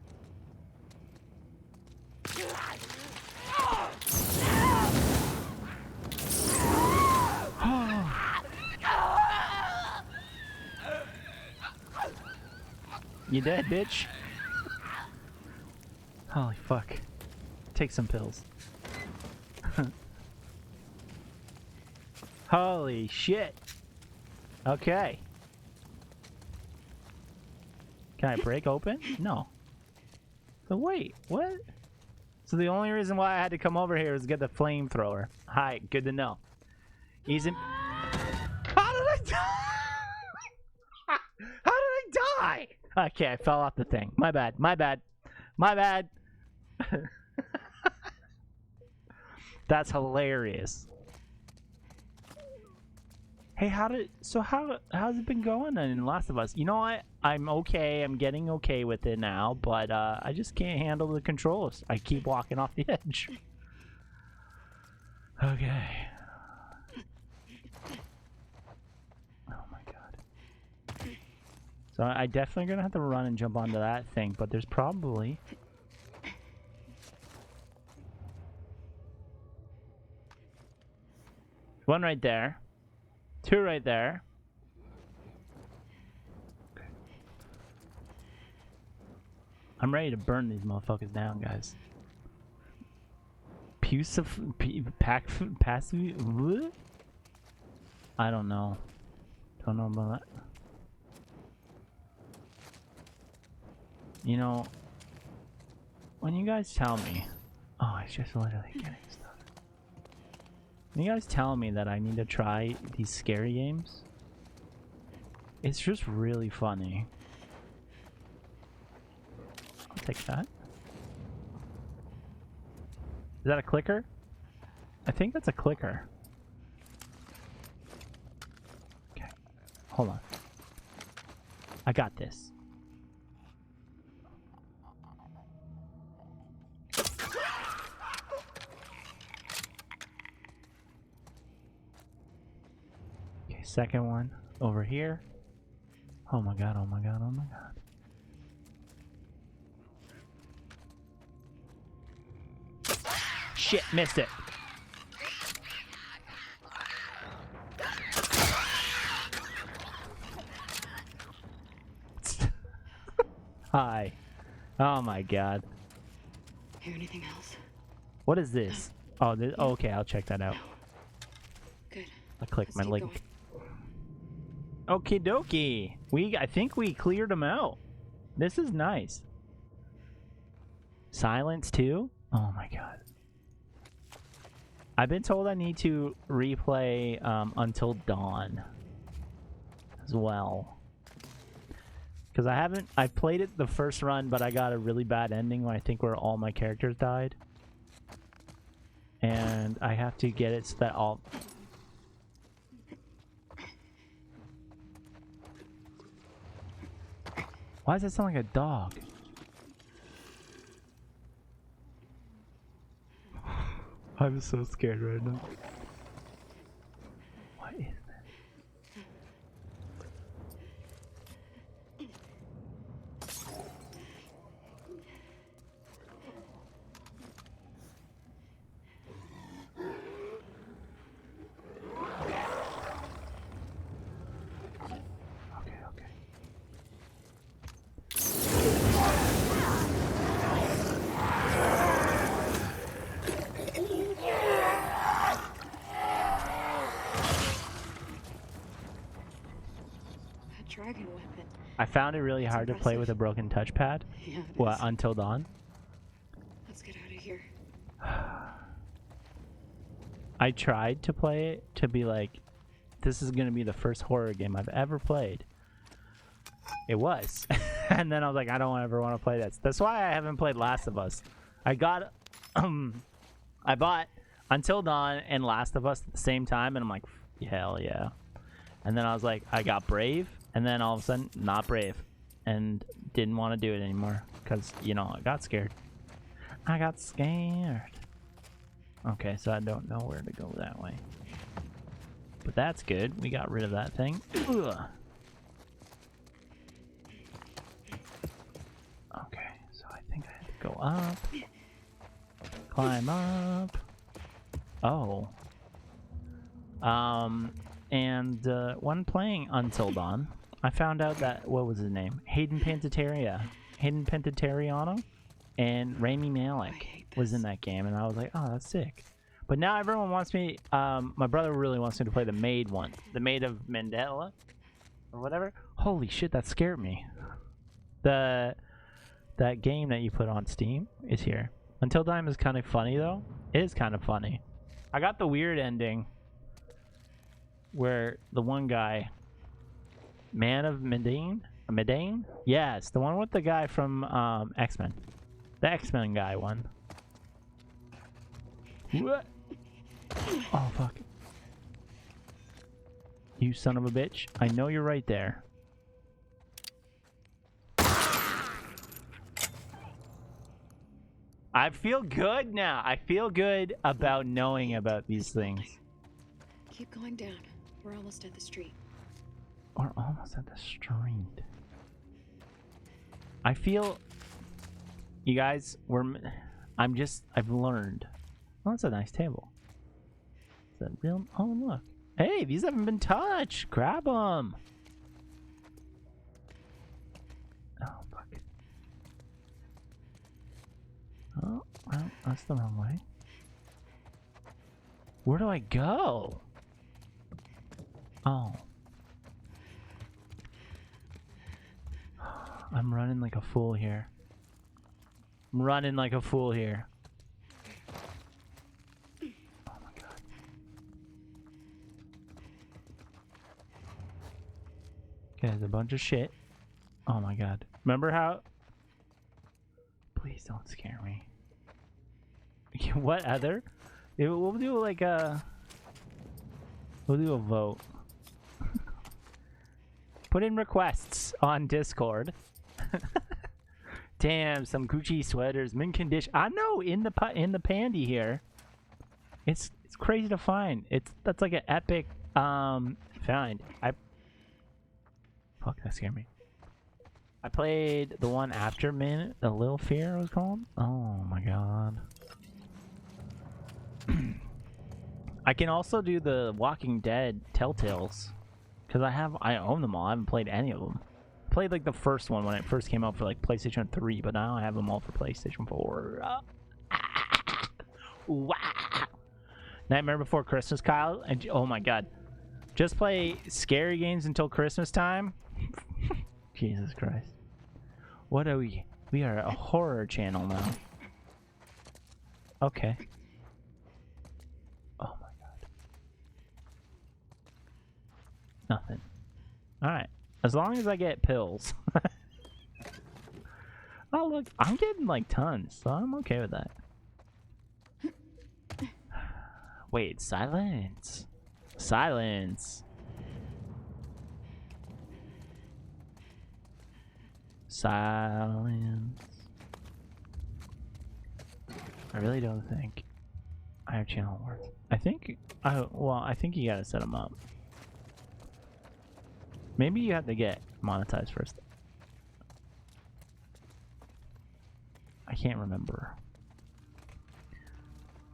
You dead, bitch? Holy fuck. Take some pills. Holy shit. Okay. Can I break open? No. So wait, what? So the only reason why I had to come over here is to get the flamethrower. Hi, good to know. He's in... How did I die? How did I die? Okay, I fell off the thing. My bad, my bad, my bad. That's hilarious. Hey, how's it been going in Last of Us? You know what? I'm okay. I'm getting okay with it now, but I just can't handle the controls. I keep walking off the edge. Okay. Oh my god. So I definitely gonna have to run and jump onto that thing, but there's probably one right there. Two right there. Okay. I'm ready to burn these motherfuckers down, guys. Passive? I don't know. Don't know about that. You know, when you guys tell me, oh, it's just literally getting stuff. When you guys tell me that I need to try these scary games, it's just really funny. I'll take that. Is that a clicker? I think that's a clicker. Okay, hold on. I got this. Second one over here. Oh my god, oh my god, oh my god. Shit, missed it. Hi. Oh my god. Hear anything else? What is this? Oh, okay, I'll check that out. Good. I clicked my Let's keep link. going. Okie dokie. I think we cleared them out. This is nice. Silence too? Oh my god. I've been told I need to replay Until Dawn as well. Because I've played it the first run, but I got a really bad ending when I think where all my characters died. And I have to get it so that all... Why does that sound like a dog? I'm so scared right now. What is that? Okay, okay. Dragon weapon. I found it really hard to play with a broken touchpad. Yeah, it What, is. Until Dawn? Let's get out of here. I tried to play it to be like, this is gonna be the first horror game I've ever played. It was. And then I was like, I don't ever want to play this. That's why I haven't played Last of Us. I got, I bought Until Dawn and Last of Us at the same time, and I'm like, hell yeah. And then I was like, I got Brave, and then all of a sudden, not Brave. And didn't want to do it anymore, because, you know, I got scared. I got scared. Okay, so I don't know where to go that way. but that's good. We got rid of that thing. Ugh. Okay, so I think I have to go up. Climb up. Oh. And when playing Until Dawn, I found out that, what was his name? Hayden Panettiere and Rami Malek was in that game, and I was like, oh, that's sick. But now everyone wants me, my brother really wants me to play the Maid one. The Maid of Mandela? Or whatever. Holy shit, that scared me. That game that you put on Steam is here. Until Dawn is kind of funny, though. It is kind of funny. I got the weird ending where the one guy, Man of Medan? Medan? Yes, the one with the guy from X-Men. The X-Men guy one. What? Oh, fuck. You son of a bitch. I know you're right there. I feel good now. I feel good about knowing about these things. Keep going down. We're almost at the street. We're almost at the street. I feel... You guys, I've learned. Oh, that's a nice table. Is that real? Oh, look. Hey, these haven't been touched. Grab them. Oh, fuck. Oh, well, that's the wrong way. Where do I go? Oh. I'm running like a fool here. I'm running like a fool here. Oh my god. Okay, there's a bunch of shit. Oh my god. Remember how... Please don't scare me. What other? We'll do like a... We'll do a vote. Put in requests on Discord. Damn, some Gucci sweaters, mint condition. I know, in the pandy here. It's crazy to find. That's like an epic find. Fuck, that scared me. I played the one after Min, the Little Fear it was called. Oh my god. I can also do the Walking Dead Telltales. Because I own them all. I haven't played any of them. Played like the first one when it first came out for like PlayStation 3, but now I have them all for PlayStation 4. Nightmare Before Christmas, Kyle. And oh my god. Just play scary games until Christmas time? Jesus Christ. What are we? We are a horror channel now. Okay. Oh my god. Nothing. Alright. As long as I get pills. Oh look, I'm getting like tons, so I'm okay with that. Wait, silence. Silence. Silence. I really don't think I have channel words. I think I think you gotta set them up. Maybe you have to get monetized first. I can't remember.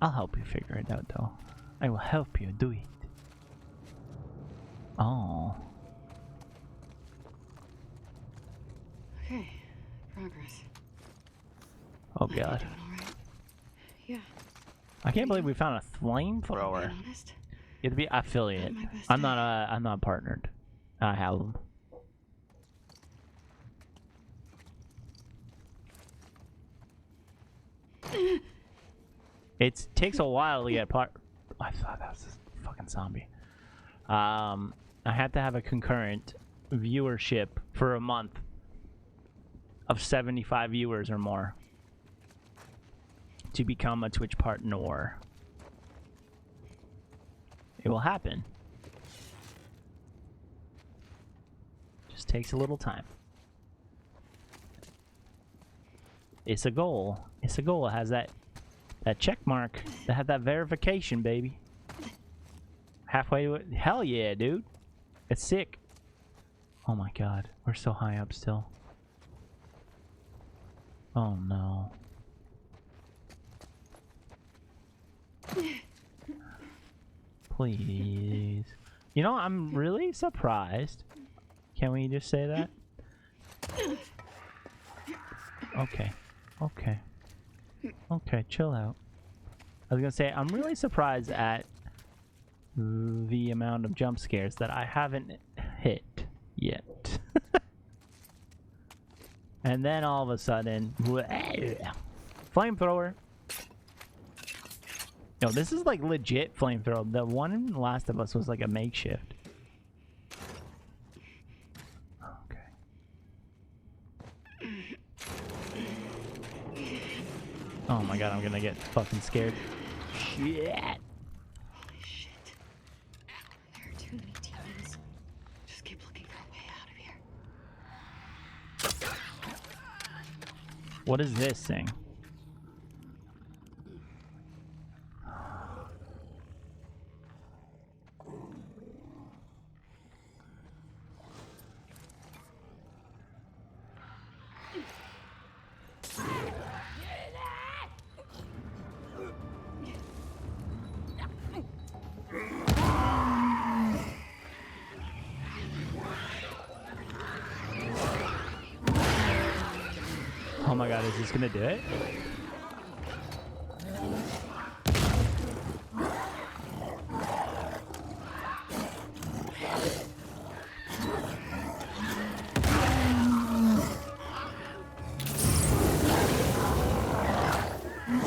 I'll help you figure it out though. I will help you do it. Oh. Okay, progress. Oh god. Doing all right? Yeah. I can't believe we found a flamethrower. You have to be affiliate. I'm not partnered. I have them. It takes a while to get part. I thought that was a fucking zombie. I had to have a concurrent viewership for a month of 75 viewers or more to become a Twitch partner. It will happen. Just takes a little time. It's a goal. It's a goal. It has that check mark. That had that verification, baby. Halfway to it. Hell yeah, dude. It's sick. Oh my god. We're so high up still. Oh no. Please. You know, I'm really surprised. Can we just say that? Okay. Okay. Okay, chill out. I was gonna say, I'm really surprised at the amount of jump scares that I haven't hit yet. And then all of a sudden, flamethrower. No, this is like legit flamethrower. The one in Last of Us was like a makeshift. Okay. Oh my god, I'm gonna get fucking scared. Shit. Holy shit. There are too many demons. Just keep looking for a way out of here. What is this thing? Oh my god, is this gonna do it?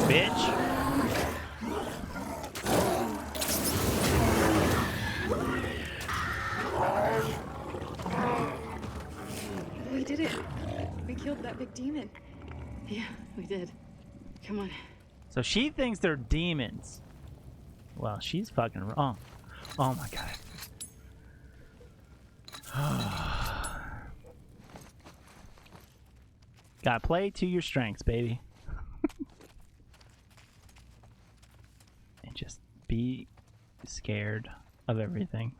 Bitch! We did it. We killed that big demon. Yeah, we did. Come on. So she thinks they're demons. Well, she's fucking wrong. Oh my god. Gotta play to your strengths, baby. And just be scared of everything.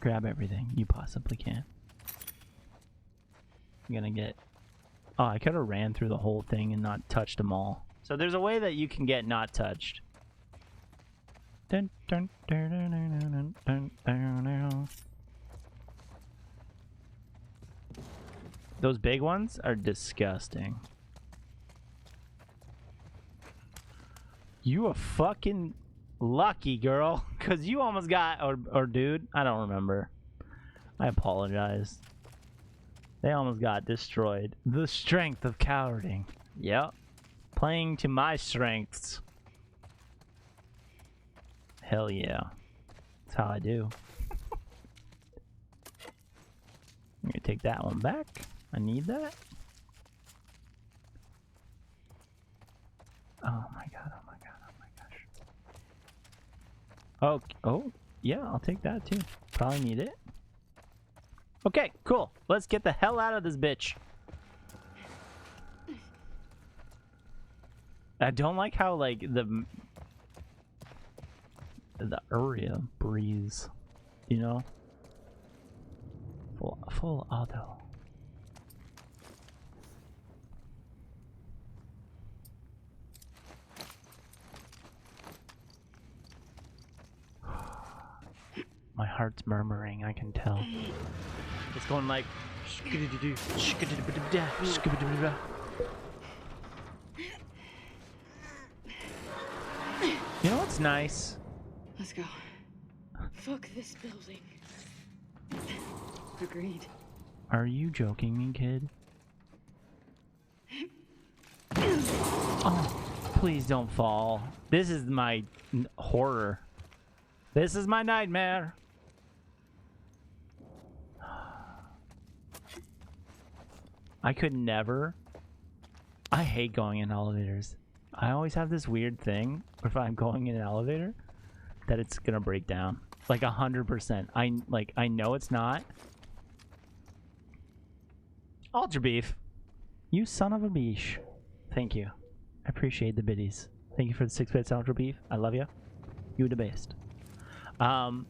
Grab everything you possibly can. I'm gonna get... Oh, I could have ran through the whole thing and not touched them all. So there's a way that you can get not touched. Dun, dun, dun, dun, dun, dun, dun, dun. Those big ones are disgusting. You are fucking lucky, girl, because you almost got, or dude, I don't remember. I apologize. They almost got destroyed. The strength of cowarding. Yep. Playing to my strengths. Hell yeah. That's how I do. I'm gonna take that one back. I need that. Oh my god, oh my god, oh my gosh. Oh, yeah, I'll take that too. Probably need it. Okay, cool. Let's get the hell out of this bitch. I don't like how, like, the area breathes, you know? Full auto. My heart's murmuring, I can tell. It's going like... You know what's nice? Let's go. Fuck this building. Agreed. Are you joking me, kid? Oh, please don't fall. This is my horror. This is my nightmare. I could never. I hate going in elevators. I always have this weird thing if I'm going in an elevator that it's gonna break down. Like 100%. I know it's not. Ultra Beef. You son of a beesh. Thank you. I appreciate the biddies. Thank you for the 6 bits, Ultra Beef. I love you. You the best. I'm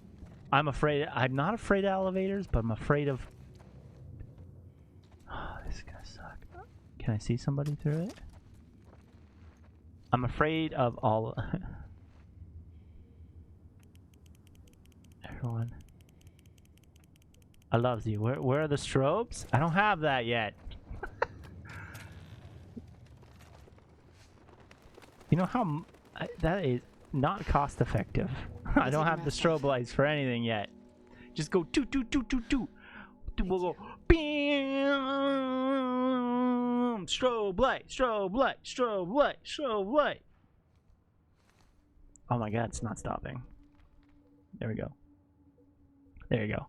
afraid. I'm not afraid of elevators, but I'm afraid of. Oh, this is gonna suck. Can I see somebody through it? I'm afraid of all. Everyone. I love you. Where are the strobes? I don't have that yet. You know how that is not cost effective. I don't have the strobe lights for anything yet. Just go toot toot toot toot toot. We'll go bam. Strobe light, strobe light, strobe light, strobe light. Oh my god, it's not stopping. There we go. There you go.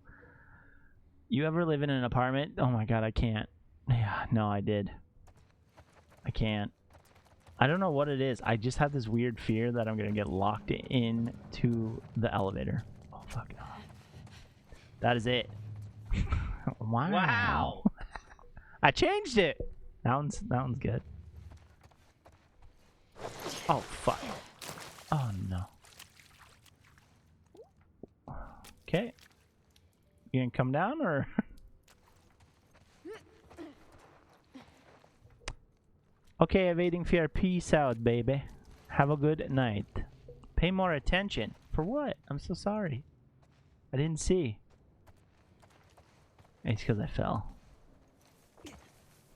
You ever live in an apartment? Oh my god, I can't. Yeah, no, I did. I can't. I don't know what it is. I just have this weird fear that I'm gonna get locked into the elevator. Oh fuck no. That is it. Wow. Wow. I changed it. That one's good. Oh fuck. Oh no. Okay. You gonna come down or? Okay, evading fear. Peace out, baby. Have a good night. Pay more attention. For what? I'm so sorry. I didn't see. It's because I fell.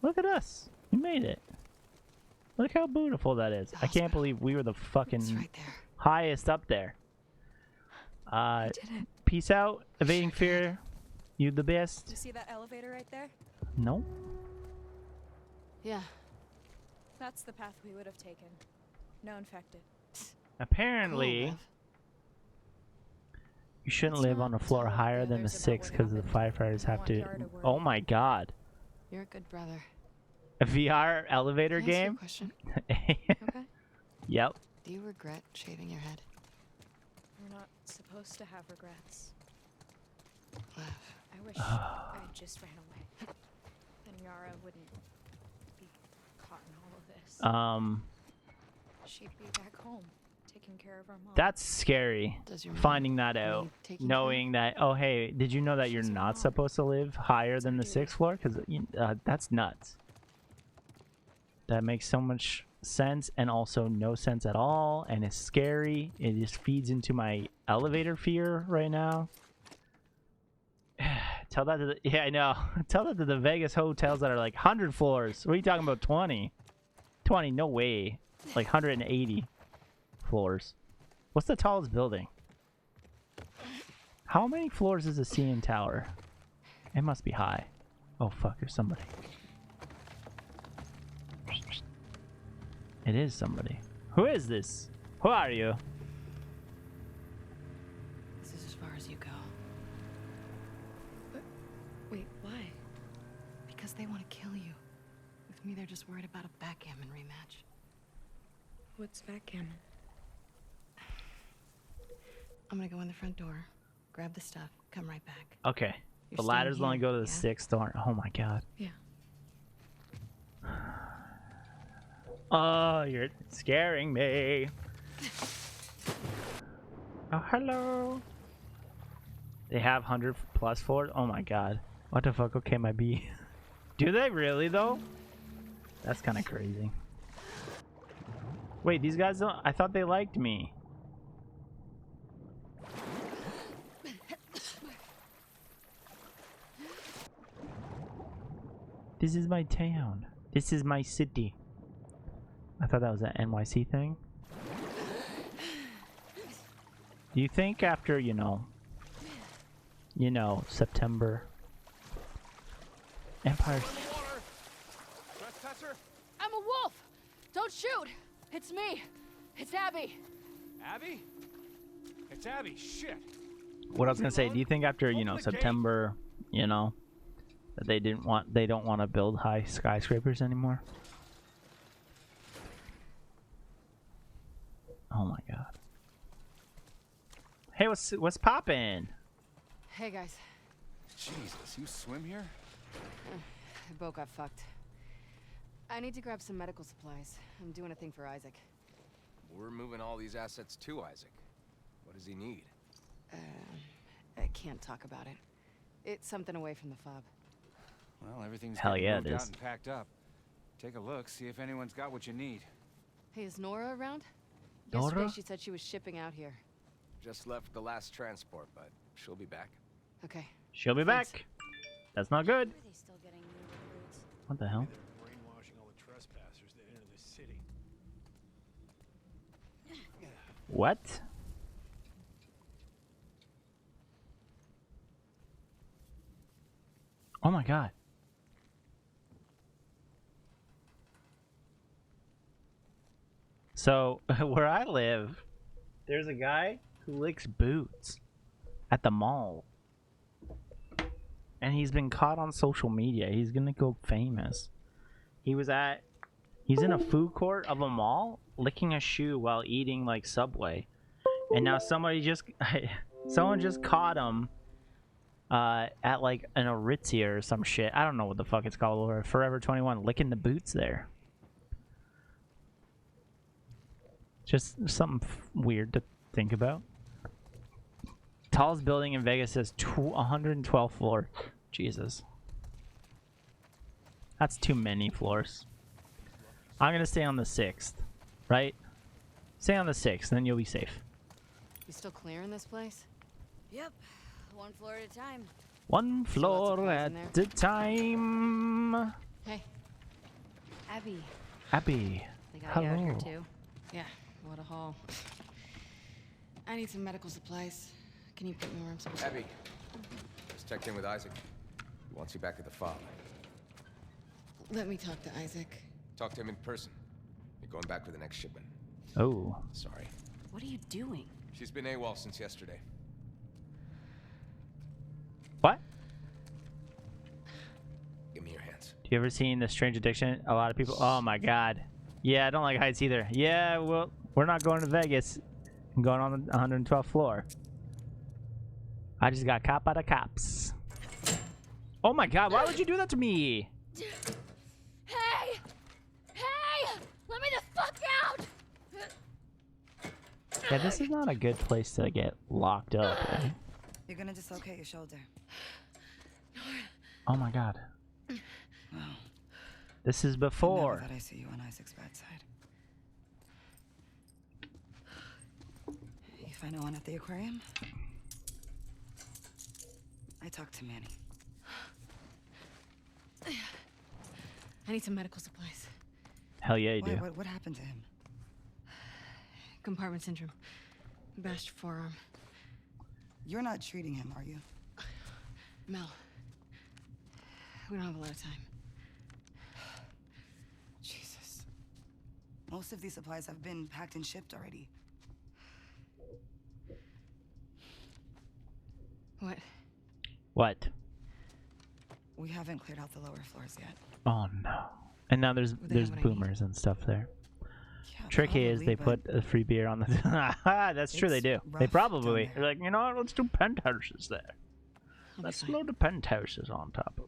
Look at us. We made it. Look how beautiful that is. I can't believe we were the fucking highest up there. Peace out, evading fear. You the best. Do you see that elevator right there? No. Yeah. That's the path we would have taken. No infected. Apparently, you shouldn't live on a floor higher than the 6 because the firefighters have to. Oh my god. You're a good brother. A VR elevator Can I ask you a game? question? Okay. Yep. Do you regret shaving your head? We're not supposed to have regrets. Laugh. I wish I just ran away. Then Yara wouldn't be caught in all of this. She'd be back home, taking care of our mom. That's scary. Finding that out, knowing that. Oh, hey, did you know that you're not supposed to live higher than the 6th floor? Because that's nuts. That makes so much sense and also no sense at all, and it's scary. It just feeds into my elevator fear right now. Tell that to the I know. Tell that to the Vegas hotels that are like 100 floors. What are you talking about? 20? 20? No way. Like 180 floors. What's the tallest building? How many floors is the CN Tower? It must be high. Oh fuck, there's somebody. It is somebody. Who is this? Who are you? This is as far as you go. Wait, why? Because they want to kill you. With me, they're just worried about a backgammon rematch. What's backgammon? I'm gonna go in the front door, grab the stuff, come right back. Okay. You're The staying ladders only here, go to the yeah? 6th door. Oh my god. Yeah. Oh, you're scaring me. Oh, hello. They have 100 plus floors? Oh my god. What the fuck? Okay, my B. Do they really though? That's kind of crazy. Wait, these guys don't. I thought they liked me. This is my town. This is my city. I thought that was an NYC thing. Do you think after, you know, September, Empire... Trespasser? I'm a wolf! Don't shoot! It's me! It's Abby! Abby? It's Abby, shit! What I was gonna say, do you think after, you know, September, you know, that they don't want to build high skyscrapers anymore? Oh my god. Hey, what's poppin'? Hey guys, Jesus, you swim here? the boat got fucked. I need to grab some medical supplies. I'm doing a thing for Isaac. We're moving all these assets to Isaac. What does he need? I can't talk about it. It's something away from the fob. Well, everything's Hell getting yeah, it moved out is. and packed up. Take a look, see if anyone's got what you need. Hey, is Nora around? Nora? Yesterday she said she was shipping out here. Just left the last transport, but she'll be back. Okay. She'll be Thanks. back. That's not good. Are they still getting new recruits? What the hell? They're brainwashing all the trespassers that enter the city. What? Oh my god. So, where I live, there's a guy who licks boots at the mall. And he's been caught on social media. He's gonna go famous. He's in a food court of a mall licking a shoe while eating like Subway. And now someone just caught him at like an Aritzia or some shit. I don't know what the fuck it's called, or Forever 21, licking the boots there. Just something weird to think about. Tallest building in Vegas is 112th floor. Jesus. That's too many floors. I'm gonna stay on the 6th, right? Stay on the 6th, then you'll be safe. You still clearing this place? Yep. One floor at a time. One floor supplies at in there? a time. Hey. Abby. Abby. They got you out here Hello. too? Yeah, what a haul. I need some medical supplies. Can you put me where I'm supposed to? Abby, just checked in with Isaac. He wants you back at the fob. Let me talk to Isaac. Talk to him in person. You're going back for the next shipment. Oh. Sorry. What are you doing? She's been AWOL since yesterday. What? Give me your hands. Do you ever seen The Strange Addiction? A lot of people. Oh my god. Yeah, I don't like heights either. Yeah, well, we're not going to Vegas. I'm going on the 112th floor. I just got caught by the cops. Oh my god, why would you do that to me? Hey! Hey! Let me the fuck out! Yeah, this is not a good place to get locked up. Right? You're gonna dislocate your shoulder. Oh my god. Wow. This is before. Never thought I see you on Isaac's bad side. You find no one at the aquarium? I talked to Manny. I need some medical supplies. Hell yeah, you Why, do. what happened to him? Compartment syndrome. Bashed forearm. You're not treating him, are you? Mel. We don't have a lot of time. Jesus. Most of these supplies have been packed and shipped already. What? What? We haven't cleared out the lower floors yet. Oh no. And now there's They have what I need. boomers and stuff there. Yeah, Trick is probably, they but put a free beer on the. That's true, they It's do. They rough probably. down there. They're like, you know what? Let's do penthouses there. I'll be Let's fine. load the penthouses on top of.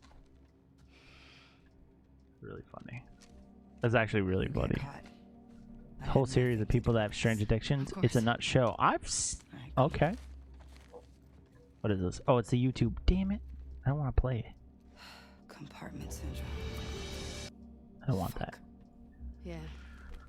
Really funny. That's actually really you get funny. caught. I The whole had series nothing of to people do that have with strange this. addictions. Of It's a course. nut show. Alright, Okay. What is this? Oh, it's the YouTube. Damn it! I don't want to play it. Compartment syndrome. I don't want that. Yeah.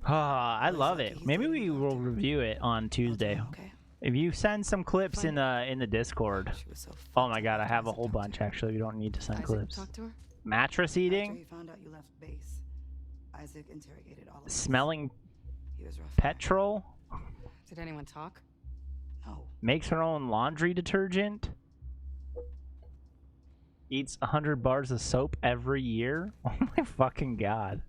Ah, I Well, love it's it. lucky Maybe he's we getting will locked in. review it on I'll do Tuesday. it, okay? If you send some clips in the Discord. She was so Oh fucked my up god, I after have a Isaac whole talked to bunch her. actually. You don't need to send Isaac clips. talk to her? Mattress After eating, he found out you left base, Isaac interrogated all of us. smelling He was rough. petrol, Did anyone talk? No. makes her own laundry detergent, eats 100 bars of soap every year. Oh my fucking god.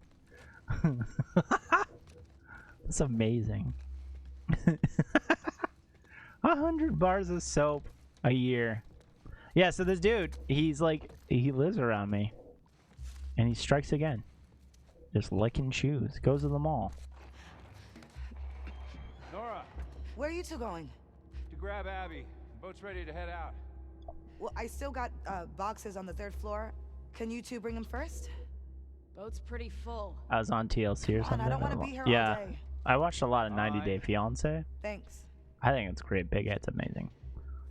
That's amazing. 100 bars of soap a year. Yeah, so this dude, he's like, he lives around me. And he strikes again. Just licking shoes. Goes to the mall. Nora, Where are you two going? to grab Abby. Boat's ready to head out. Well, I still got boxes on the 3rd floor. Can you two bring them first? Boat's pretty full. I was on TLC or Come on, something. I don't want or to what? be here Yeah. all day. I watched a lot of 90 Alright. Day Fiance. Thanks. I think it's great. Big Ed's amazing.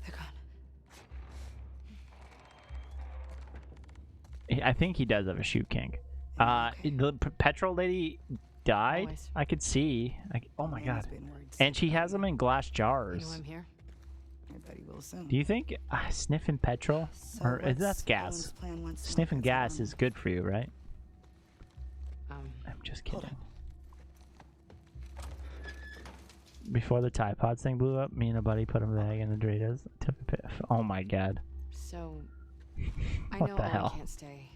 They're gone. I think he does have a shoe kink. The petrol lady died. Always. I could see. Oh my god. Been worried And she has them in glass You jars. know I'm here. I bet he will soon. Do you think sniffing petrol So or what's that's gas? Owen's plan once Sniffing Smoke gets gas around? is good for you, right? I'm just hold kidding. Before the Tide Pods thing blew up, me and a buddy put a bag in the Doritos. Took a piff. Oh my god. So, I What know the Owen hell? can't stay.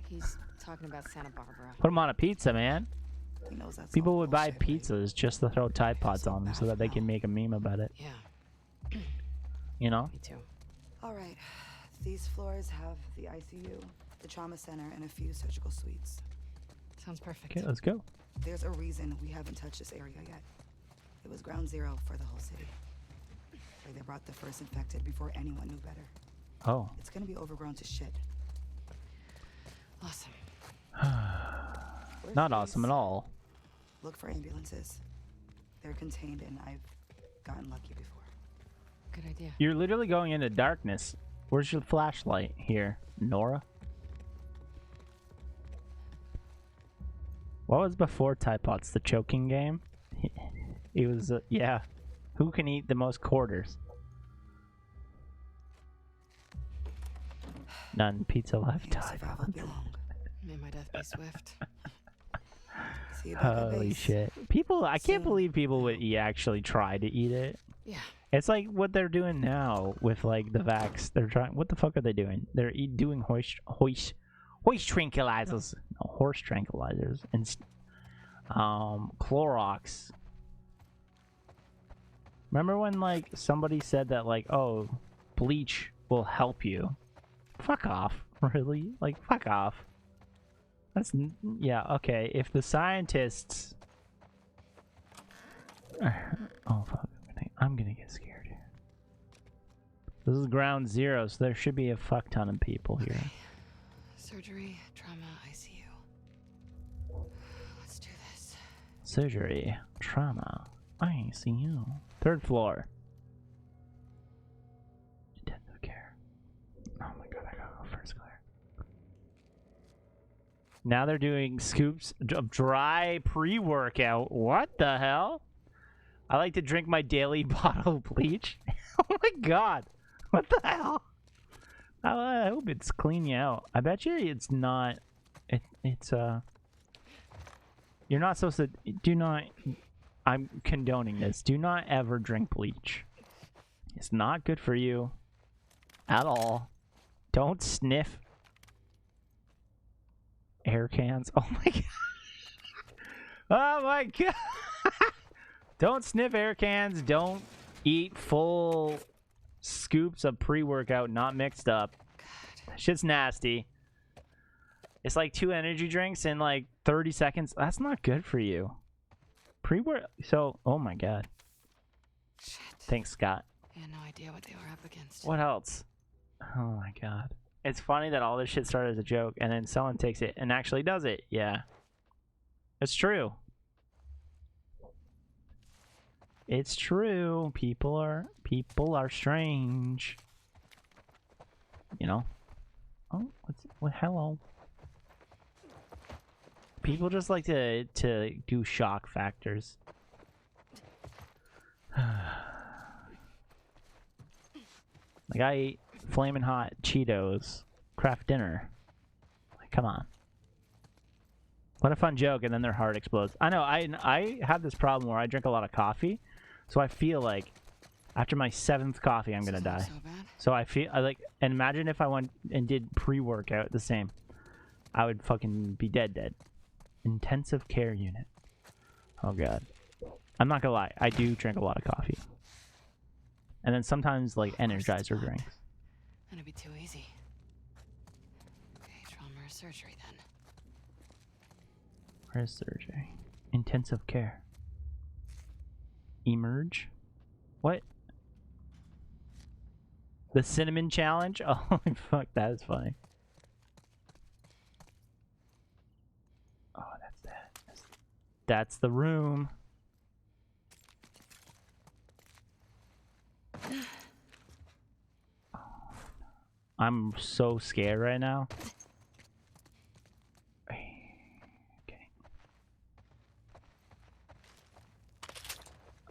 He's talking about Santa Barbara. Put them on a pizza, man. He knows that's People all would buy bullshit, right? pizzas just to throw Tide Pods on them so that they can make a meme about it. Yeah, You know? me too. All right. These floors have the ICU, the trauma center, and a few surgical suites. Sounds perfect. Okay, let's go. There's a reason we haven't touched this area yet. It was ground zero for the whole city. Where they brought the first infected before anyone knew better. Oh. It's gonna be overgrown to shit. Awesome. Not awesome at all. Look for ambulances. They're contained, and I've gotten lucky before. Good idea. You're literally going into darkness. Where's your flashlight? Here, Nora? What was before Tide Pods? The choking game? It was, yeah. Who can eat the most quarters? None. Pizza left. Your survival will be long. May my death be swift. See you back at Holy base. shit. People, I can't Soon. believe people would actually try to eat it. Yeah. It's like what they're doing now with like the vax. They're trying. What the fuck are they doing? They're doing horse tranquilizers, no, horse tranquilizers, and Clorox. Remember when like somebody said that like, oh, bleach will help you? Fuck off, really? Like fuck off. That's yeah okay. If the scientists, oh fuck. I'm gonna get scared here. This is ground zero, so there should be a fuck ton of people here. Surgery, trauma, ICU. Let's do this. Surgery, trauma, ICU. Third floor. Intensive care. Oh my god, I gotta go first, Claire. Now they're doing scoops of dry pre-workout. What the hell? I like to drink my daily bottle of bleach. Oh my god. What the hell? I hope it's clean you out. I bet you it's not. It's you're not supposed to. Do not. I'm condoning this. Do not ever drink bleach. It's not good for you. At all. Don't sniff air cans. Oh my god. Oh my god. Don't sniff air cans. Don't eat full scoops of pre-workout not mixed up. That shit's nasty. It's like 2 energy drinks in like 30 seconds. That's not good for you. Pre-work. So, oh my god. Shit. Thanks, Scott. I had no idea what they were up against. What else? Oh my god. It's funny that all this shit started as a joke and then someone takes it and actually does it. Yeah. It's true. It's true. People are strange. You know? Oh, hello. People just like to do shock factors. Like I ate flaming hot Cheetos Kraft dinner. Like, come on. What a fun joke, and then their heart explodes. I know, I have this problem where I drink a lot of coffee, so I feel like after my 7th coffee, I'm gonna die. So bad. So I feel like, and imagine if I went and did pre-workout the same. I would fucking be dead. Intensive care unit. Oh god. I'm not gonna lie, I do drink a lot of coffee. And then sometimes like Energizer drinks. That'd be too easy. Okay, trauma or surgery then. Where's surgery? Intensive care. Emerge? What? The cinnamon challenge? Oh fuck, that is funny. Oh, that's that. That's the room. I'm so scared right now. Okay.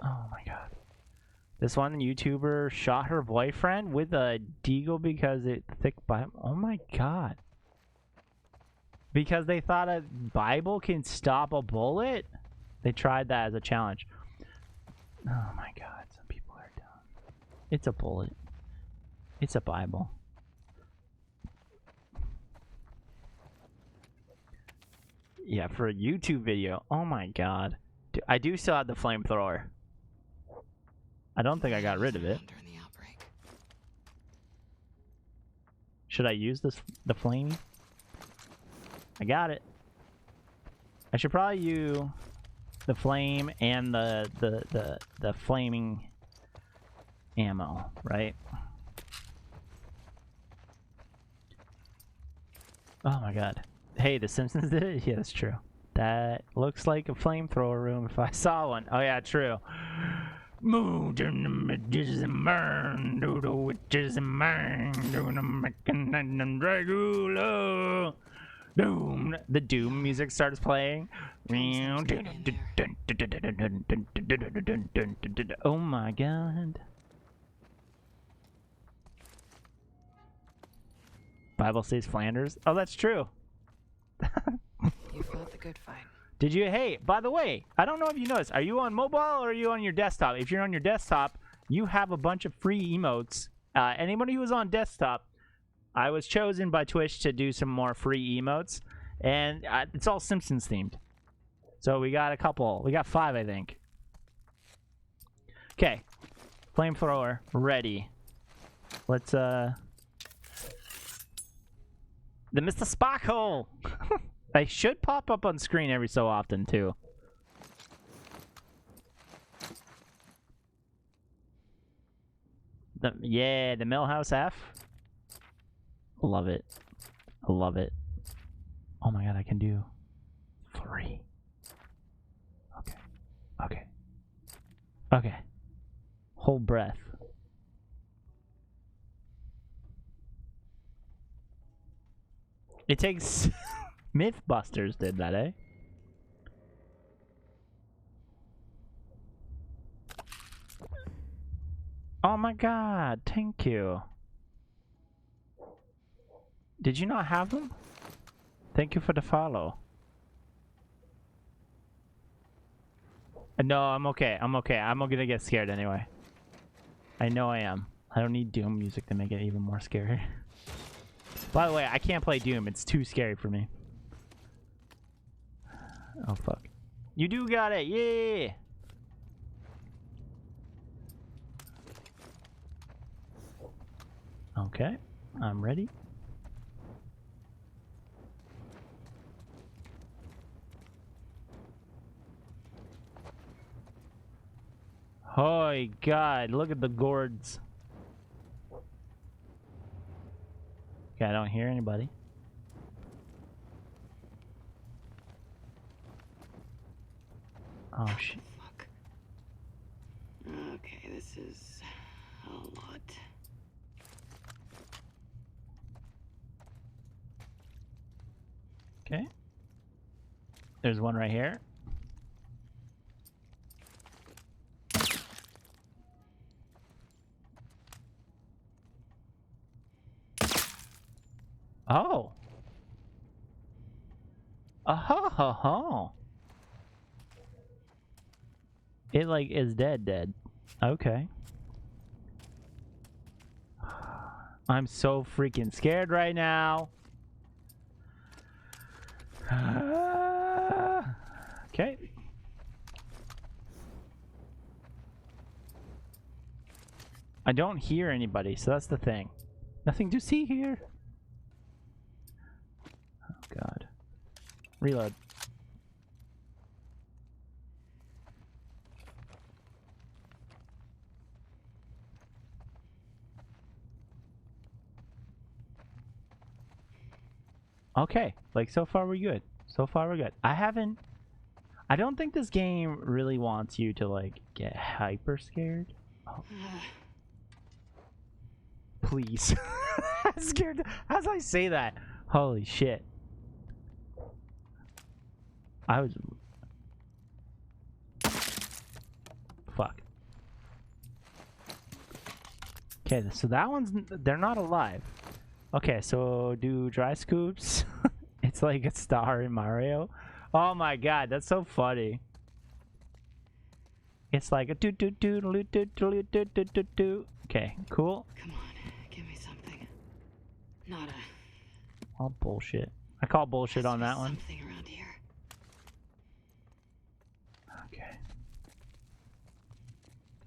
Oh my god. This one YouTuber shot her boyfriend with a deagle because it thick Bible. Oh my god. Because they thought a Bible can stop a bullet? They tried that as a challenge. Oh my god, some people are dumb. It's a bullet. It's a Bible. Yeah, for a YouTube video. Oh my god. I do still have the flamethrower. I don't think I got rid of it. Should I use the flame? I got it. I should probably use the flame and the flaming ammo, right? Oh my god. Hey, The Simpsons did it? Yeah, that's true. That looks like a flamethrower room if I saw one. Oh yeah, true. Moved in the midges and burn, do the witches and burn, do the mechanized and Dracula. Doom. The Doom music starts playing. Oh my god. Bible says Flanders. Oh, that's true. You fought the good fight. Did you? Hey, by the way, I don't know if you noticed. Are you on mobile or are you on your desktop? If you're on your desktop, you have a bunch of free emotes. Anybody who was on desktop, I was chosen by Twitch to do some more free emotes. And it's all Simpsons themed. So we got a couple. We got 5, I think. Okay. Flamethrower ready. Let's, The Mr. Spock hole! They should pop up on screen every so often, too. Yeah, the Millhouse F. Love it. I love it. Oh my god, I can do 3. Okay. Okay. Okay. Hold breath. It takes... Mythbusters did that, eh? Oh my god, thank you. Did you not have them? Thank you for the follow. No, I'm okay. I'm okay. I'm gonna get scared anyway. I know I am. I don't need Doom music to make it even more scary. By the way, I can't play Doom. It's too scary for me. Oh, fuck. You do got it. Yeah. Okay. I'm ready. Oh, God. Look at the gourds. Okay, I don't hear anybody. Oh, shit. Fuck. Okay, this is a lot. Okay. There's one right here. Oh. Oh. It like is dead. Okay. I'm so freaking scared right now. Okay. I don't hear anybody, so that's the thing. Nothing to see here. Oh god. Reload. Okay, like so far we're good. So far we're good. I don't think this game really wants you to like get hyper scared. Oh. Please. I'm scared. As I say that, holy shit. I was. Fuck. Okay, so that one's. They're not alive. Okay, so do dry scoops. It's like a star in Mario. Oh my god, that's so funny. It's like a do do do do do do do do do do. Okay, cool. Come on, give me something. Nada. All bullshit. I call bullshit on that one. Something around here. Okay.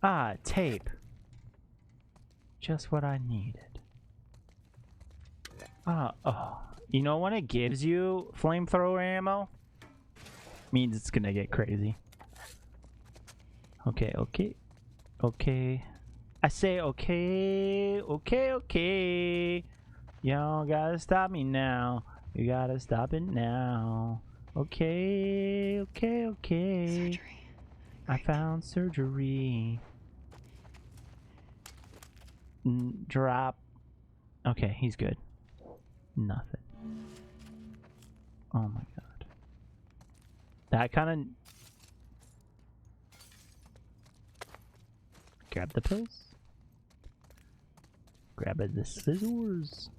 Ah, tape. Just what I needed. Ah, oh. You know when it gives you flamethrower ammo? Means it's gonna get crazy. Okay, okay. Okay. I say okay, okay, okay. Y'all gotta stop me now. You gotta stop it now. Okay, okay, okay. Surgery. I found surgery. Drop. Okay, he's good. Nothing. Oh my god. That kind of... Grab the pills. Grab the scissors.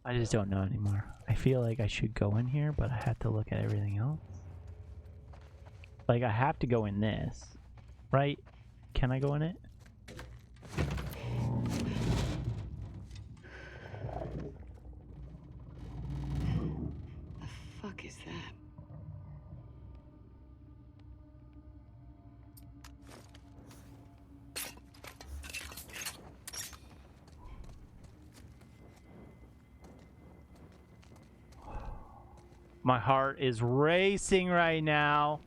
I just don't know anymore. I feel like I should go in here, but I have to look at everything else. Like, I have to go in this. Right? Can I go in it? The fuck is that? My heart is racing right now.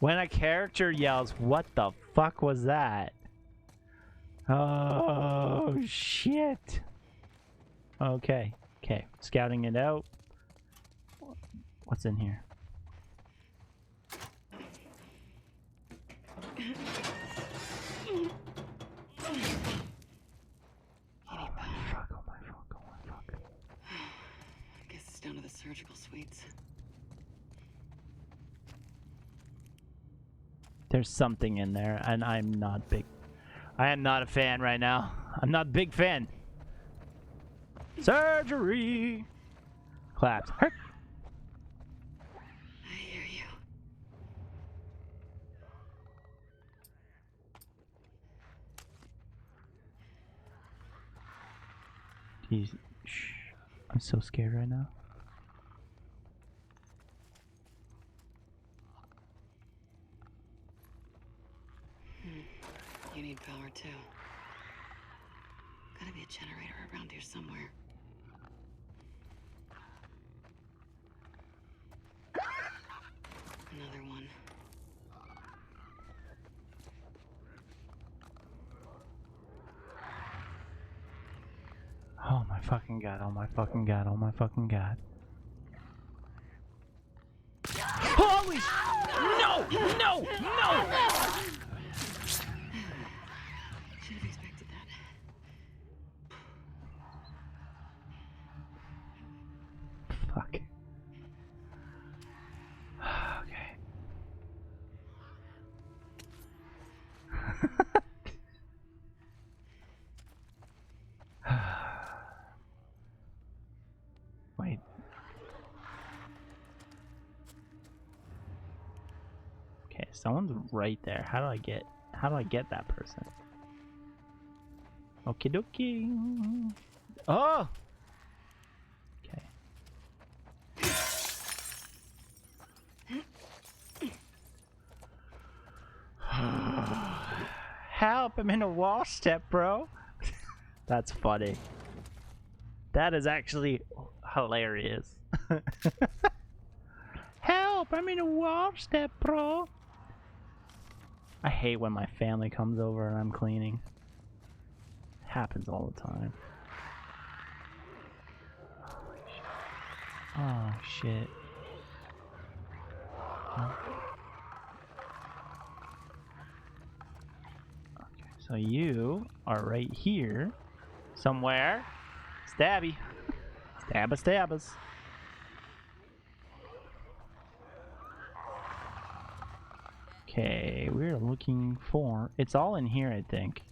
When a character yells, what the fuck was that? Oh, shit. Okay. Okay. Scouting it out. What's in here? Oh my fuck, oh my fuck, oh my fuck. I guess it's down to the surgical suites. There's something in there, and I'm not big. I am not a fan right now. I'm not a big fan. Surgery! Claps. Hurt. I hear you. Jeez. Shh. I'm so scared right now. You need power too. Gotta be a generator around here somewhere. Another one. Oh my fucking god, oh my fucking god, oh my fucking god. Holy No! No! No! Should have expected that. Fuck. Okay. Wait. Okay, someone's right there. How do I get that person? Okie dokie. Oh! Okay. Help! I'm in a wall step, bro. That's funny. That is actually hilarious. Help! I'm in a wall step, bro. I hate when my family comes over and I'm cleaning. Happens all the time. Oh, shit. Huh? Okay, so you are right here somewhere. Stabby. Stabbas. Okay, we're looking for... It's all in here, I think.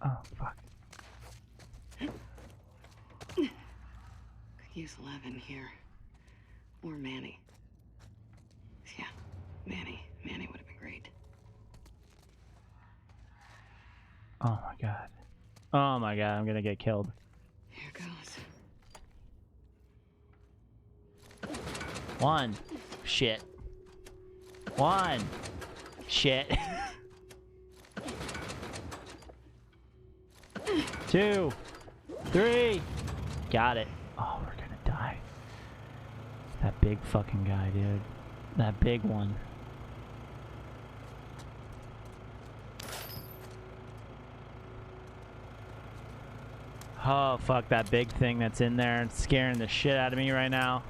Oh, fuck. Could use Levin here. Or Manny. Yeah, Manny. Manny would have been great. Oh my god. Oh my god, I'm gonna get killed. Here goes. One. Shit. One. Shit. 2. 3. Got it. Oh, we're gonna die. That big fucking guy, dude. That big one. Oh, fuck, that big thing that's in there. It's scaring the shit out of me right now.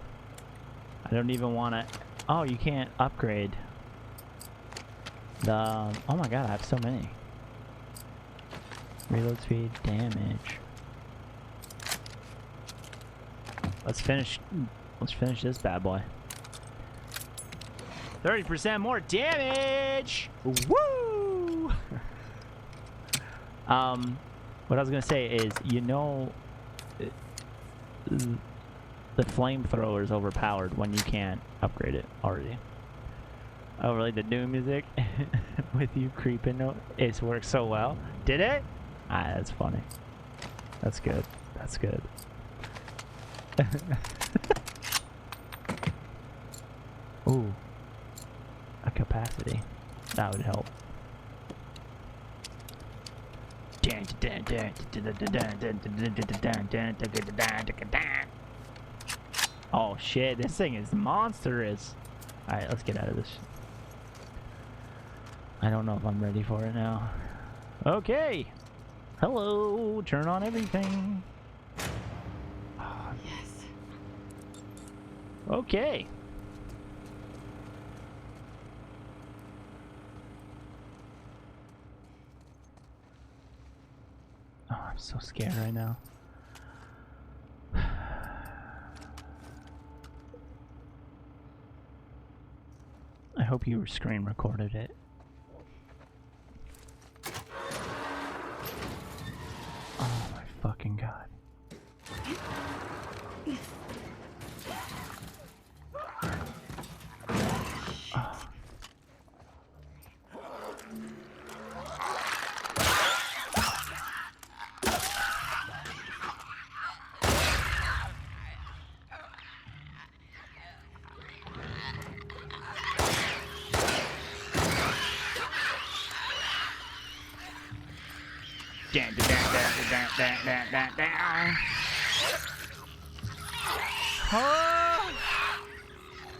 I don't even want to... Oh, you can't upgrade. The... Oh my god, I have so many. Reload speed, damage. Let's finish this bad boy. 30% more damage! Woo! What I was gonna say is, you know, the flamethrower is overpowered when you can't upgrade it already. Overlay the Doom music with you creeping. It's worked so well. Did it? Ah, that's funny. That's good. That's good. Ooh, a capacity. That would help. Oh shit, this thing is monstrous. Alright, let's get out of this. I don't know if I'm ready for it now. Okay. Hello, turn on everything. Yes. Okay. Oh, I'm so scared right now. I hope you screen recorded it. Oh my fucking god.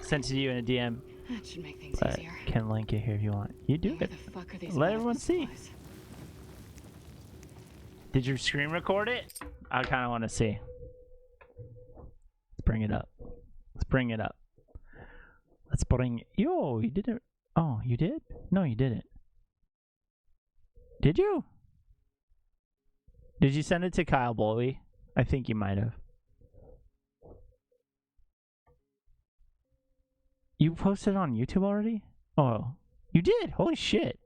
Sent to you in a DM. That should make things But easier. can link it here if you want. You do Where it. the fuck are these Let medical everyone see. supplies? Did you screen record it? I kind of want to see. Let's bring it up. Let's bring it up. Let's bring. Yo, you did it. Oh, you did? No, you didn't. Did you? Did you send it to Kyle Bowie? I think you might have. You posted it on YouTube already? Oh, you did? Holy shit.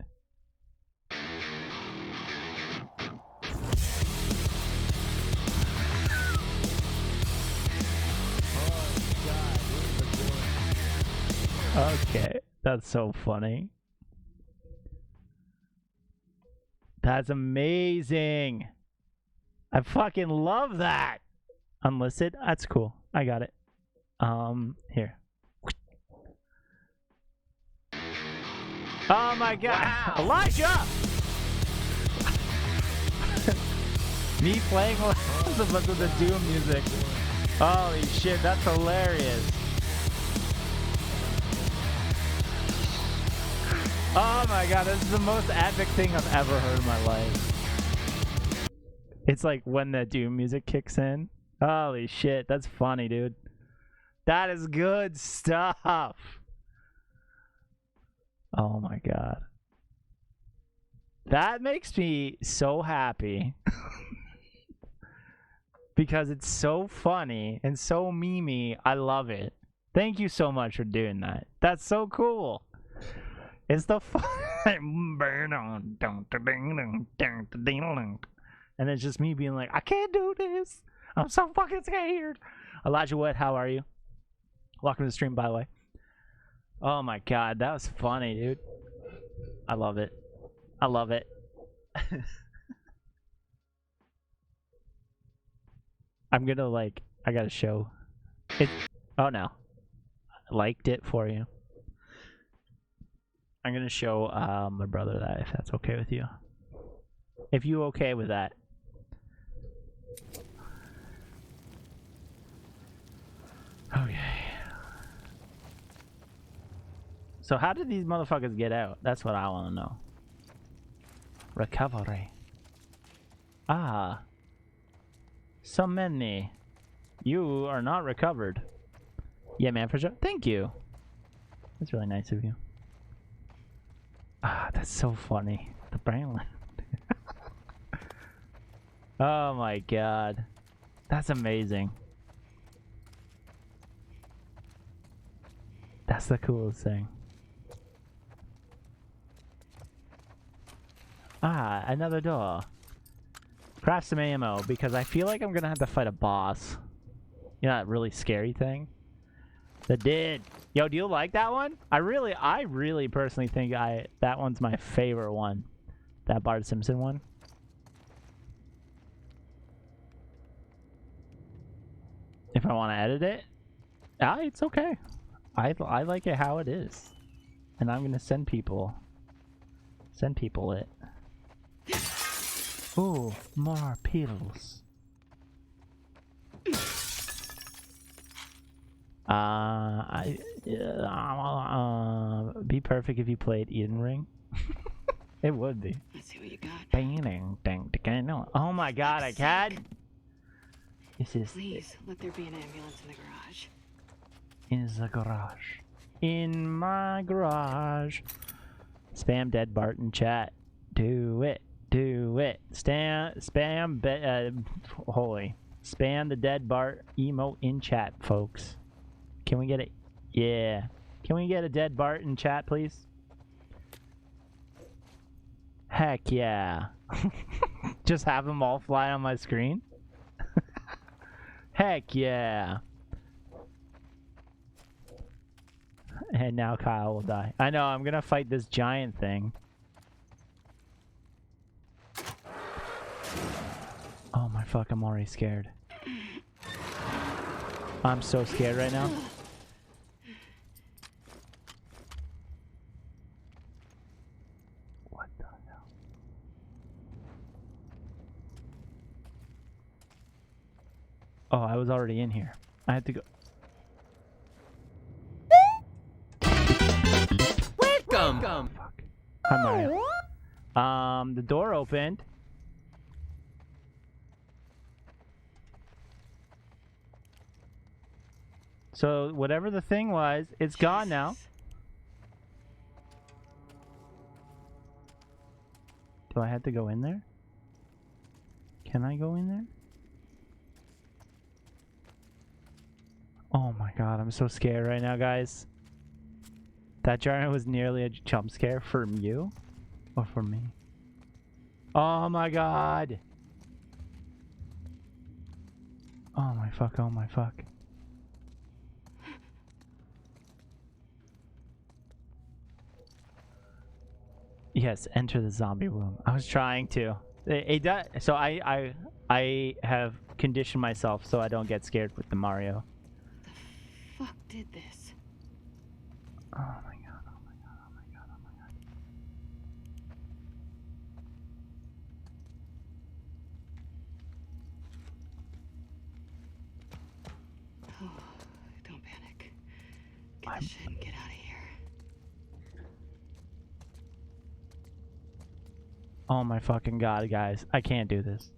Okay, that's so funny. That's amazing. I fucking love that. Unlisted? That's cool. I got it. Here. Oh my god. Wow. Elijah! Me playing with the Doom music. Holy shit, that's hilarious. Oh my god, this is the most epic thing I've ever heard in my life. It's like when the Doom music kicks in. Holy shit, that's funny, dude. That is good stuff. Oh my god. That makes me so happy. Because it's so funny and so memey. I love it. Thank you so much for doing that. That's so cool. It's the fun. And it's just me being like, I can't do this. I'm so fucking scared. Elijah Wood, how are you? Welcome to the stream, by the way. Oh my god, that was funny, dude. I love it. I love it. I'm gonna like, I gotta show it. Oh no. I liked it for you. I'm gonna show my brother that, if that's okay with you. If you okay with that. Okay. So how did these motherfuckers get out? That's what I want to know. Recovery. Ah. So many. You are not recovered. Yeah, man, for sure. Thank you. That's really nice of you. Ah, that's so funny. The brain. Oh my god. That's amazing. That's the coolest thing. Ah, another door. Craft some ammo, because I feel like I'm gonna have to fight a boss. You know that really scary thing? The Dead. Yo, do you like that one? I really personally think that one's my favorite one. That Bart Simpson one. If I want to edit it, it's okay. I like it how it is, and I'm gonna send people it. Ooh, more pills. Be perfect if you played Eden Ring. It would be. Let's see what you got. Oh my god, I can. This is. Please let there be an ambulance in the garage. In the garage. In my garage. Spam Dead Bart in chat. Do it. Do it. Spam the Dead Bart emote in chat, folks. Can we get it? Yeah. Can we get a Dead Bart in chat, please? Heck yeah. Just have them all fly on my screen? Heck yeah. And now Kyle will die. I know, I'm gonna fight this giant thing. Oh my fuck, I'm already scared. I'm so scared right now. What the hell? Oh, I was already in here. I had to go. Welcome! Fuck. Hi, Mario. The door opened. So whatever the thing was, it's gone now. Do I have to go in there? Can I go in there? Oh my god, I'm so scared right now, guys. That giant was nearly a jump scare for you? Or for me? Oh my god! Oh my fuck, oh my fuck. Yes, enter the zombie womb. I was trying to. It does. So I have conditioned myself so I don't get scared with the Mario. The fuck did this? Oh my god, oh my god, oh my god, oh my god. Oh, don't panic. Get the shit and get out of here. Oh my fucking god, guys. I can't do this.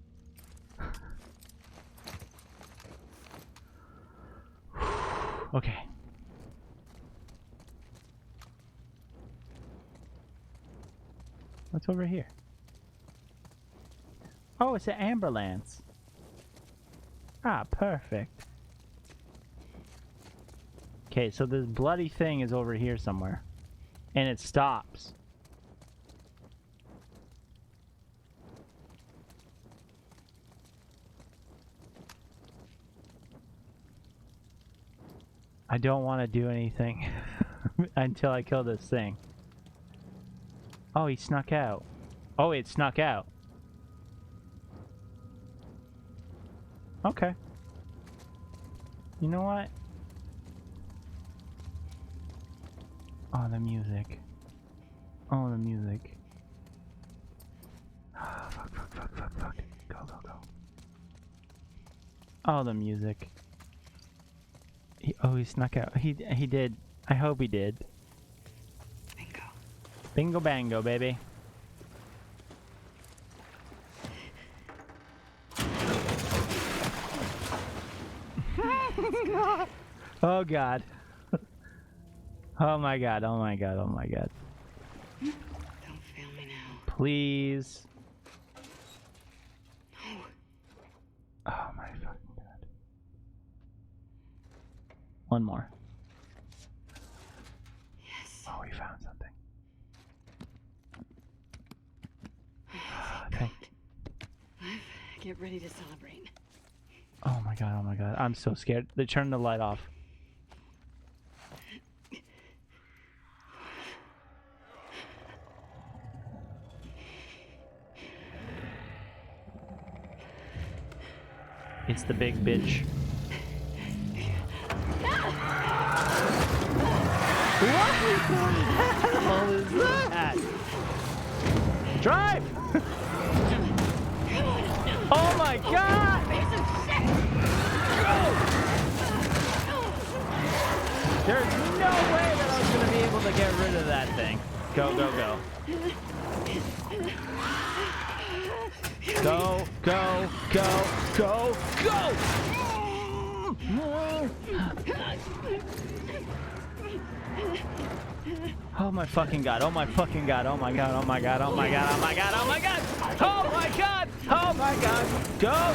Okay. What's over here? Oh, it's an ambulance. Ah, perfect. Okay, so this bloody thing is over here somewhere. And it stops. I don't want to do anything until I kill this thing. Oh, he snuck out. Oh, it snuck out. Okay. You know what? Oh, the music. Oh, the music. Oh, fuck. Go. Oh, the music. He snuck out. He did. I hope he did. Bingo. Bingo bango, baby. Oh god. Oh my god. Don't fail me now. Please. No. Oh my fucking god. One more. Yes. Oh, we found something. Okay. Get ready to celebrate. Oh my god. I'm so scared. They turned the light off. It's the big bitch. What the hell is that? Drive! Oh my god! There's no way that I was gonna be able to get rid of that thing. Go. Go! Oh my fucking god. Go!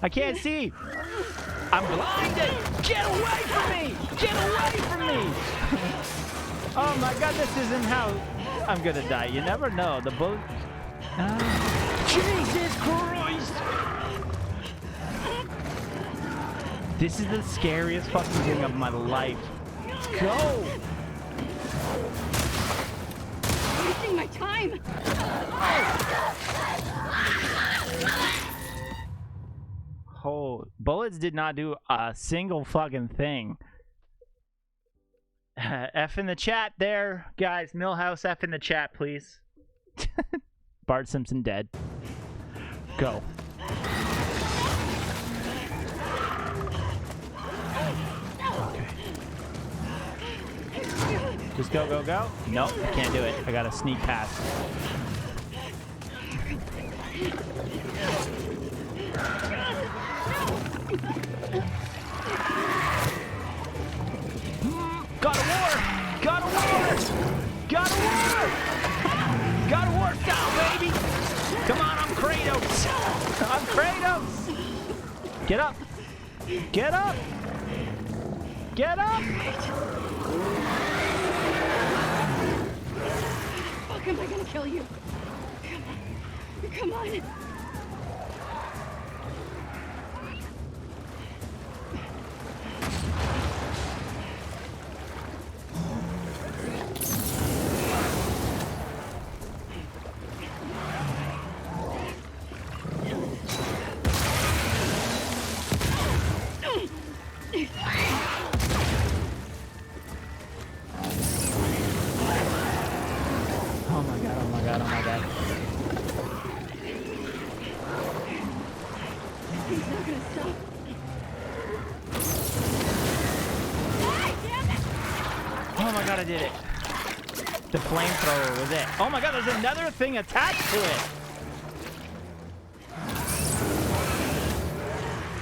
I can't see. I'm blinded. Get away from me. Oh my god, this isn't how I'm gonna die. You never know. The bullet. Jesus Christ! This is the scariest fucking thing of my life. Go! Wasting my time. Oh, bullets did not do a single fucking thing. F in the chat there, guys. Millhouse, F in the chat, please. Bart Simpson dead. Go. Okay. Just go. Nope, I can't do it. I gotta sneak past. Got a war style, baby. Come on, I'm Kratos. Get up. Fuck, am I gonna kill you? Come on. Oh my god. He's not gonna stop. Oh my god, I did it. The flamethrower was it. Oh my god, there's another thing attached to it.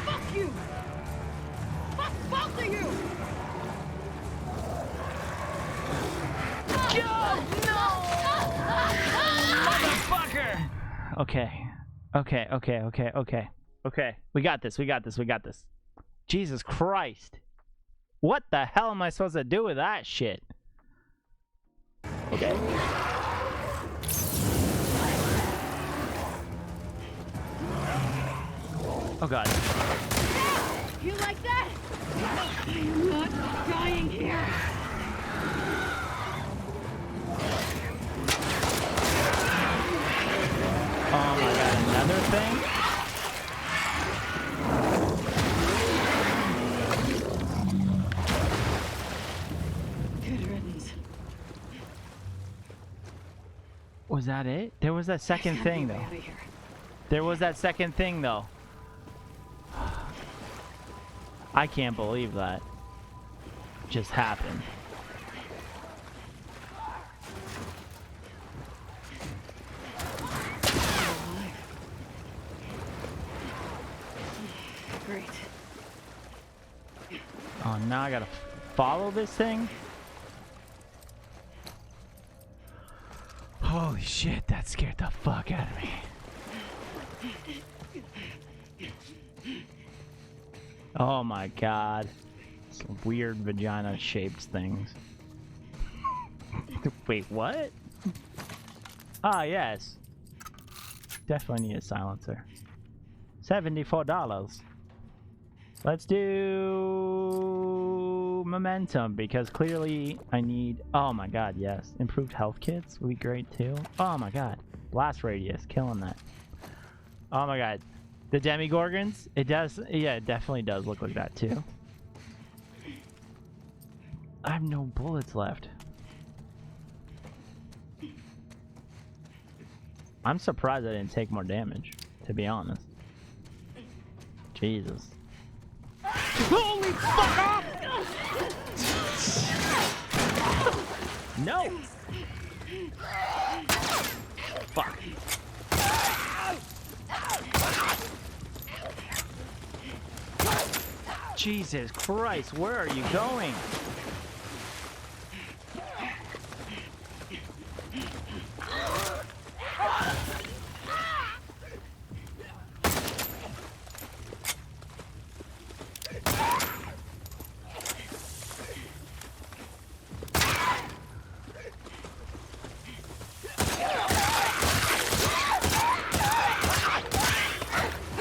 Fuck you! Okay. Okay, okay, okay, okay. Okay. We got this, we got this, we got this. Jesus Christ. What the hell am I supposed to do with that shit? Okay. Oh god. You like that? I'm not dying here. Oh my god, another thing? Good riddance. Was that it? There was that second thing though. There was that second thing though. I can't believe that just happened. Great. Oh, now I gotta follow this thing? Holy shit, that scared the fuck out of me. Oh my god. Some weird vagina-shaped things. Wait, what? Ah, yes. Definitely need a silencer. $74. Let's do momentum because clearly I need. Oh my god, yes. Improved health kits would be great too. Oh my god. Blast radius, killing that. Oh my god. The Demigorgons, it does. Yeah, it definitely does look like that too. I have no bullets left. I'm surprised I didn't take more damage, to be honest. Jesus. Holy fuck off! No! Fuck. Jesus Christ, where are you going?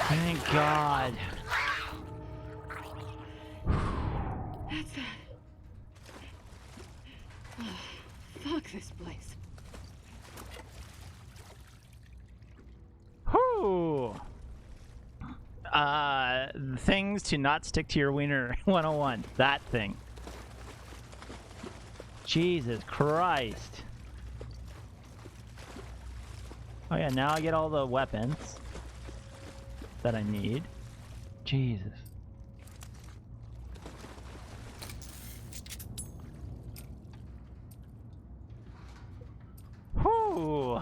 Thank God. That's it. Oh, fuck this place. Whew. Things to not stick to your wiener 101. That thing. Jesus Christ. Oh yeah, now I get all the weapons that I need. Jesus. Whew.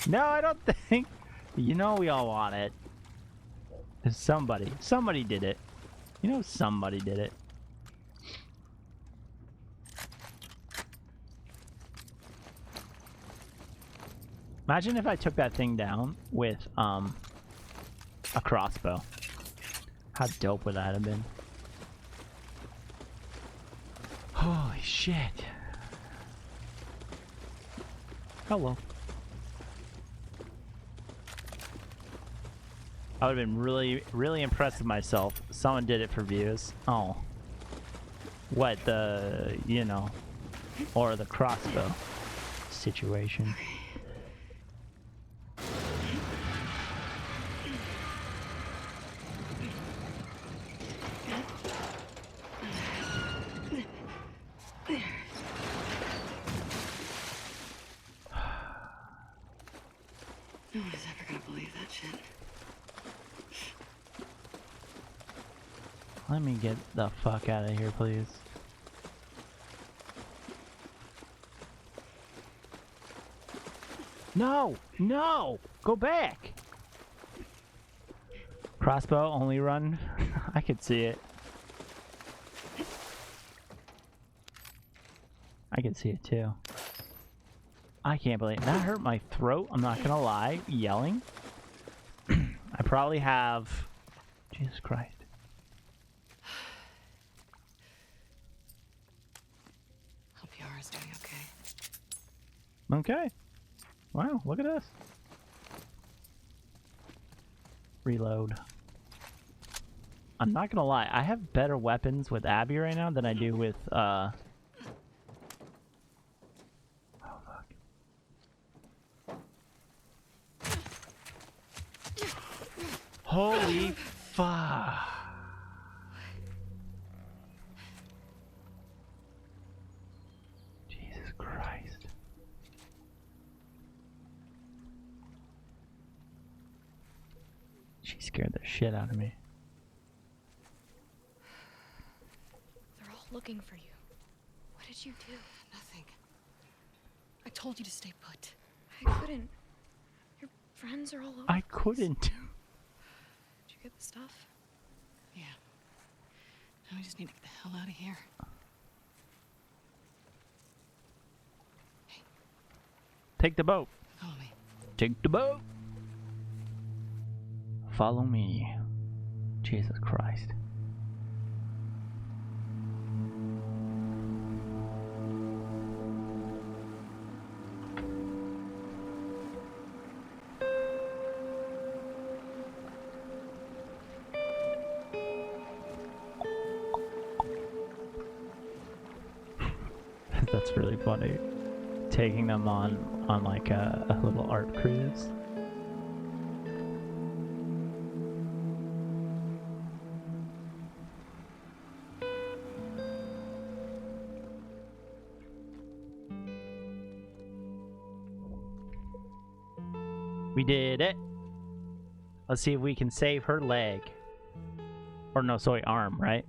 No, I don't think. You know we all want it. Somebody did it. You know somebody did it. Imagine if I took that thing down with a crossbow. How dope would that have been? Holy shit. Hello. I would have been really impressed with myself. Someone did it for views. Oh. What, the, you know, or the crossbow situation. No one is ever gonna believe that shit. Let me get the fuck out of here, please. No! No! Go back! Crossbow, only run. I could see it. I could see it too. I can't believe that hurt my throat. I'm not gonna lie, yelling. I probably have. Jesus Christ. Hope Yara's doing okay. Okay. Wow, look at this. Reload. I'm not gonna lie, I have better weapons with Abby right now than I do with oh fuck. Holy fuck. Jesus Christ. She scared the shit out of me. They're all looking for you. What did you do? Nothing. I told you to stay put. I couldn't. Your friends are all over. I couldn't. Did you get the stuff? Yeah. Now we just need to get the hell out of here. Hey. Take the boat. Follow me. Take the boat. Follow me. Jesus Christ. That's really funny. Taking them on like a little art cruise. We did it. Let's see if we can save her leg. Or no, sorry, arm, right?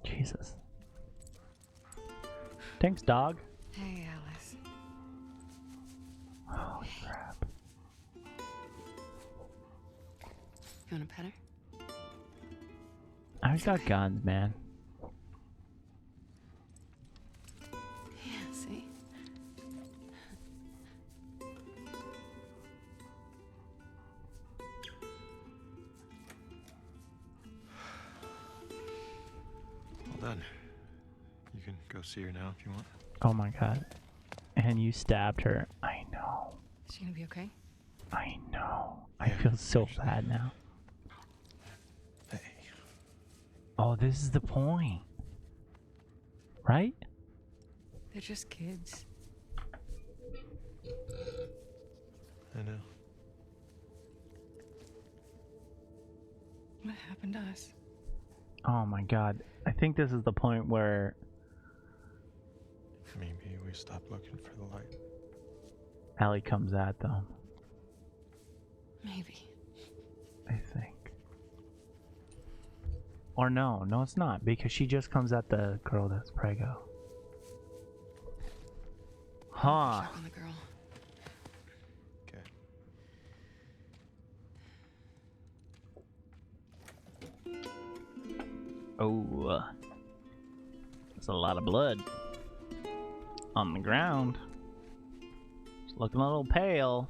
Jesus. Thanks, dog. Hey, Alice. Holy crap. You want a pet her? I've got guns, man. Yeah, see? Well done. You can go see her now if you want. Oh my god. And you stabbed her. I know. Is she gonna be okay? I know. I feel so bad now. Hey. Oh, this is the point. Right? They're just kids. I know. What happened to us? Oh my god. I think this is the point where Maybe we stop looking for the light. Allie comes at them. Maybe. I think. Or no, it's not, because she just comes at the girl that's prego. Huh. Check on the girl. Okay. Oh. There's a lot of blood on the ground. It's looking a little pale.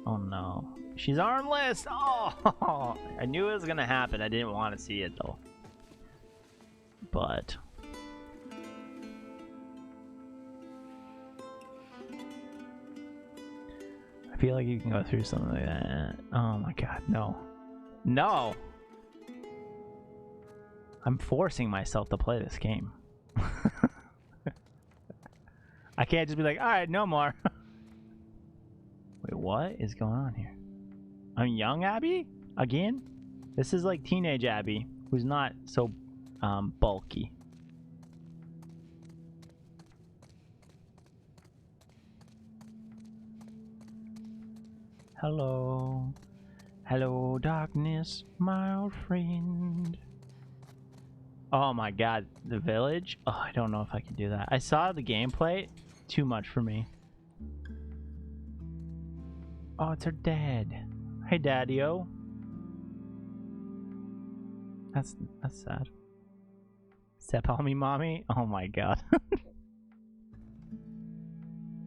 Oh no. She's armless! Oh! I knew it was gonna happen. I didn't want to see it though. But I feel like you can go through something like that. Oh my god, no. No! I'm forcing myself to play this game. I can't just be like, alright, no more. Wait, what is going on here? I'm young Abby? Again? This is like teenage Abby, who's not so bulky. Hello. Hello, darkness, my old friend. Oh my god, the village? Oh, I don't know if I can do that. I saw the gameplay. Too much for me. Oh, it's her dad. Hey, Daddy-o. That's sad. Step on me, mommy. Oh my god.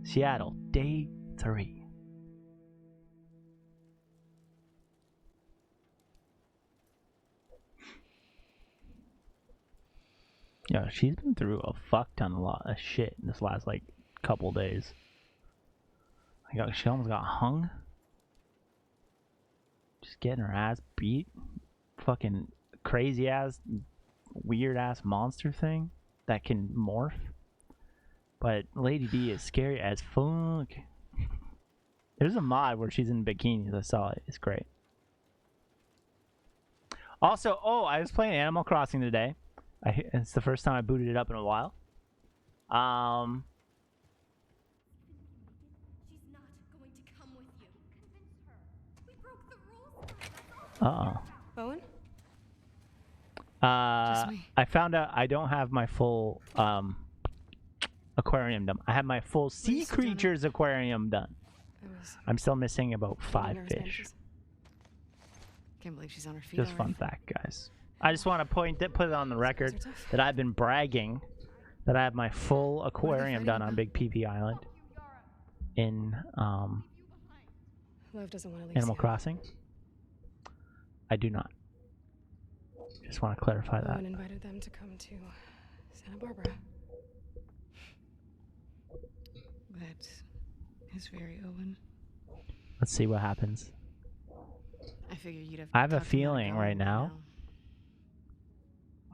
Seattle, day 3. Yeah, she's been through a fuck ton of shit in this last like couple days. She almost got hung. Just getting her ass beat. Fucking crazy ass, weird ass monster thing that can morph. But Lady D is scary as fuck. There's a mod where she's in bikinis. I saw it. It's great. Also, oh, I was playing Animal Crossing today. It's the first time I booted it up in a while. Uh-oh. Owen? I found out I don't have my full aquarium done. I have my full sea creatures aquarium done. I'm still missing about 5 fish. Can't believe she's on her feet. Just fun fact, guys. I just want to put it on the record that I've been bragging that I have my full aquarium done on Big PP Island in Love doesn't want to leave Animal Crossing. I do not. Just want to clarify that. Owen invited them to come to Santa Barbara. That is very Owen. Let's see what happens. I figure you'd have. I have a feeling right now.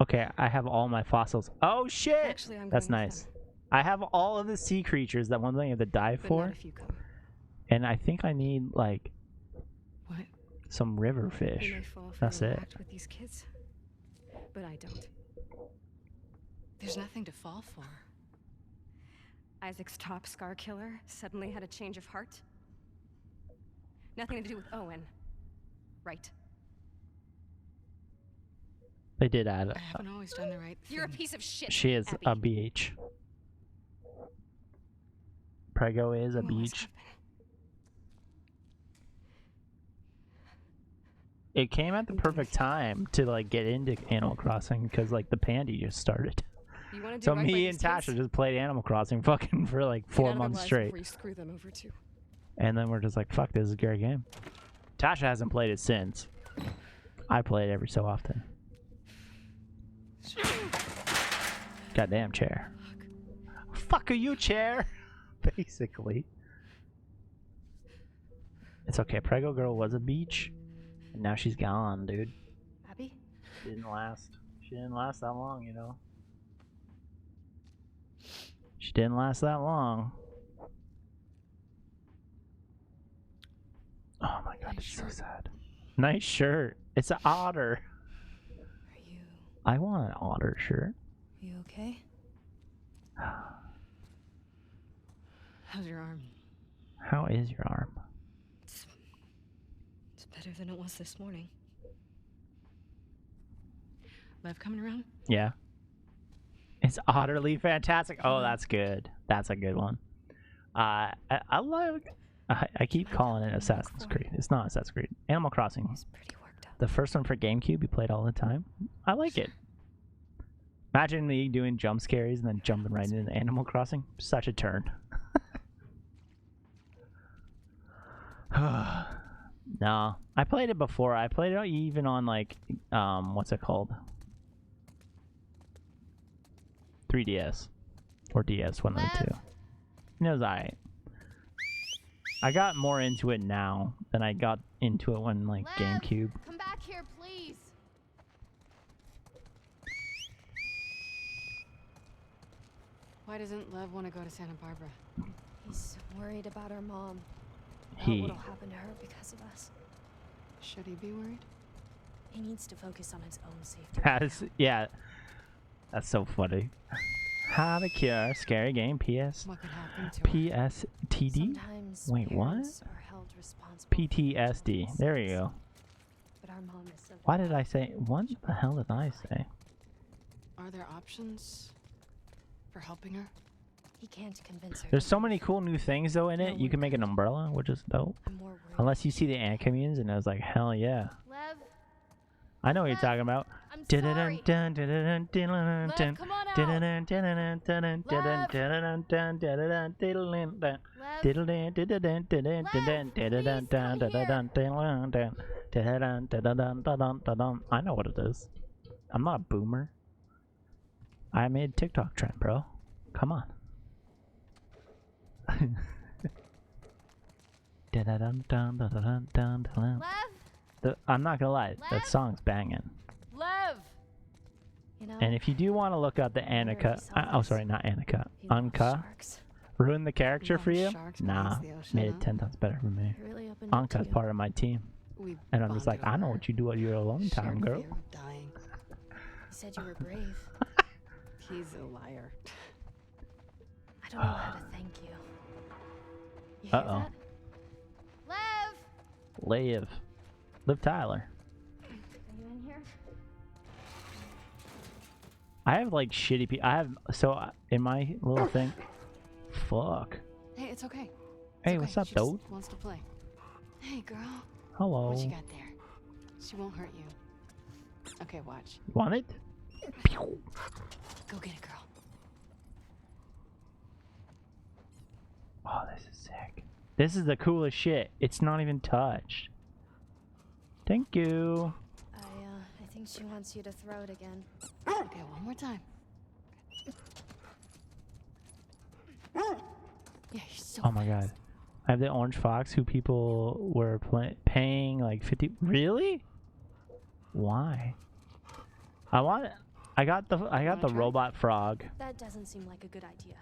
Okay, I have all my fossils. Oh shit! Actually, I'm That's going with nice. I have all of the sea creatures that one thing I have to die But for. not if you come. And I think I need like What? some river You fish. may fall for That's the it. act with these kids, but I don't. There's nothing to fall for. Isaac's top scar killer suddenly had a change of heart. Nothing to do with Owen, right? They did add I haven't always done the right thing. You're a piece of shit. She is Abby. a beach. Prego is a What was beach. It came at the perfect time to like get into Animal Crossing because like the pandy just started. You wanna do So right by me these and Tasha kids? just played Animal Crossing fucking for like Get 4 out of their months lives straight. before you screw them over too. And then we're just like, fuck, this is a great game. Tasha hasn't played it since. I play it every so often. Goddamn chair. Fuck are you, chair? Basically. It's okay. Prego Girl was a beach. And now she's gone, dude. Abby? She didn't last. She didn't last that long, you know. She didn't last that long. Oh my god, it's so sad. Nice shirt. It's an otter. Are you... I want an otter shirt. you okay? How's your arm? How is your arm? It's better than it was this morning. Lev coming around? Yeah. It's utterly fantastic. Oh, that's good. That's a good one. I love. I keep calling it Assassin's Creed. It's not Assassin's Creed. Animal Crossing. The first one for GameCube, you played all the time. I like it. Imagine me doing jump scares and then jumping right into Animal Crossing. Such a turn. No, I played it before. I played it even on like, what's it called? 3DS or DS, one of the two. And it was alright. I got more into it now than I got into it when like GameCube. Come back here, please. Why doesn't Lev want to go to Santa Barbara? He's worried about our mom. About He what'll happen to her because of us. Should he be worried? He needs to focus on his own safety. has, yeah, that's so funny. How to Cure Scary Game PS What could happen to her? PSTD. Sometimes Wait, what? parents are held responsible for PTSD. There you go. But our mom is so Why did I say? What the hell did I say? Are there options for helping her? he can't convince her. There's to so many cool new things though in it. You can make an umbrella, which is dope. I'm more worried. Unless you see the ant communes, and I was like, hell yeah. Lev, I know what you're talking about. I'm sorry. Lev, come on out. I know what it is. I'm not a boomer. I made TikTok trend, bro. Come on. Lev, I'm not gonna lie, that Lev? song's banging. Lev. You know, And if you do want to look up the Annika, oh sorry, not Annika, he loves Anka, sharks. ruin the character for you? Sharks Nah, against the ocean, made huh? it 10 times better for me. You're really opened up to Anka's you. part of my team, We and I'm just like, bonded I know over what you do at your alone time, shared girl. fear of dying. He said you were brave. He's a liar. I don't know how to thank you. You hear Uh-oh. that? Lev! Liv Tyler. Are you in here? I have like shitty people. I have in my little thing. Fuck. Hey, it's okay. Hey, okay. what's up, She just dude? wants to play. Hey, girl. Hello. What you got there? She won't hurt you. Okay, watch. Want it? Go get it, girl. Oh, this is sick. This is the coolest shit. It's not even touched. Thank you. I think she wants you to throw it again. Okay, one more time. Yeah, you're so Oh my god. I have the Orange Fox who people were paying like 50. Really? Why? I got the robot frog. That doesn't seem like a good idea.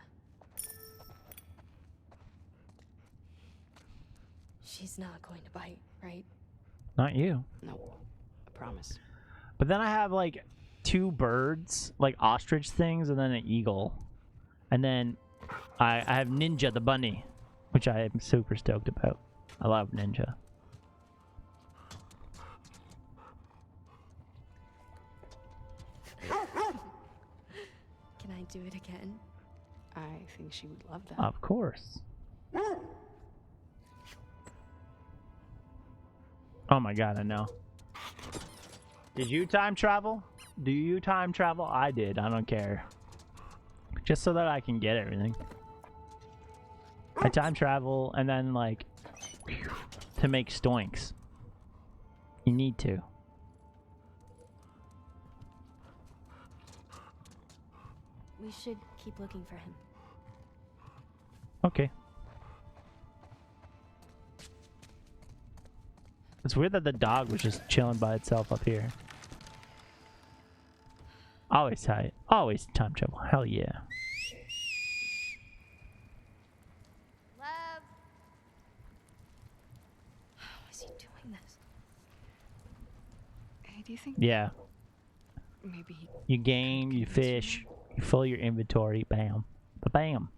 She's not going to bite, right? Not you. No, I promise. But then I have like 2 birds, like ostrich things, and then an eagle. And then I have Ninja the bunny, which I am super stoked about. I love Ninja. Can I do it again? I think she would love that. Of course. Oh my god, I know. Did you time travel? Do you time travel? I did. I don't care. Just so that I can get everything. I time travel and then like to make stoinks. You need to. We should keep looking for him. Okay. It's weird that the dog was just chilling by itself up here. Always tight. Always time travel. Hell yeah. Lev! How is he doing this? Hey, do you think Yeah. maybe You game, you fish, you fill your inventory, bam. Ba-bam.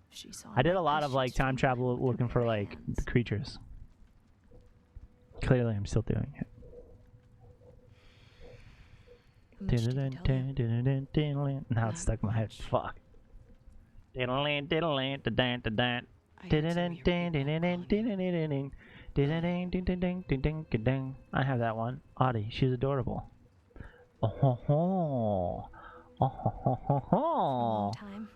She saw I did him a lot this, of like she's time really travel good looking with for her like hands. the creatures. Clearly I'm still doing it. How much did he tell you? Now it's stuck in my head. Fuck. I have that one. Audie, she's adorable. Oh ho ho. Oh ho ho ho ho. Long time.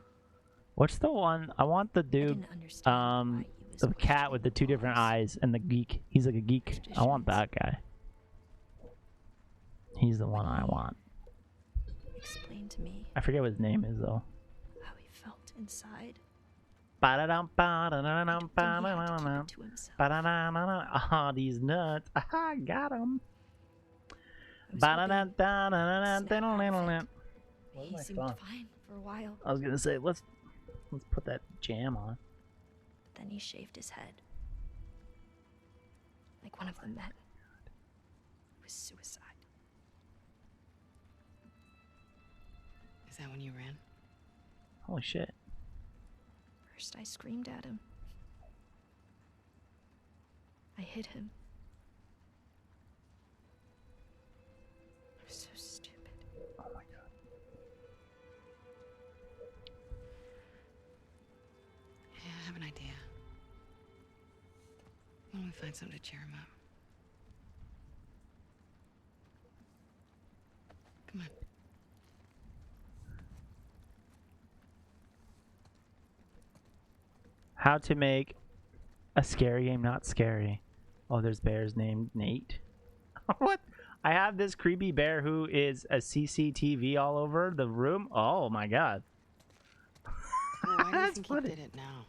What's the one? I want the dude, didn't understand why he was the cat with the 2 different eyes and the geek. He's like a geek. I want that guy. He's the one I want. Explain to me I forget what his name is though. how he felt inside. Ba-da-dum, ba-da-dum, Then he had to keep ba-da-dum, it to himself. ba-da-dum. Ah, these nuts. Aha, got him. I was Ba-da-dum, da-da-dum, Snap out of da-da-dum. hoping he seemed fine for a while. I was gonna say let's put that jam on. Then he shaved his head. Like one of the men. It was suicide. Is that when you ran? Holy shit. First I screamed at him. I hit him. I was so stupid. Oh my god. Yeah, I have an idea. Why don't we find something to cheer him up? Come on. How to make a scary game not scary. Oh, there's bears named Nate. What? I have this creepy bear who is a CCTV all over the room. Oh my god. Why do you think he did it now?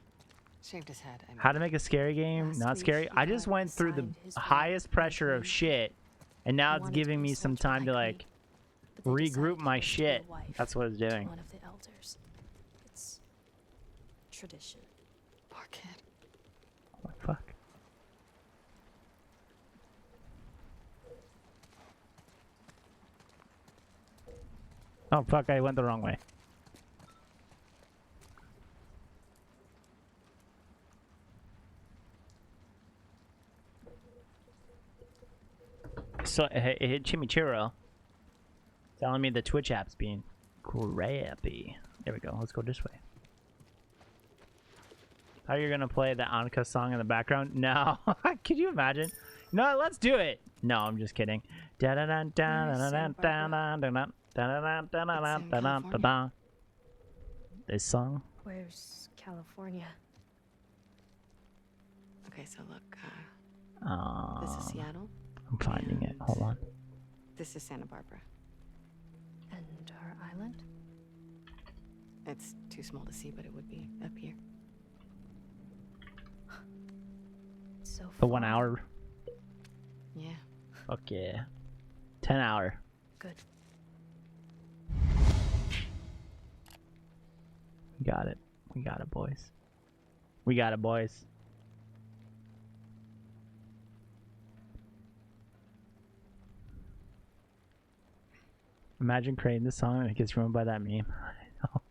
Shaved his head. I mean. How to make a scary game not scary. I just went through the highest pressure of shit, and now it's giving me some time to like regroup my shit. That's what it's doing. One of the elders. It's tradition. Poor kid. Oh, fuck. Oh fuck, I went the wrong way. So it hit Chimichurro telling me the Twitch app's being crappy. There we go. Let's go this way. How are you gonna play the Anka song in the background? No. Could you imagine? No, let's do it. No, I'm just kidding. This song. Where's California? Okay, so look. This is Seattle. I'm finding it. Hold on. This is Santa Barbara. And our island? It's too small to see, but it would be up here. So far. The 1 hour. Yeah. Fuck yeah. 10 hour. Good. We got it. We got it, boys. We got it, boys. Imagine creating this song and it gets ruined by that meme. I know.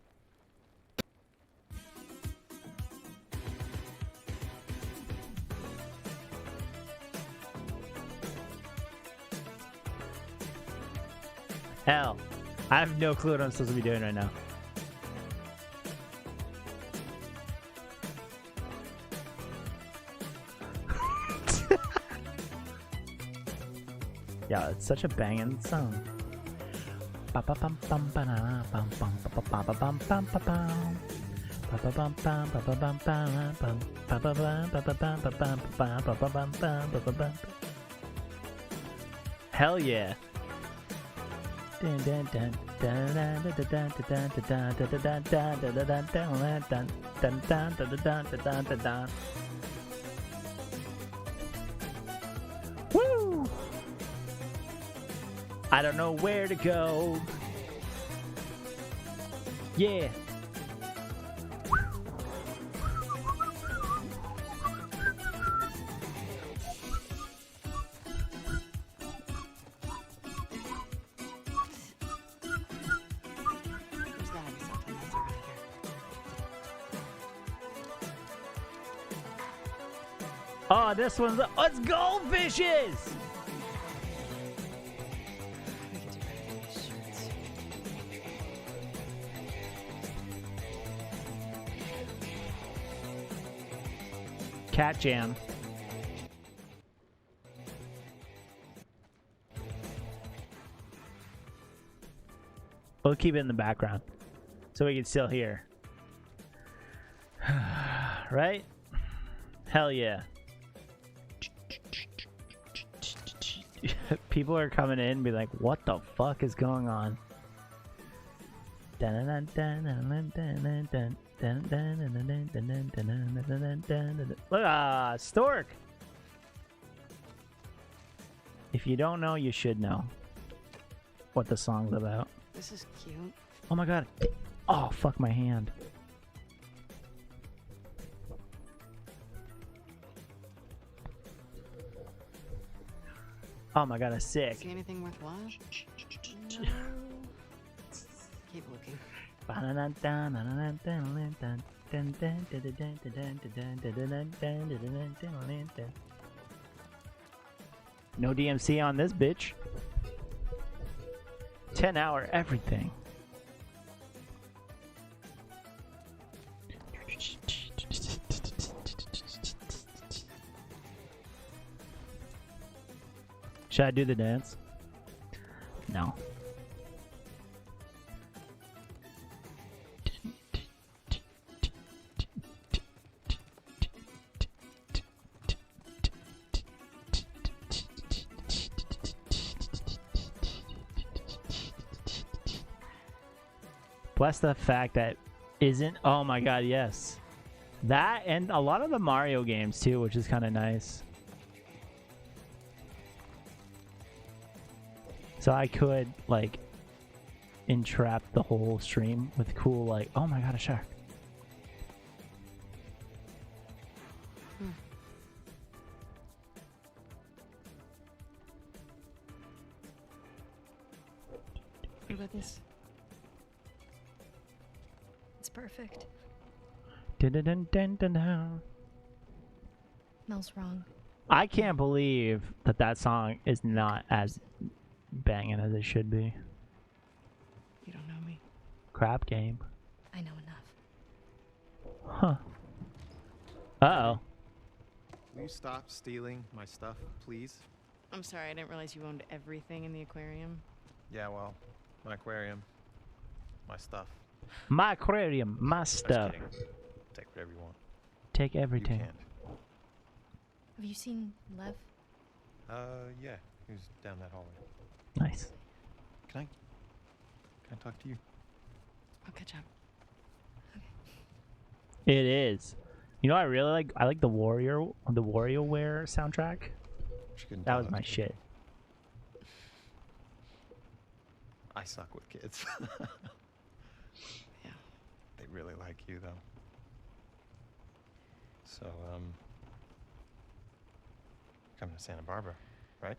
Hell, I have no clue what I'm supposed to be doing right now. Yeah, it's such a banging song. Hell yeah. Woo! I don't know where to go. Yeah. There's gotta be something else around here. Oh, this one's it's goldfishes. We could do better than these shirts. Cat Jam. We'll keep it in the background so we can still hear. Right? Hell yeah. People are coming in and be like, what the fuck is going on? Look, Stork. If you don't know, you should know what the song's about. This is cute. Oh my god. Oh, fuck my hand. Oh my god, that's sick. See anything worthwhile? No. Keep looking. No DMC on this bitch. 10 hour everything. Should I do the dance? No. Bless the fact that isn't. Oh my god, yes. That and a lot of the Mario games too, which is kind of nice. So I could like entrap the whole stream with cool like, oh my god, a shark. What about this? It's perfect. Dun-dun-dun-dun-dun. Mel's wrong. I can't believe that that song is not as banging as it should be. You don't know me. Crap game. I know enough. Huh. Uh-oh. Will you stop stealing my stuff, please? I'm sorry, I didn't realize you owned everything in the aquarium. Yeah, well, my aquarium, my stuff. My aquarium, my Just stuff. kidding. Take whatever you want. Take everything. You can't. Have you seen Lev? Yeah. He was down that hallway. Nice. Can I talk to you? I'll catch up. It is. You know, I really like. I like the WarioWare soundtrack. That was my shit. I suck with kids. Yeah. They really like you, though. So, coming to Santa Barbara, right?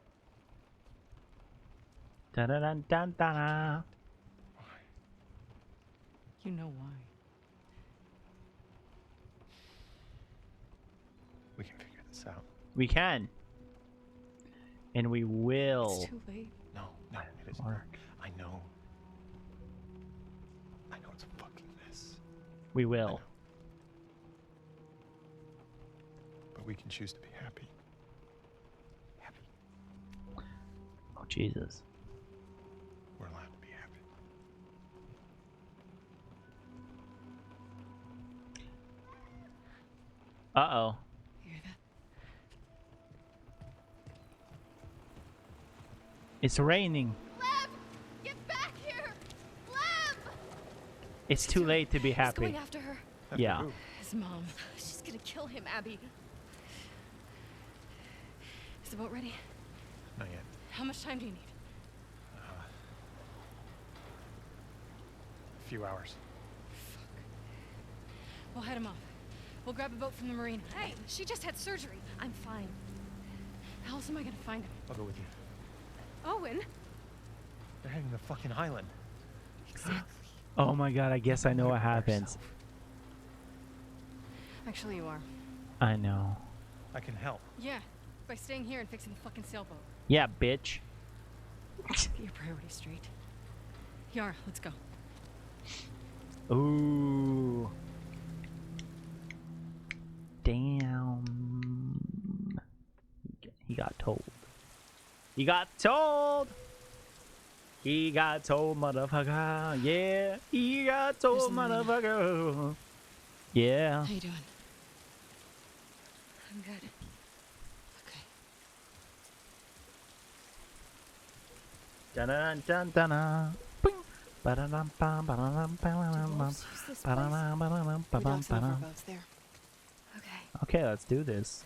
Da da da da da. You know why. We can figure this out. We can. And we will. It's too late. No, it isn't. I know. I know it's a fucking mess. We will. But we can choose to be happy. Oh, Jesus. We're allowed to be happy. Uh-oh. You hear that? It's raining. Lev! Get back here! Lev! It's too late to be He's happy. going after her. Yeah. His mom. She's gonna kill him, Abby. Is the boat ready? Not yet. How much time do you need? A few hours. We'll head him off. We'll grab a boat from the marina. Hey, she just had surgery. I'm fine. How else am I gonna find him? I'll go with you. Owen? They're heading to the fucking island. Exactly. Oh my god, I guess I know what happens. Actually, you are. I know. I can help. Yeah, by staying here and fixing the fucking sailboat. Yeah, bitch. Get your priorities straight. Yara, let's go. Ooh. Damn. He got told. He got told. He got told, motherfucker. Yeah. He got told, motherfucker. Yeah. How you doing? I'm good. Okay. Dun dun dun dun dun. Ba-da-dum, bum, ba-da-dum, ba-da-dum, bum. Ba-da-dum, ba-da-dum, We ba-bum, docked some of our ba-dum. boats there. Okay. Okay, let's do this.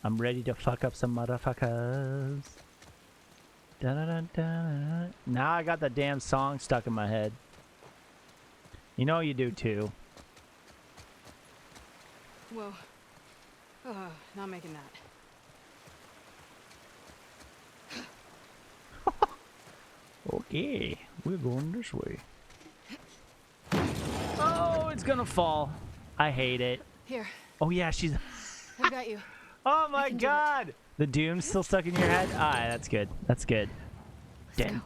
I'm ready to fuck up some motherfuckers. Dun-dun-dun-dun. Now I got the damn song stuck in my head. You know you do too. Whoa. Oh, not making that. Okay, we're going this way. Oh, it's gonna fall. I hate it. Here, Oh yeah, she's... I got you. Oh my god! The doom's still stuck in your head? Alright, that's good. That's good. Let's go.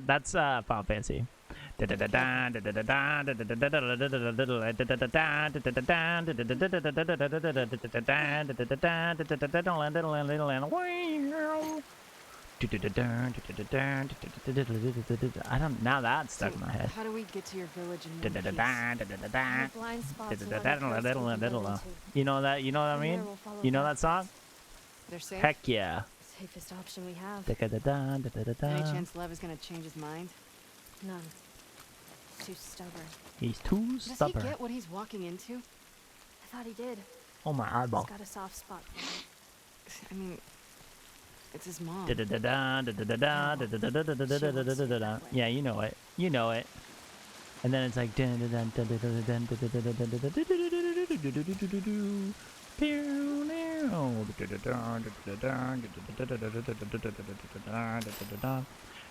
That's Final Fantasy. I don't. Now that's stuck in my head. How do we get to your village in one piece? Blind spots along the coast we can go into. You know that? You know what I mean? You know that song? They're safe? Heck yeah. Safest option we have. Any chance Lev is gonna change his mind? None. Too stubborn. He's too Does stubborn. he get what he's walking into? I thought he did. Oh, my eyeball. He's got a soft spot for me. I mean, it's his mom. Yeah, you know it. You know it. And then it's like.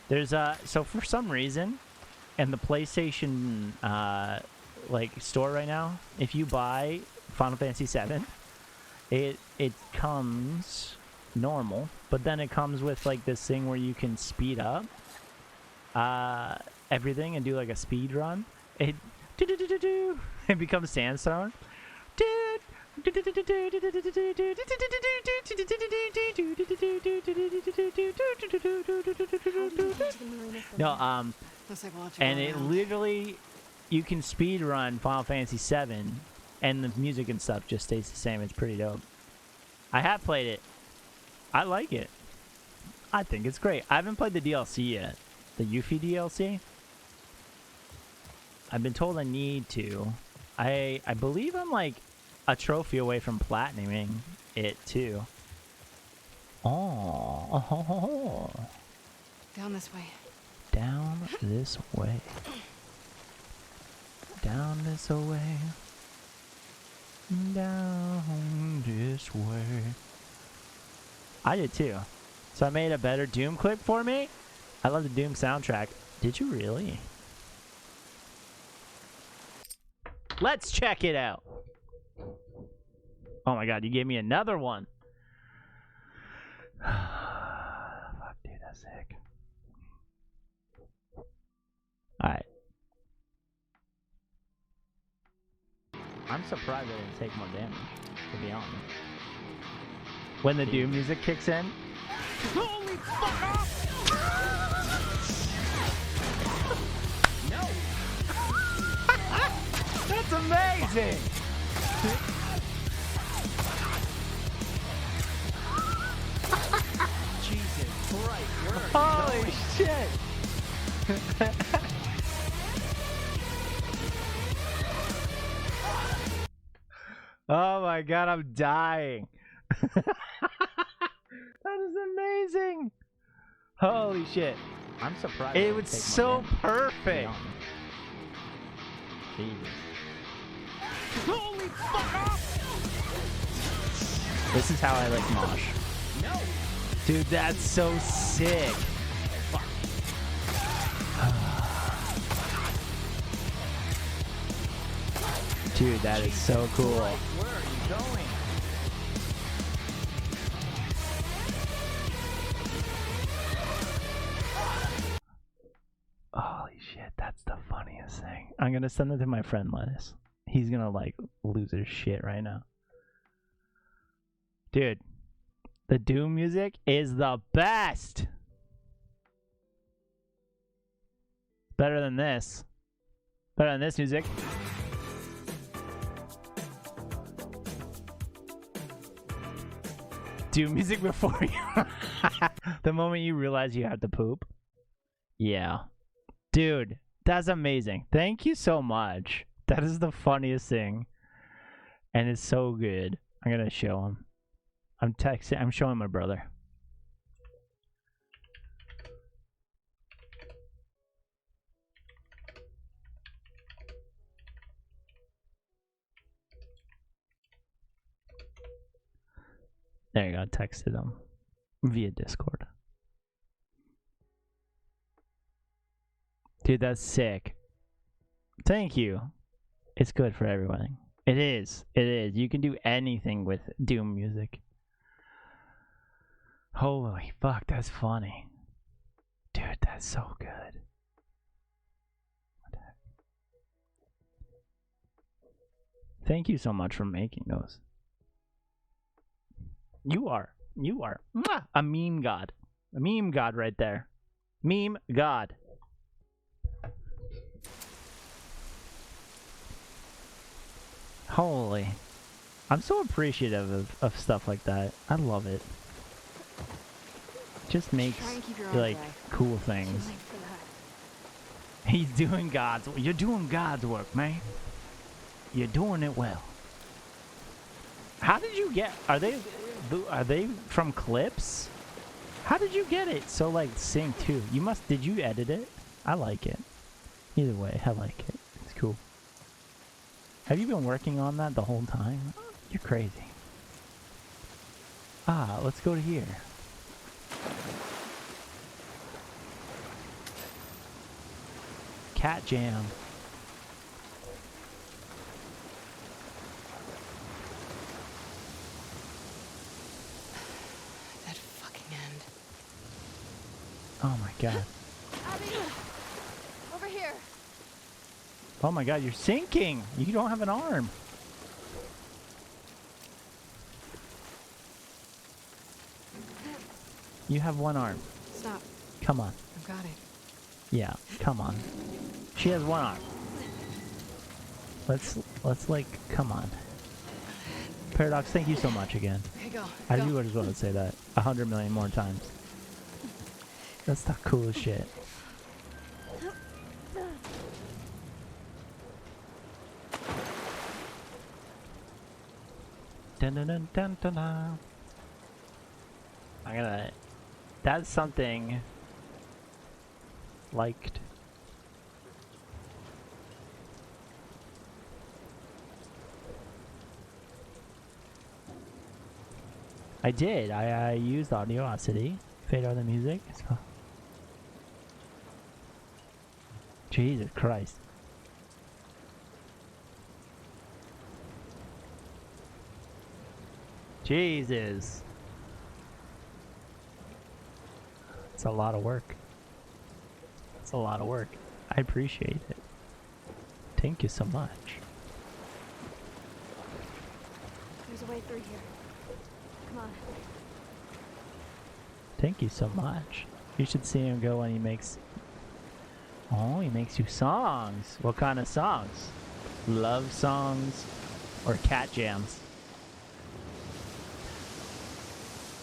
There's so for some reason, in the PlayStation like store right now, if you buy Final Fantasy VII, it comes normal, but then it comes with like this thing where you can speed up everything and do like a speed run. It becomes Sandstone. No, and it literally, you can speed run Final Fantasy VII, and the music and stuff just stays the same. It's pretty dope. I have played it. I like it. I think it's great. I haven't played the DLC yet. The Yuffie DLC. I've been told I need to. I believe I'm like a trophy away from platinuming it too. Oh. Down this way. Down this way. Down this way. Down this way. I did too. So I made a better Doom clip for me. I love the Doom soundtrack. Did you really? Let's check it out. Oh my god, you gave me another one. Fuck, dude, that's sick. Alright. I'm surprised I didn't take more damage, to be honest. When the Doom music kicks in. Holy fuck off! No! That's amazing! Jesus Christ, where are you going? Shit! Oh my god, I'm dying. That is amazing. Holy shit. I'm surprised. It was so perfect. Jesus. Holy fuck off! This is how I like mosh. No. Dude, that's so sick. Dude, that is so cool. Where are you going? Holy shit, that's the funniest thing. I'm gonna send it to my friend Lettuce. He's gonna like lose his shit right now. Dude, the Doom music is the best. Better than this. Better than this music. Doom music before you. The moment you realize you have to poop. Yeah. Dude, that's amazing. Thank you so much. That is the funniest thing. And it's so good. I'm gonna show him. I'm showing my brother. There you go, texted him via Discord. Dude, that's sick. Thank you. It's good for everyone. It is. It is. You can do anything with Doom music. Holy fuck, that's funny. Dude, that's so good. What the heck? Thank you so much for making those. You are mwah, a meme god. A meme god right there. Meme god. Holy. I'm so appreciative of stuff like that. I love it. just makes Try and keep your arm like dry. cool things. He's doing God's. You're doing God's work, man. You're doing it well. How did you get? Are they from clips? How did you get it so like sync too? You must. Did you edit it? I like it. Either way, I like it. It's cool. Have you been working on that the whole time? You're crazy. Ah, let's go to here. Cat Jam. That fucking end. Oh my god. Abby! Over here! Oh my god, you're sinking! You don't have an arm. You have one arm. Stop. Come on. I've got it. Yeah, come on. She has one arm. Let's like, come on. Paradox, thank you so much again. Okay, go. I Go. do just want to say that 100 million more times. That's the coolest shit. Dun dun dun dun dun dun. I gotta. That's something. Liked. I did. I used Audiosity. Fade out the music. So. Jesus Christ. Jesus. It's a lot of work. It's a lot of work. I appreciate it. Thank you so much. There's a way through here. Come on. Thank you so much. You should see him go when he makes... Oh, he makes you songs. What kind of songs? Love songs or cat jams?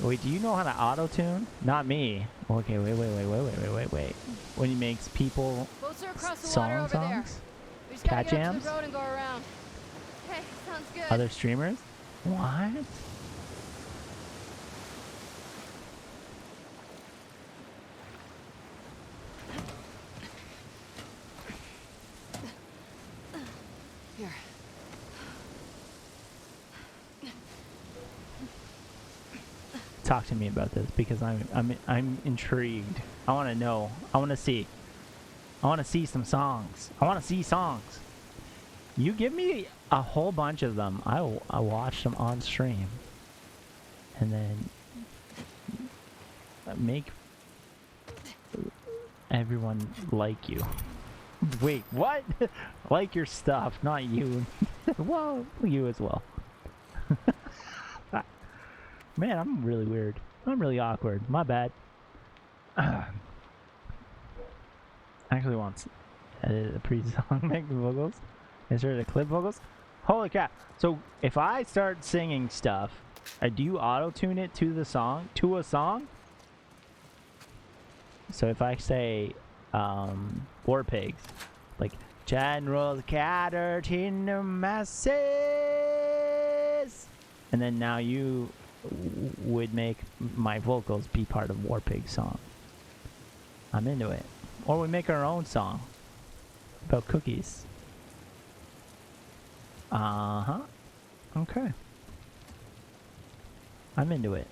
Wait, do you know how to auto-tune? Not me. Okay, wait. When he makes people Boats are across the song water over there. songs? We just gotta Cat get up to jams? the road and go around. Okay, sounds good. Other streamers? What? Here. Talk to me about this because I'm intrigued. I want to know. I want to see. I want to see some songs. I want to see songs. You give me a whole bunch of them. I watch them on stream, and then make everyone like you. Wait, what? Like your stuff, not you. Well, you as well. Man, I'm really weird. I'm really awkward. My bad. I actually want to edit a pre-song, make the vocals. Insert a clip vocals. Holy crap. So if I start singing stuff, do you auto-tune it to the song? To a song? So if I say War Pigs, like General Catter in the masses, and then now you would make my vocals be part of War Pig song. I'm into it. Or we make our own song about cookies. Uh-huh. Okay. I'm into it.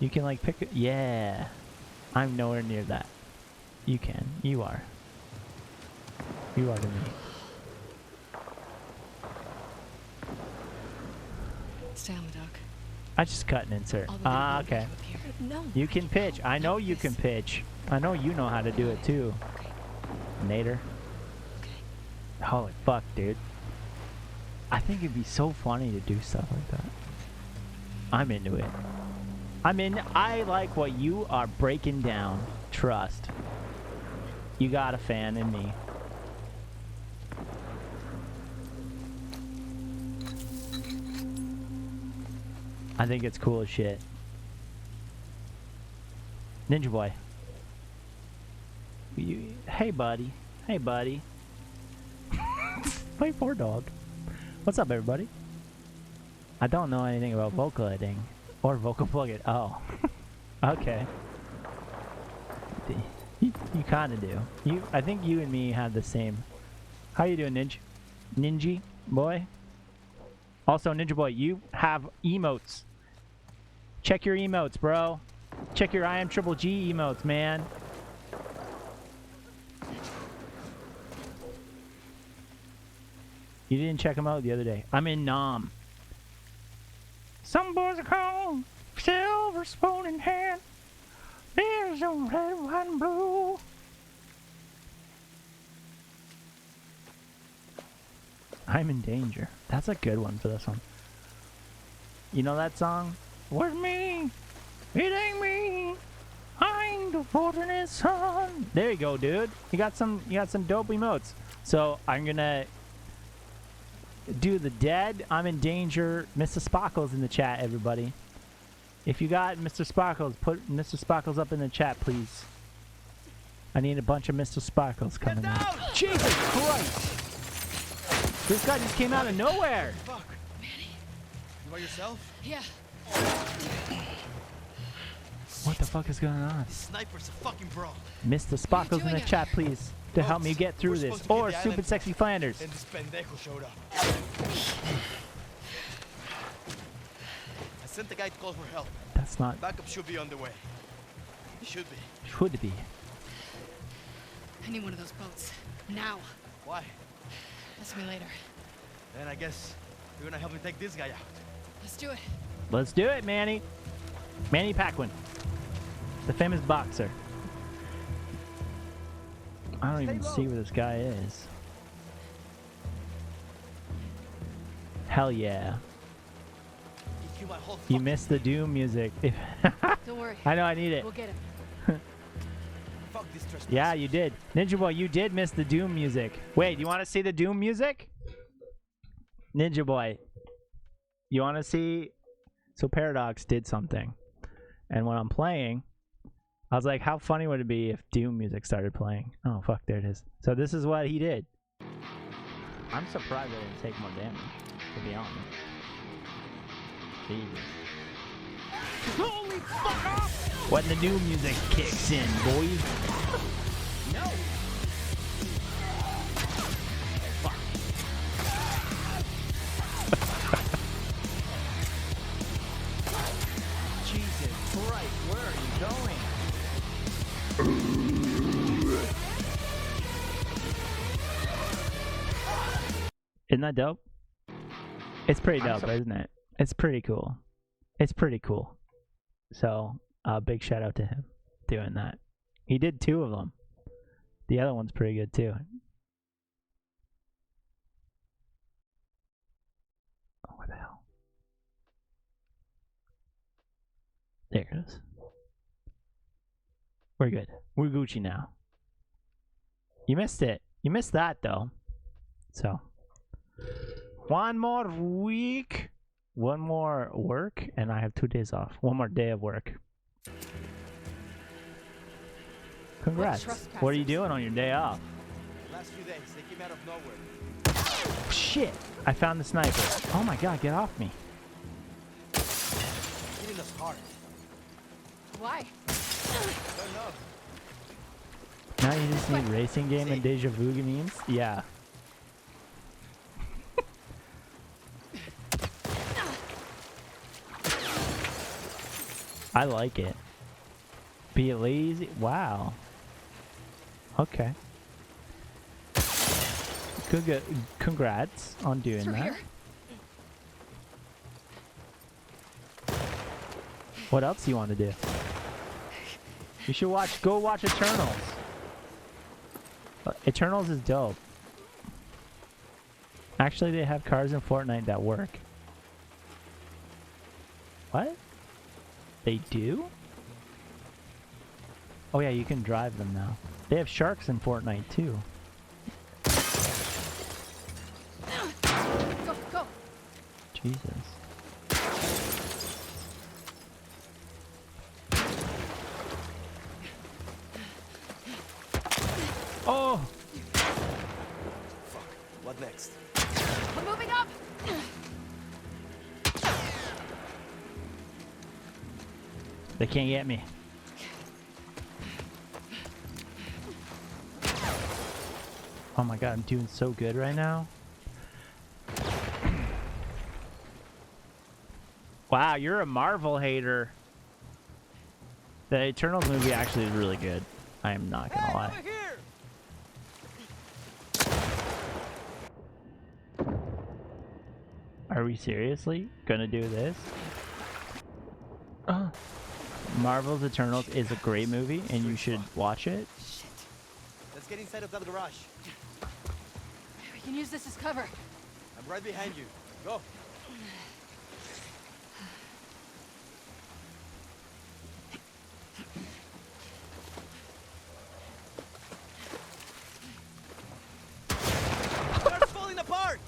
You can like pick it. Yeah. I'm nowhere near that. You can. You are. You are to me. Stay on the dock. I just cut and insert. Ah, okay. No. You can pitch. I know you can pitch. I know you know how to do it too. Nader. Holy fuck, dude. I think it'd be so funny to do stuff like that. I'm into it. I like what you are breaking down. Trust. You got a fan in me. I think it's cool as shit. Ninja Boy. Hey, buddy. Hey, buddy. My poor dog. What's up, everybody? I don't know anything about vocal editing or vocal plugin. Oh. Okay. You kind of do. I think you and me have the same. How you doing, Ninja Boy? Also, Ninja Boy, you have emotes. Check your emotes, bro. Check your I am Triple G emotes, man. You didn't check them out the other day. I'm in Nam. Some boys are called silver spoon in hand. There's a red, white, and blue. I'm in danger. That's a good one for this one. You know that song? Where's me? It ain't me. I ain't the fortunate son. There you go, dude. You got some dope emotes. So I'm gonna do the dead. I'm in danger. Mr. Sparkles in the chat, everybody. If you got Mr. Sparkles, put Mr. Sparkles up in the chat, please. I need a bunch of Mr. Sparkles coming in. Jesus Christ! This guy just came out of nowhere. Fuck. Manny. You by yourself? Yeah. What the fuck is going on? This sniper's a fucking bro. Mr. Sparkles in the chat, please, to help me get through this. Or Stupid Sexy Flanders. And this pendejo showed up. I sent the guy to call for help. That's not. Backup should be on the way. Should be. Should be. I need one of those boats. Now. Why? Ask me later. Then I guess you're gonna help me take this guy out. Let's do it. Let's do it, Manny. Manny Paquin, the famous boxer. I don't even see where this guy is. Hell yeah. You missed the Doom music. Don't worry. I know I need it. We'll get him. Fuck this trespass. Yeah, you did. Ninja Boy, you did miss the Doom music. Wait, you want to see the Doom music? Ninja Boy, you want to see? So Paradox did something. And when I'm playing, I was like, how funny would it be if Doom music started playing? Oh, fuck, there it is. So this is what he did. I'm surprised I didn't take more damage, to be honest. Jesus. Holy fuck off! When the Doom music kicks in, boys. No! Fuck. Jesus Christ, where are you going? Isn't that dope? It's pretty dope, isn't it? It's pretty cool. It's pretty cool. So, big shout out to him doing that. He did 2 of them. The other one's pretty good too. Oh, what the hell? There it is. We're good. We're Gucci now. You missed it. You missed that though. So, one more week. One more work, and I have 2 days off. One more day of work. Congrats. What are you doing on your day off? Last few days, they came out of nowhere. Shit! I found the sniper. Oh my god, get off me. Hitting us hard. Why? Don't know. Now you just need racing game and deja vu memes? Yeah. I like it. Be lazy. Wow. Okay. Good. Congrats on doing that. Here. What else do you want to do? You should go watch Eternals. Eternals is dope. Actually, they have cars in Fortnite that work. What? They do? Oh yeah, you can drive them now. They have sharks in Fortnite too. Go, go. Jesus. Oh! Fuck. What next? I'm moving up! They can't get me. Oh my god, I'm doing so good right now. Wow, you're a Marvel hater. The Eternals movie actually is really good. I am not gonna lie. Are we seriously gonna do this? Marvel's Eternals is a great movie and you should watch it. Shit. Let's get inside of that garage. We can use this as cover. I'm right behind you. Go. It's falling apart.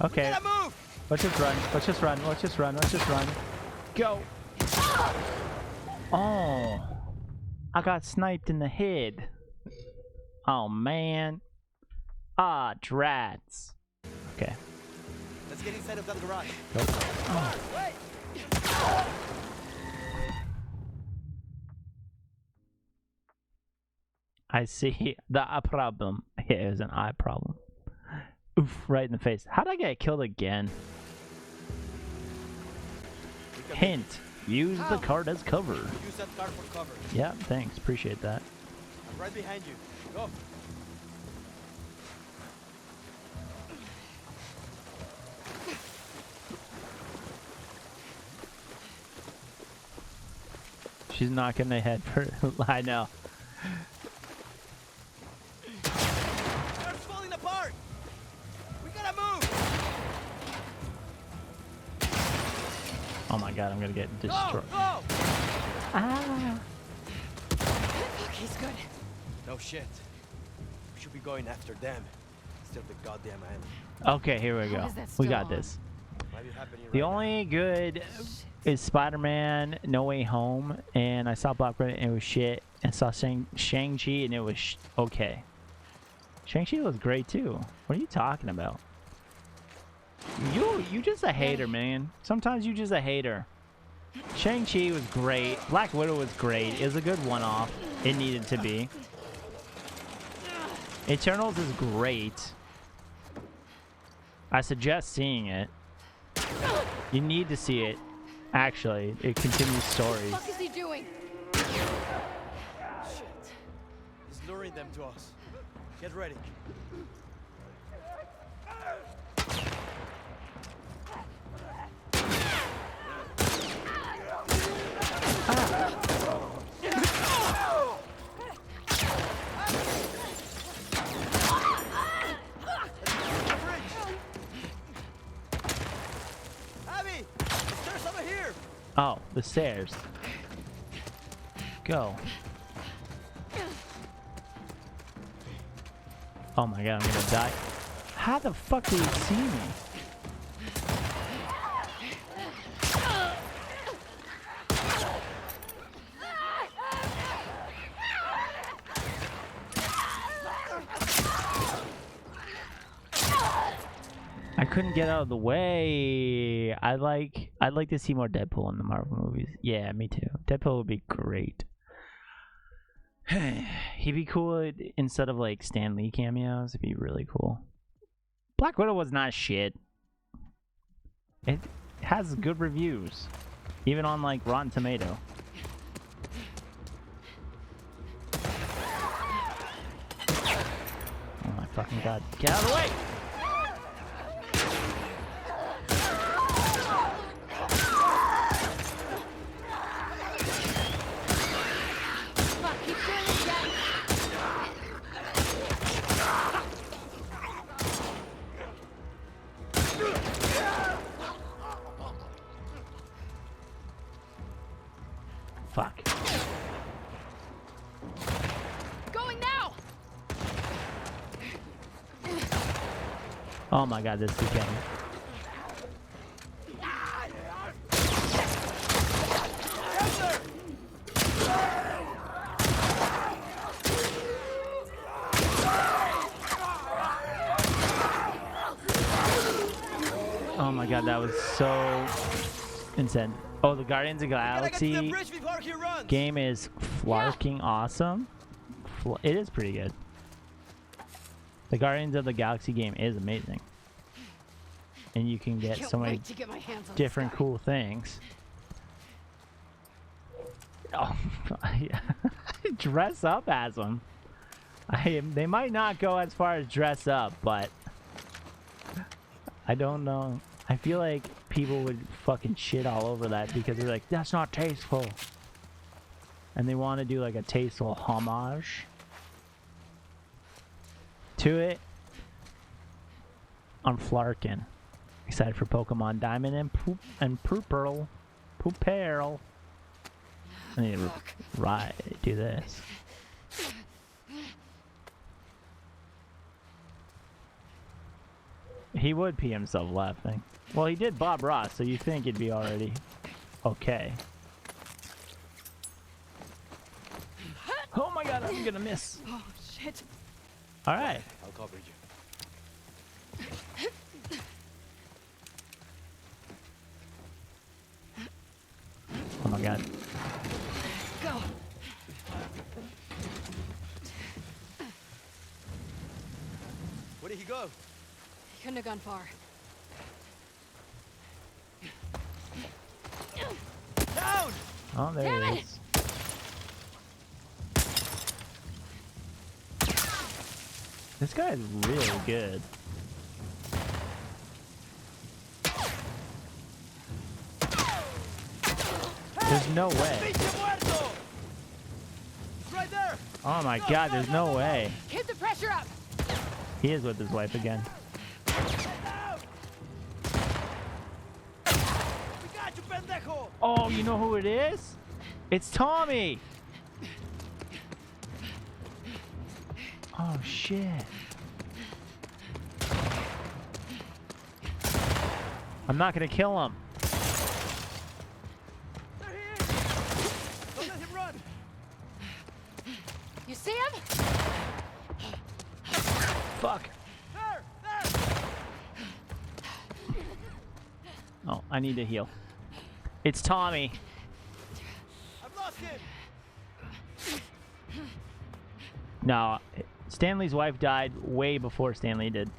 Okay. We gotta move. Let's just run. Let's just run. Let's just run. Let's just run. Go. Oh. I got sniped in the head. Oh man. Ah, drats. Okay. Let's get inside of that garage. Go. Oh. Wait. I see the eye problem. Yeah, it was an eye problem. Oof, right in the face. How'd I get killed again? Hint, use the card as cover. Use that card for cover. Yeah, thanks. Appreciate that. I'm right behind you. Go. She's knocking the head for I know. It's falling apart. We gotta move. Oh my god, I'm gonna get destroyed. Go, go. Ah. Fuck, he's good. No shit. We should be going after them instead of the goddamn island. Okay, here we How go. is that We still got on? this. Might be happening The right only good is Spider-Man No Way Home, and I saw Black Widow and it was shit, and saw Shang-Chi and it was okay. Shang-Chi was great too. What are you talking about? You just a hater, man. Sometimes you just a hater. Shang-Chi was great. Black Widow was great. It was a good one-off. It needed to be. Eternals is great. I suggest seeing it. You need to see it. Actually, it continues stories. What the fuck is he doing? Shit. He's luring them to us. Get ready. Abby, there's over here. Oh, the stairs. Go. Oh my god, I'm gonna die. How the fuck did he see me? I couldn't get out of the way. I'd like to see more Deadpool in the Marvel movies. Yeah, me too. Deadpool would be great. He'd be cool instead of like Stan Lee cameos. It'd be really cool. Black Widow was not shit. It has good reviews, even on like Rotten Tomato. Oh my fucking god! Get out of the way! Fuck, keep doing it, Jack. Fuck. Going now. Oh my god, this is getting. god, that was so insane. Oh, the Guardians of the Gotta get to the Galaxy bridge before he runs. game is flarking awesome. It is pretty good. The Guardians of the Galaxy game is amazing. And you can get so many different cool things. Oh, yeah. Dress up as them. They might not go as far as dress up, but I don't know. I feel like people would fucking shit all over that because they're like, that's not tasteful. And they want to do like a tasteful homage to it. I'm flarkin'. Excited for Pokemon Diamond and Purple. Pooperl. I need to do this. He would pee himself laughing. Well, he did Bob Ross, so you think it'd be already okay. Oh my god, I'm gonna miss. Oh, shit. Alright. I'll cover you. Oh my god. Go. Where did he go? He couldn't have gone far. Down! Oh, there Damn it it! is. This guy is really good. There's no way. Right there. Oh my god, there's no way. Keep the pressure up. He is with his wife again. Oh, you know who it is? It's Tommy! Oh shit. I'm not gonna kill him. There he is. Don't let him run. You see him? Fuck. There. Oh, I need to heal. It's Tommy. I've lost him. No, Stanley's wife died way before Stanley did.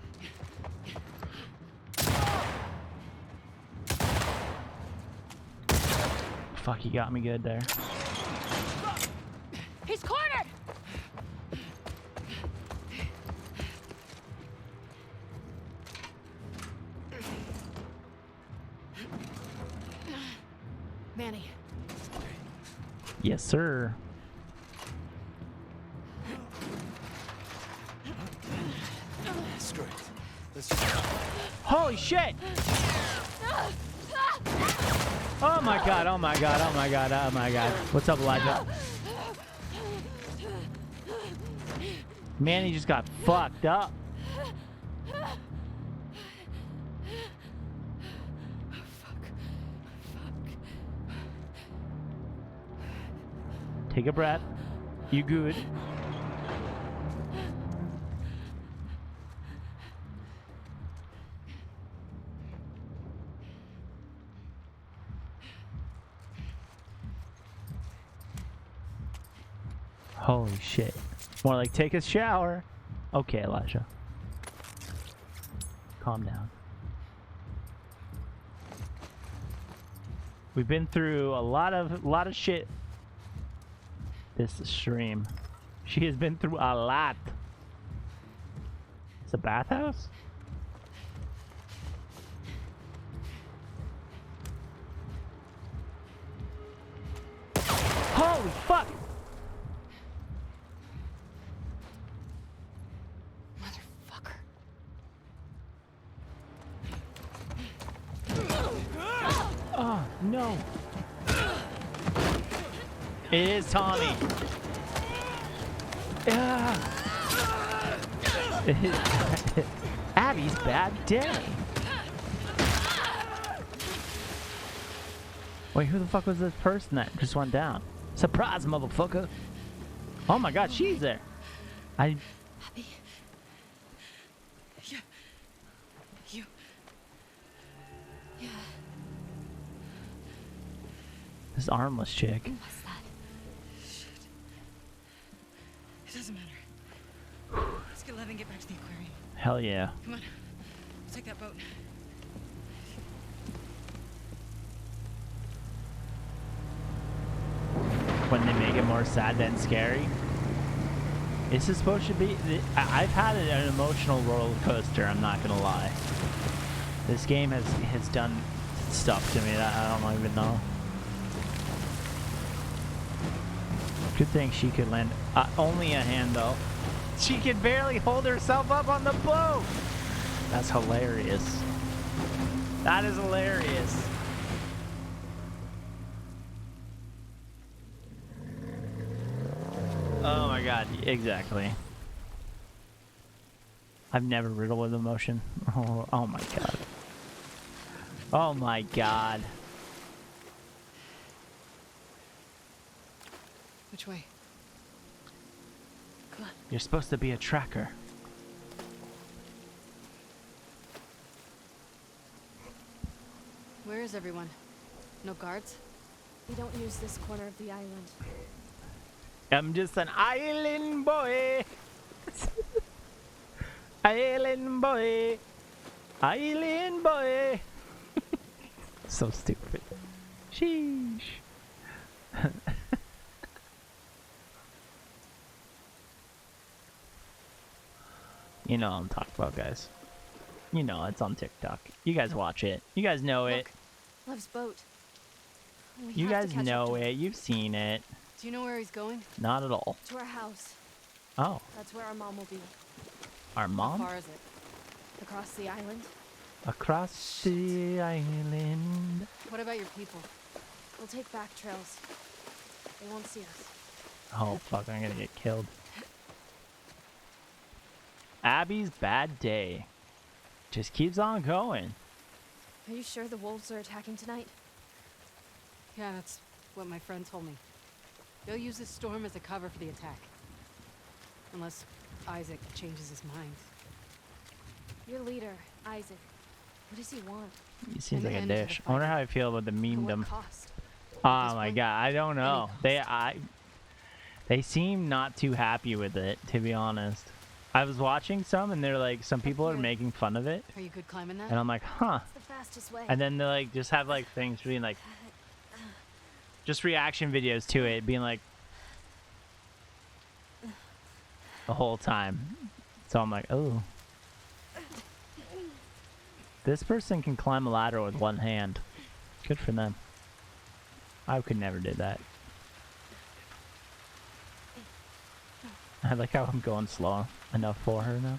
Fuck, he got me good there. He's cornered. Manny. Yes, sir. Screw it. Let's just... Holy shit! Oh my god, oh my god, oh my god, oh my god. What's up, Elijah? Manny just got fucked up. Take a breath. You good? Holy shit. More like take a shower. Okay, Elijah. Calm down. We've been through a lot of shit this stream. She has been through a lot. It's a bathhouse? Holy fuck! Oh, no. It is Tommy. Abby's bad day. Wait, who the fuck was this person that just went down? Surprise, motherfucker. Oh my god, she's there. Abby. This armless chick. What's that? Shit. It doesn't matter. Let's get Lev and get back to the aquarium. Hell yeah. Come on. We'll take that boat. When they make it more sad than scary. This is supposed to be... I've had an emotional roller coaster, I'm not gonna lie. This game has done stuff to me that I don't even know. Good thing she could land... only a hand, though. She could barely hold herself up on the boat! That's hilarious. That is hilarious. Oh my god, exactly. I've never riddled with emotion. Oh my god. Oh my god. Which way? Come on. You're supposed to be a tracker. Where is everyone? No guards? We don't use this corner of the island. I'm just an island boy. Island boy. Island boy. So stupid. Sheesh. You know what I'm talking about, guys. You know it's on TikTok. You guys watch it. You guys know it. Lev's boat. We You have to guys catch up know to it. You've seen it. Do you know where he's going? Not at all. To our house. Oh, That's where our mom will be. our How mom? far is it? Across the island. Across the island. What about your people? We'll take back trails. They won't see us. Oh fuck, I'm gonna get killed. Abby's bad day just keeps on going. Are you sure the wolves are attacking tonight? Yeah, that's what my friend told me. They'll use this storm as a cover for the attack. Unless Isaac changes his mind. Your leader, Isaac. What does he want? He seems An like a end to the dish. I wonder how I feel about the At memedom. what cost? Oh my god, I don't know. cost. They seem not too happy with it, to be honest. I was watching some and they're like, some people are here. making fun of it. Are you good climbing that? And I'm like, huh. It's the fastest way. And then they like just have like things being like, just reaction videos to it being like, the whole time. So I'm like, oh. This person can climb a ladder with one hand. Good for them. I could never do that. I like how I'm going slow enough for her now.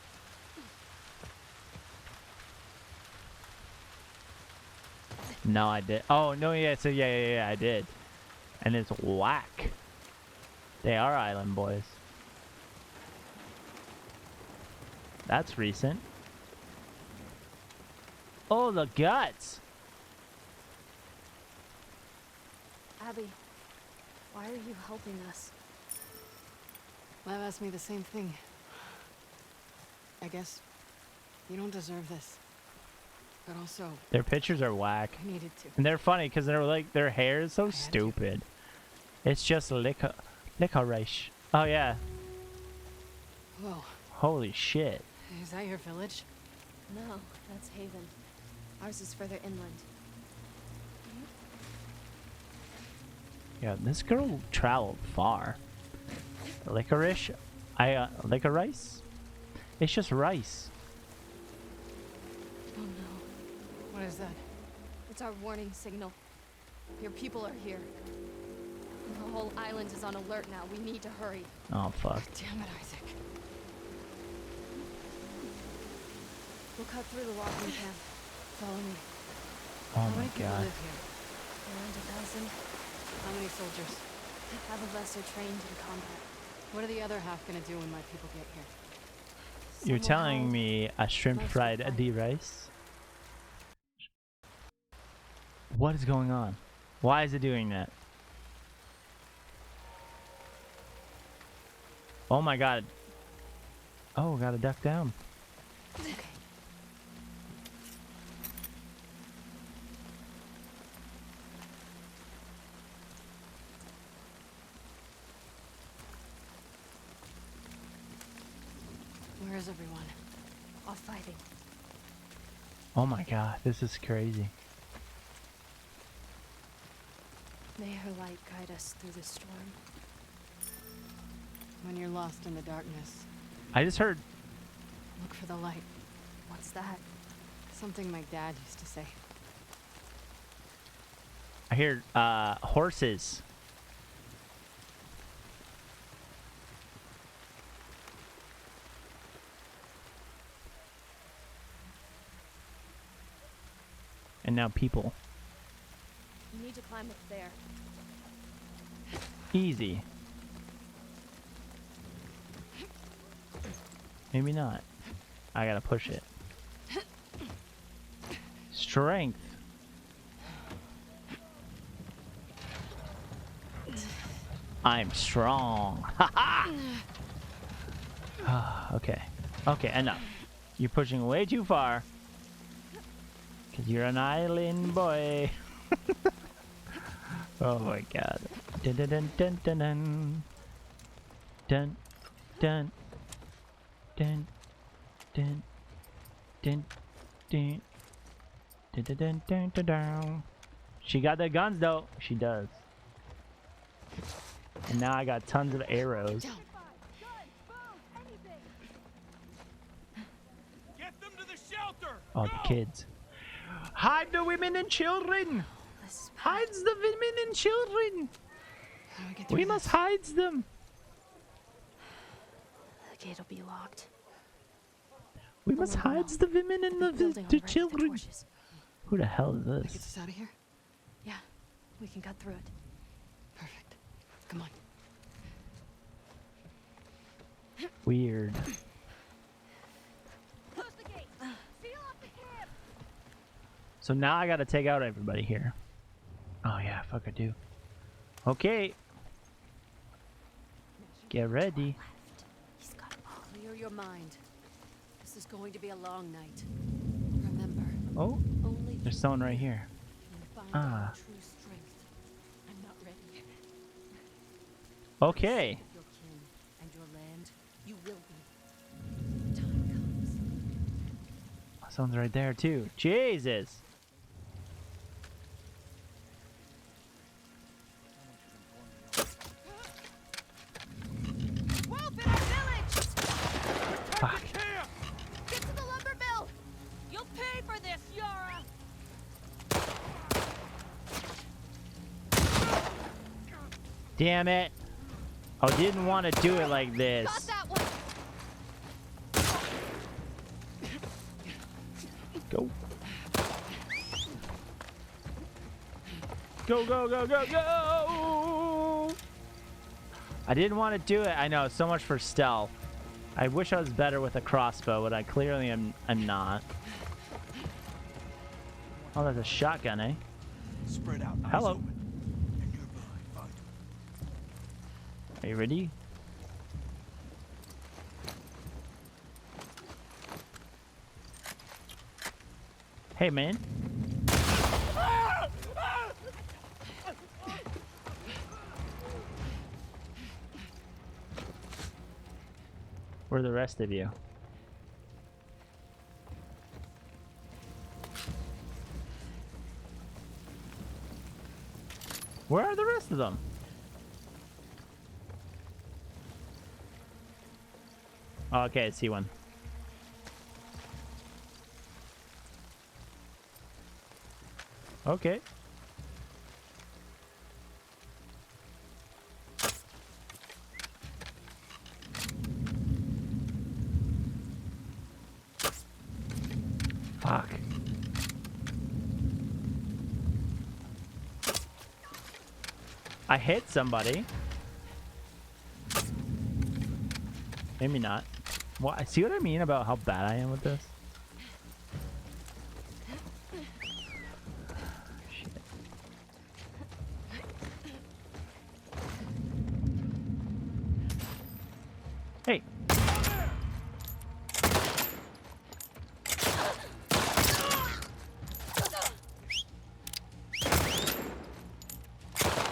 No, I did. Oh, no, yeah, so yeah, I did. And it's whack. They are island boys. That's recent. Oh, the guts! Abby, why are you helping us? Lev asked me the same thing. I guess you don't deserve this. But also, Their pictures are whack. I needed to. And they're funny because they're like, their hair is so stupid. It's just licorice. Oh, yeah. Whoa. Holy shit. Is that your village? No, that's Haven. Ours is further inland. Yeah, this girl traveled far. Licorice? Licorice? It's just rice. Oh no. What is that? It's our warning signal. Your people are here. The whole island is on alert now. We need to hurry. Oh, fuck. Damn it, Isaac. We'll cut through the logging camp. Follow me. Oh How my many people god. live here? Around 1,000. How many soldiers? Half of us are trained in combat. What are the other half gonna do when my people get here? You're Some will telling help, me a shrimp most will fried fight. D rice? What is going on? Why is it doing that? Oh my god. Oh, gotta duck down. Okay. Where is everyone? Off fighting. Oh my god, this is crazy. May her light guide us through the storm. When you're lost in the darkness, I just heard. look for the light. What's that? Something my dad used to say. I hear horses. And now people. You need to climb up there. Easy. Maybe not. I gotta push it. Strength. I'm strong. Ha ha! Okay. Okay, enough. You're pushing way too far. Because you're an island boy. Oh my god. Dun dun dun dun dun dun. Dun dun dun dun dun dun dun dun dun dun dun dun. She got the guns though. She does. And now I got tons of arrows. Get them to the shelter! Oh, the kids. Hide the women and children! Hide the women and children! We must hide them! The gate will be locked. We must hide the women and the children! Who the hell is That gets this? us out of here? Yeah, we can cut through it. Perfect. Come on. Weird. Close the gate. Seal off the camp. So now I gotta take out everybody here. Oh yeah, fuck I do. Okay. Get ready. Clear your mind. This is going to be a long night. Remember, Oh, only there's someone right here. find Ah. our true strength. I'm not ready. Okay. Your kin and your land, you will be. The time comes. Someone's right there too. Jesus. Wolf in our village! Fuck. Get to the lumber mill! You'll pay for this, Yara! Damn it. I didn't want to do it like this. Got that one! Go. Go, go, go, go, go! I didn't want to do it. I know, so much for stealth. I wish I was better with a crossbow, but I clearly am not. Oh, that's a shotgun, eh? Spread out. eyes Hello. open. And nearby, find them. Are you ready? Hey, man. Where are the rest of you? Where are the rest of them? Oh, okay, I see one. Okay. Fuck. I hit somebody. Maybe not. What? See what I mean about how bad I am with this? Shit. Hey.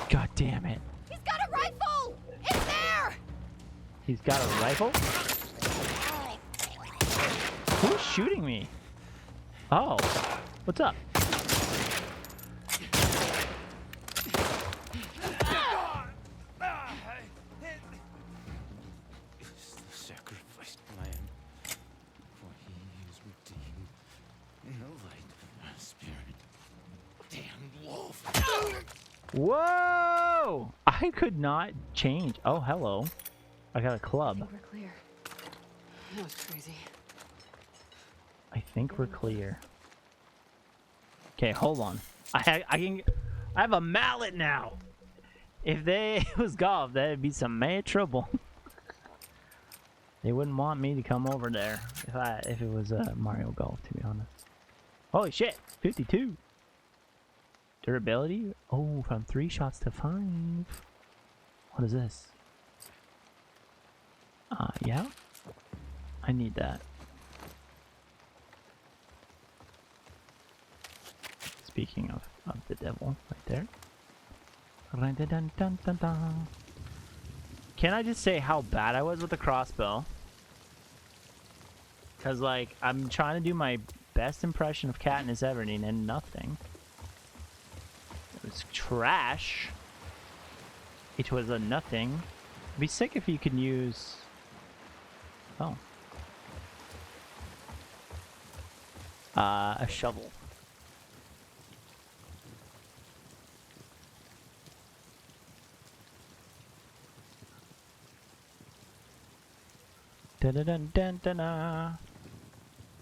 God damn it. He's got a rifle! It's there! He's got a rifle? Who's shooting me? Oh, what's up? Sacrificed lamb, for he is redeemed in the light of our spirit. Damn wolf! Whoa! I could not change. Oh, hello. I got a club. We're clear. That was crazy. I think we're clear. Okay, hold on. I have a mallet now. If it was golf, that'd be some mad trouble. They wouldn't want me to come over there if it was Mario Golf, to be honest. Holy shit! 52. Durability? Oh, from 3 shots to 5. What is this? Yeah. I need that. Speaking of the devil, right there. Can I just say how bad I was with the crossbow? Because, like, I'm trying to do my best impression of Katniss Everdeen and nothing. It was trash. It was a nothing. It'd be sick if you could use... Oh. A shovel. Da-da-dun-dun-dun-dun.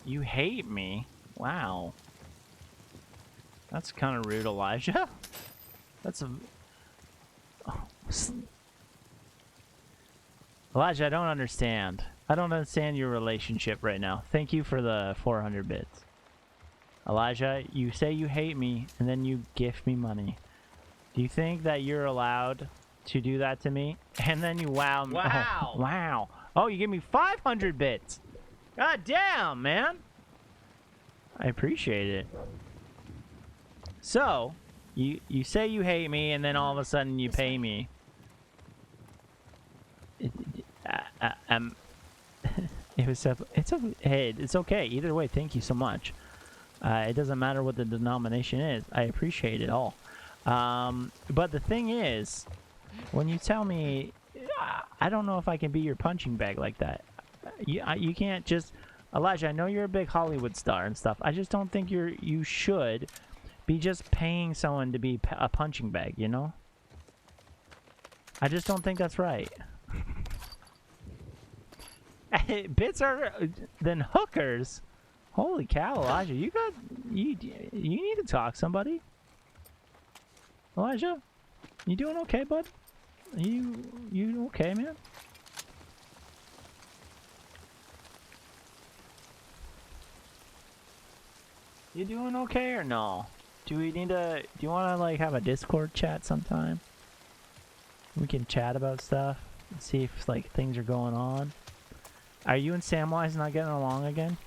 You hate me? Wow. That's kind of rude, Elijah. That's a... Oh. Elijah, I don't understand. I don't understand your relationship right now. Thank you for the 400 bits. Elijah, you say you hate me, and then you gift me money. Do you think that you're allowed to do that to me? And then you wow me. Wow. Oh, wow. Oh, you give me 500 bits. God damn, man. I appreciate it. So, you say you hate me, and then all of a sudden you pay me. It was it's okay. Either way, thank you so much. It doesn't matter what the denomination is. I appreciate it all. But the thing is, when you tell me, I don't know if I can be your punching bag like that. You can't just... Elijah, I know you're a big Hollywood star and stuff. I just don't think you should be just paying someone to be a punching bag, you know? I just don't think that's right. Bits are than hookers. Holy cow, Elijah! You need to talk to somebody. Elijah, you doing okay, bud? You okay, man? You doing okay or no? Do you want to like have a Discord chat sometime? We can chat about stuff and see if like things are going on. Are you and Samwise not getting along again?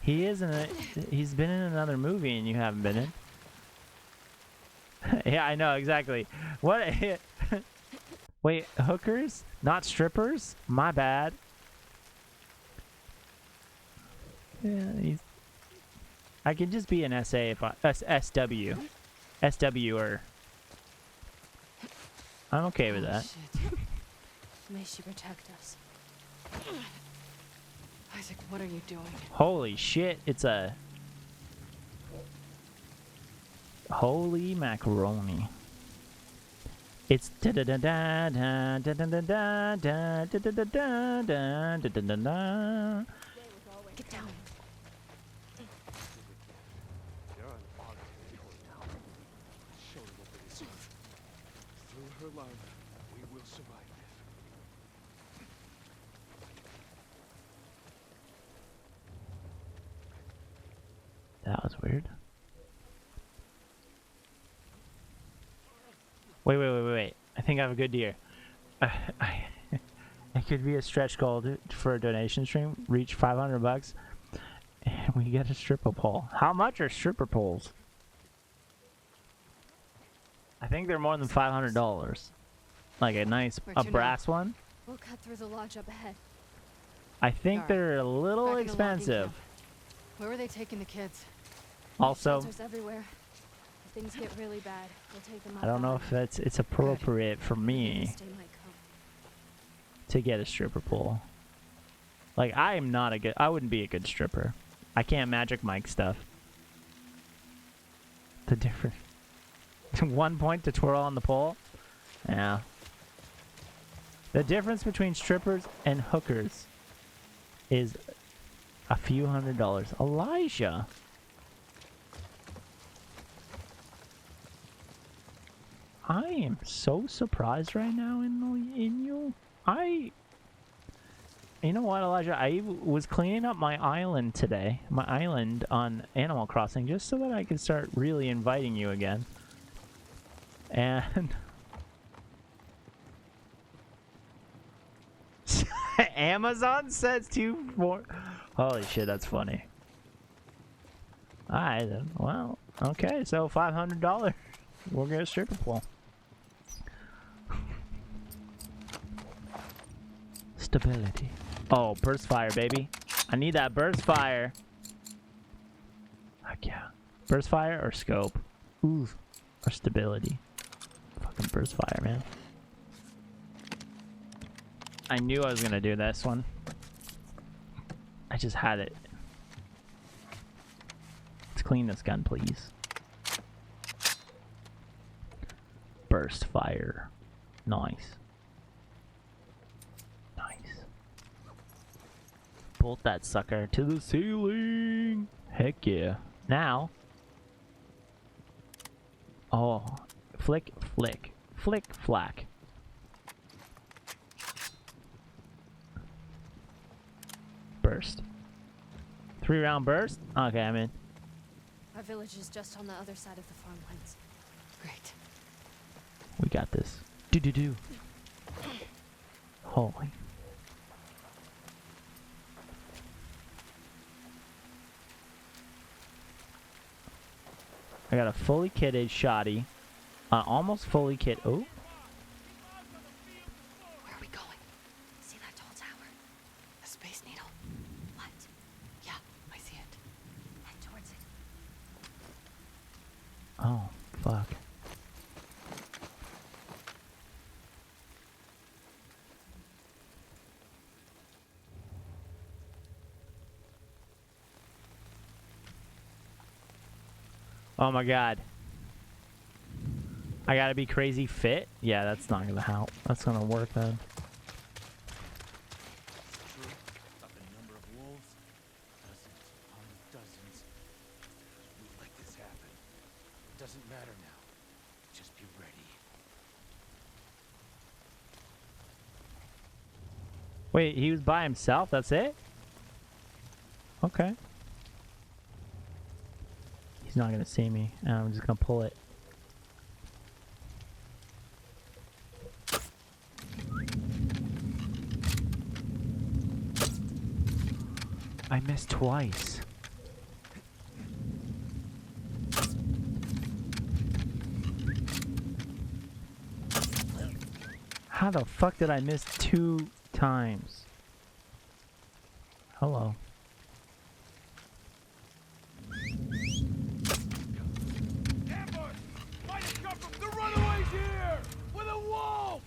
He is in it. He's been in another movie and you haven't been in. Yeah, I know exactly. What? Wait, hookers, not strippers? My bad. Yeah, I could just be an SA if SW or. I'm okay with that. Shit. May she protect us. Isaac, what are you doing? Holy shit! It's a. Holy macaroni. It's da da da da da da da da da da da da da da da da da. Get down. Through her love, we will survive this. That was weird. Wait. I think I have a good idea. It could be a stretch goal for a donation stream. Reach 500 bucks, and we get a stripper pole. How much are stripper poles? I think they're more than $500. Like a nice, Where'd a you know? brass one. We'll cut through the lodge up ahead. I think Alright. they're a little Back in the logging expensive. camp. Where were they taking the kids? Also, Shelters everywhere. If things get really bad, we'll take them out. I don't know if it's appropriate for me Stay might come. to get a stripper pole. Like, I wouldn't be a good stripper. I can't Magic Mike stuff. The different 1 point to twirl on the pole? Yeah. The difference between strippers and hookers is a few $100s. Elijah! I am so surprised right now in you. You know what, Elijah? I was cleaning up my island today. My island on Animal Crossing, just so that I could start really inviting you again. And... Amazon says 2-4. Holy shit, that's funny. Alright then. Well, okay, so $500. We'll get a stripper pole. Stability. Oh, burst fire, baby. I need that burst fire. Heck yeah. Burst fire or scope? Ooh. Or stability. Fucking burst fire, man. I knew I was gonna do this one. I just had it. Let's clean this gun, please. Burst fire. Nice. Bolt that sucker to the ceiling. Heck yeah. Now. Oh. Flick, flick. Flick, flack. Burst. 3-round burst? Okay, I'm in. Our village is just on the other side of the farmlands. Great. We got this. Do-do-do. Holy. I got a fully kitted shoddy. Almost fully kit. Oh. Where are we going? See that tall tower? A space needle? What? Yeah, I see it. Head towards it. Oh, fuck. Oh my god. I gotta be crazy fit? Yeah, that's not gonna help. That's gonna work then. True. Up a number of wolves. Dozens upon dozens. We let this happen. It doesn't matter now. Just be ready. Wait, he was by himself? That's it? Okay. He's not gonna see me, and I'm just gonna pull it. I missed twice. How the fuck did I miss 2 times? Hello. The runaway's here! With a wolf!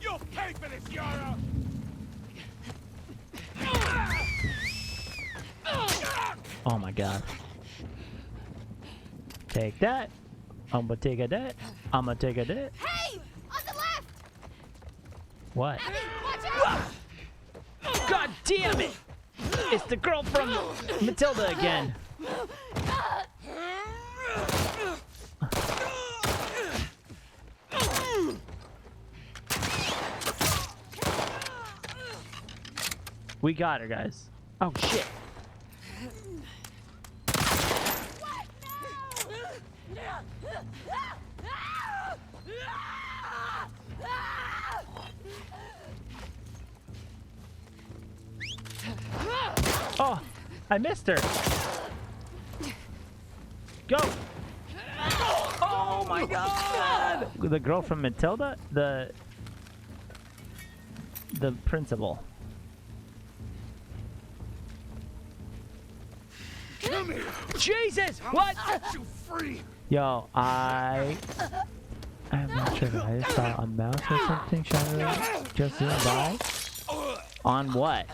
You'll pay for this, Yara! Oh my god. Take that. I'm gonna take a that. I'm gonna take a that. Hey! On the left! What? Abby, watch out! God damn it! It's the girl from Matilda again. We got her, guys. Oh shit. Oh, I missed her. Go. Oh my god. The girl from Matilda? The principal. Jesus! What? You free. Yo, I'm not sure. I just saw a mouse or something shining just zoom by. On what?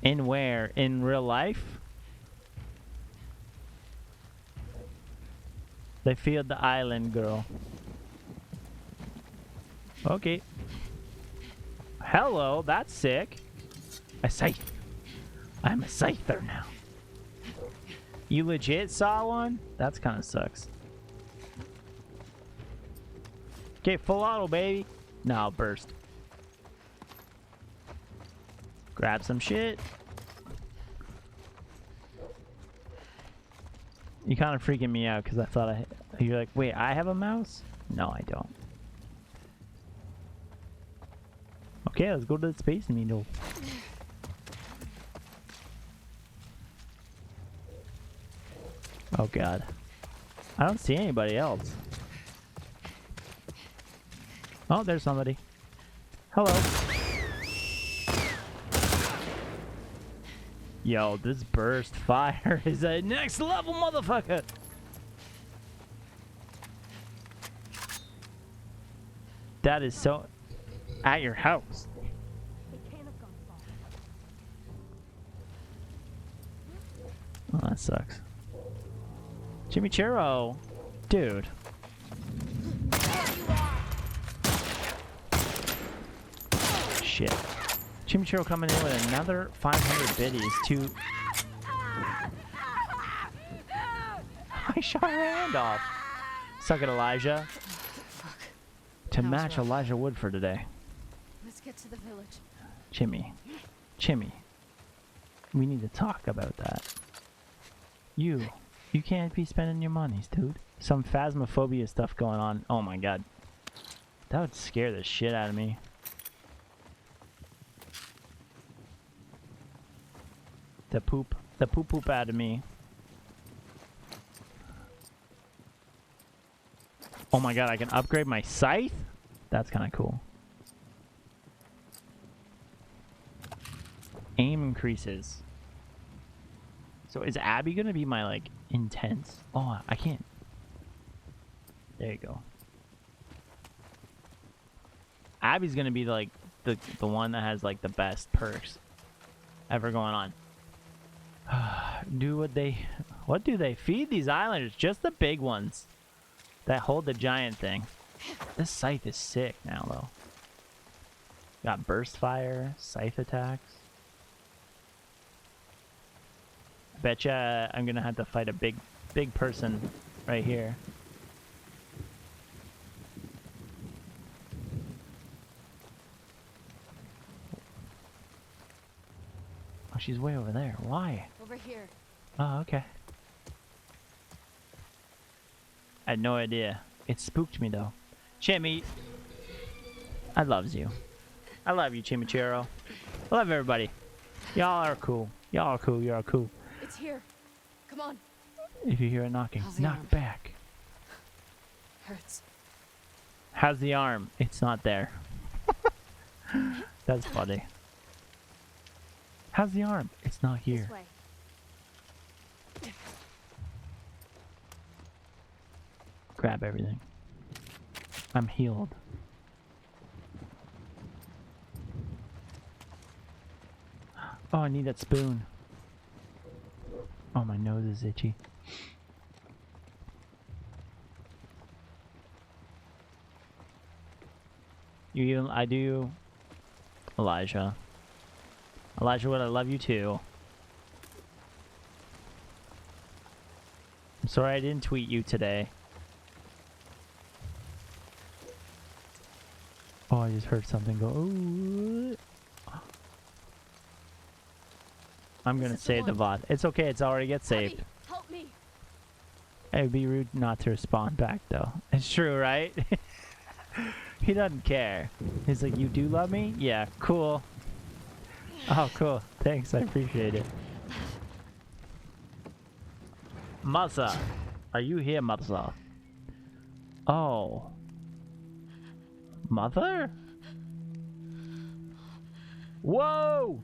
In where? In real life? They feared the island girl. Okay. Hello, that's sick. A scythe. I'm a scyther now. You legit saw one? That's kind of sucks. Okay, full auto, baby. No, burst. Grab some shit. You kind of freaking me out because I thought you're like, wait, I have a mouse? No, I don't. Okay, let's go to the Space Needle. Oh god. I don't see anybody else. Oh, there's somebody. Hello. Yo, this burst fire is a next level motherfucker. That is so... At your house. Oh, that sucks. Chimichurro. Dude. Shit. Chimichurro coming in with another 500 biddies to... I shot her hand off. Suck it, Elijah. To match Elijah Wood for today. Let's get to the village. Chimmy. We need to talk about that. You can't be spending your monies, dude. Some phasmophobia stuff going on. Oh my god. That would scare the shit out of me. The poop out of me. Oh my god, I can upgrade my scythe? That's kind of cool. Aim increases. So is Abby gonna be my, like, intense? Oh, I can't. There you go. Abby's gonna be, like, the one that has, like, the best perks ever going on. What do they feed these islanders? Just the big ones that hold the giant thing. This scythe is sick now, though. Got burst fire, scythe attacks. Betcha I'm gonna have to fight a big person right here. Oh, she's way over there. Why? Over here. Oh, okay. I had no idea. It spooked me though. Chimmy, I loves you. I love you, Chimichurro. I love everybody. Y'all are cool. Y'all are cool. Y'all are cool. It's here. Come on. If you hear it knocking, knock back. Hurts. How's the arm? It's not there. That's funny. How's the arm? It's not here. Grab everything. I'm healed. Oh, I need that spoon. Oh, my nose is itchy. I do. Elijah. Elijah Wood, I love you too. I'm sorry I didn't tweet you today. Oh, I just heard something go. Ooh. I'm gonna save the VOD. It's okay, it's already get saved. Abby, help me. It would be rude not to respond back though. It's true, right? He doesn't care. He's like, you do love me? Yeah, cool. Oh, cool. Thanks, I appreciate it. Mother, are you here, Mother? Oh. Mother? Whoa!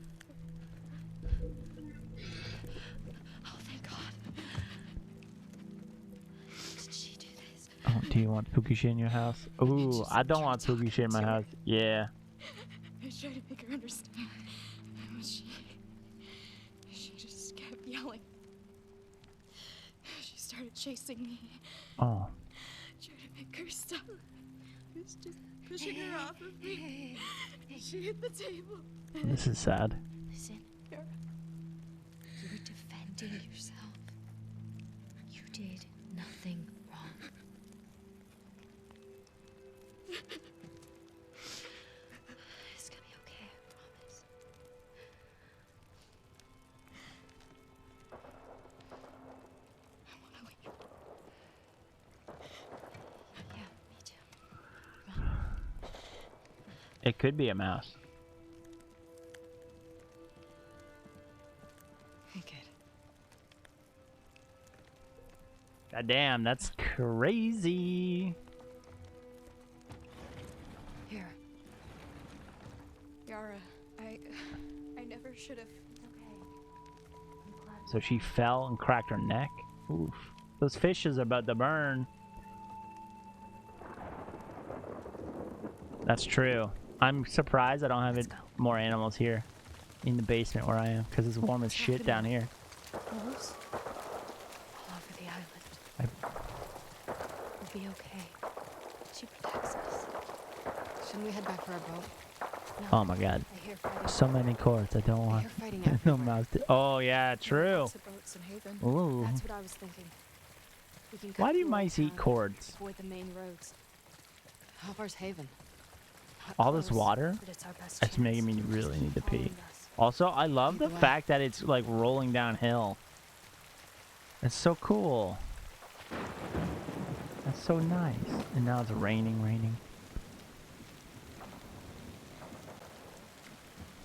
Do you want spooky shit in your house? Ooh, I don't want spooky shit in my house. Yeah. I tried to make her understand. But she just kept yelling. She started chasing me. Oh. Trying to make her stop. I was just pushing her off of me. She hit the table. This is sad. Listen, Yara. you were defending yourself. You did nothing wrong. It's gonna be okay, I promise. I wanna leave. Yeah, me too. It could be a mouse. Hey, kid. God damn, that's crazy. Here. Yara, I never should have. So she fell and cracked her neck. Oof. Those fishes are about to burn. That's true. I'm surprised I don't have more animals here in the basement where I am, because it's warm as shit down here. Wolves? All over the island. We'll be okay. She protects us. Shouldn't we head back for our boat? No. Oh my god. I hear fighting. So many cords. I don't want. hear fighting No everywhere. mouse. Oh yeah, true. Lots of boats in Haven. Ooh. That's what I was thinking. We can Why cut do through mice Old eat Town, cords? Avoid the main roads. How far's Haven? Not All this close, water? but it's our best That's chance. making me really need to pee. Following us. Also, I love the Either way. fact that it's like rolling downhill. It's so cool. That's so nice. And now it's raining.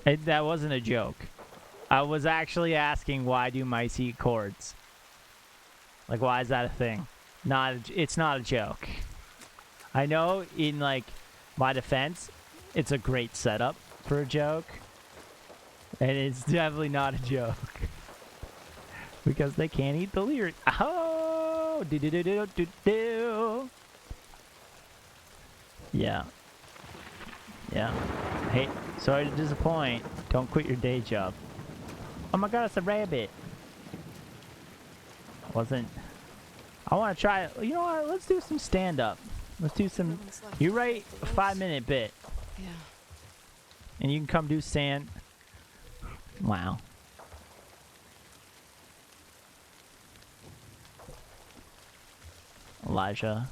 That wasn't a joke. I was actually asking, why do mice eat cords? Like, why is that a thing? It's not a joke. I know, in like my defense, it's a great setup for a joke. And it's definitely not a joke. Because they can't eat the lyric. Oh! Do-do-do-do-do-do. Yeah. Yeah. Hey, sorry to disappoint. Don't quit your day job. Oh my god, it's a rabbit. I want to try, you know what, let's do some stand-up. Let's do some, you write a 5-minute bit. Yeah. And you can come do stand. Wow. Elijah.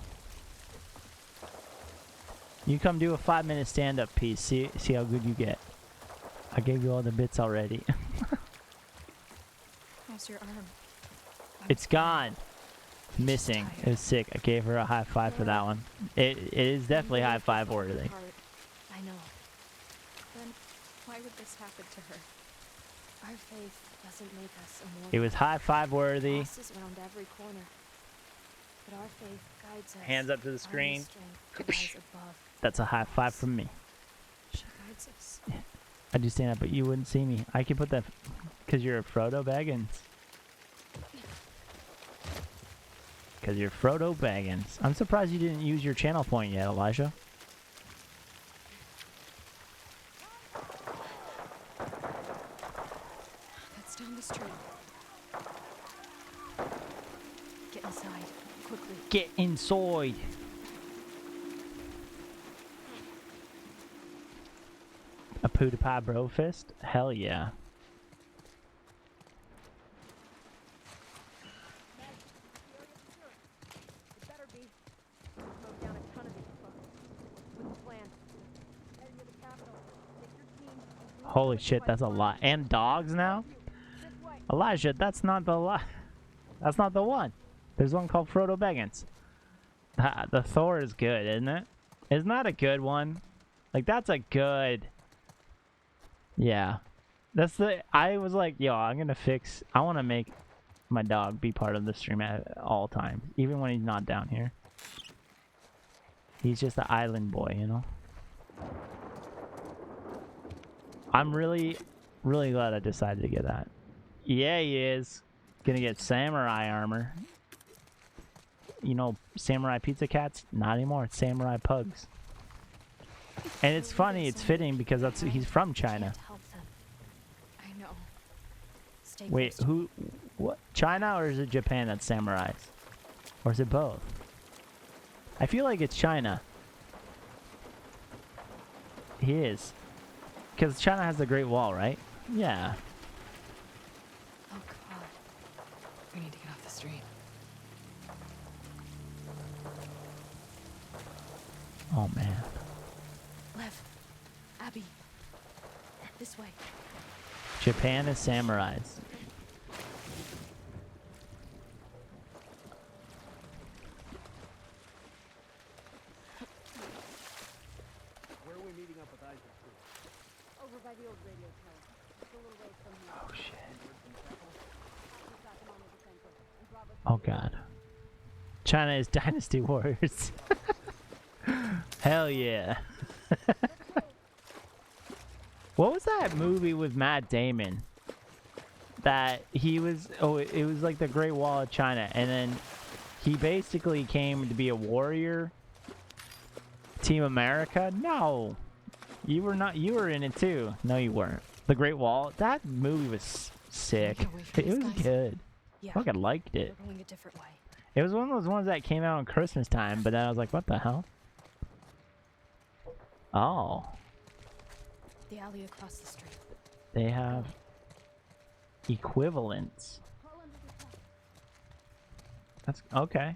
You come do a 5-minute stand-up piece. See how good you get. I gave you all the bits already. How's your arm? It's gone. Missing. It was sick. I gave her a high five for that one. It is definitely high five worthy. I know. Then why would this happen to her? Our faith doesn't make us immortal. It was high five worthy. Crosses around every corner. But our faith guides us. Hands up to the Our screen. strength to rise above. That's a high five from me. She guides us. I do stand up, but you wouldn't see me. I could put that because you're a Frodo Baggins. Because you're Frodo Baggins. I'm surprised you didn't use your channel point yet, Elijah. That's down the street. Get inside, quickly. Get inside. A PewDiePie bro fist? Hell yeah. It better be. Smoke down a ton of these fuckers. With the plan. Head into the capital. Take your team. and move Holy towards shit, the that's a pipeline. lot. And dogs now? This way. Elijah, that's not the That's not the one. There's one called Frodo Baggins. The Thor is good, isn't it? Isn't that a good one? Like, that's a good... Yeah. That's the... I was like, yo, I'm gonna fix... I want to make my dog be part of the stream at all times. Even when he's not down here. He's just an island boy, you know? I'm really glad I decided to get that. Yeah, he is. Gonna get samurai armor. you know, samurai pizza cats. Not anymore. It's samurai pugs. And it's funny. It's fitting because he's from China. I know. Stay Wait, close to who? What? China or is it Japan that's samurais? Or is it both? I feel like it's China. He is. Because China has the Great Wall, right? Yeah. Oh, God. We need to get off the street. Oh, man. Lev, Abby, this way. Japan is samurais. Where are we meeting up with Isaac? Over by the old radio tower. It's a little ways from here. Oh, shit. We've got them on the defensive, and Bravo's Oh, God. China is Dynasty Warriors. Hell yeah. What was that movie with Matt Damon? That he was, oh, it was like the Great Wall of China, and then he basically came to be a warrior. Team America? No. You were not, you were in it too. No, you weren't. The Great Wall? That movie was sick. It was good. Yeah. Fucking liked it. We're going a different way. It was one of those ones that came out on Christmas time, but then I was like, what the hell? Oh. The alley across the street. They have equivalents. That's okay.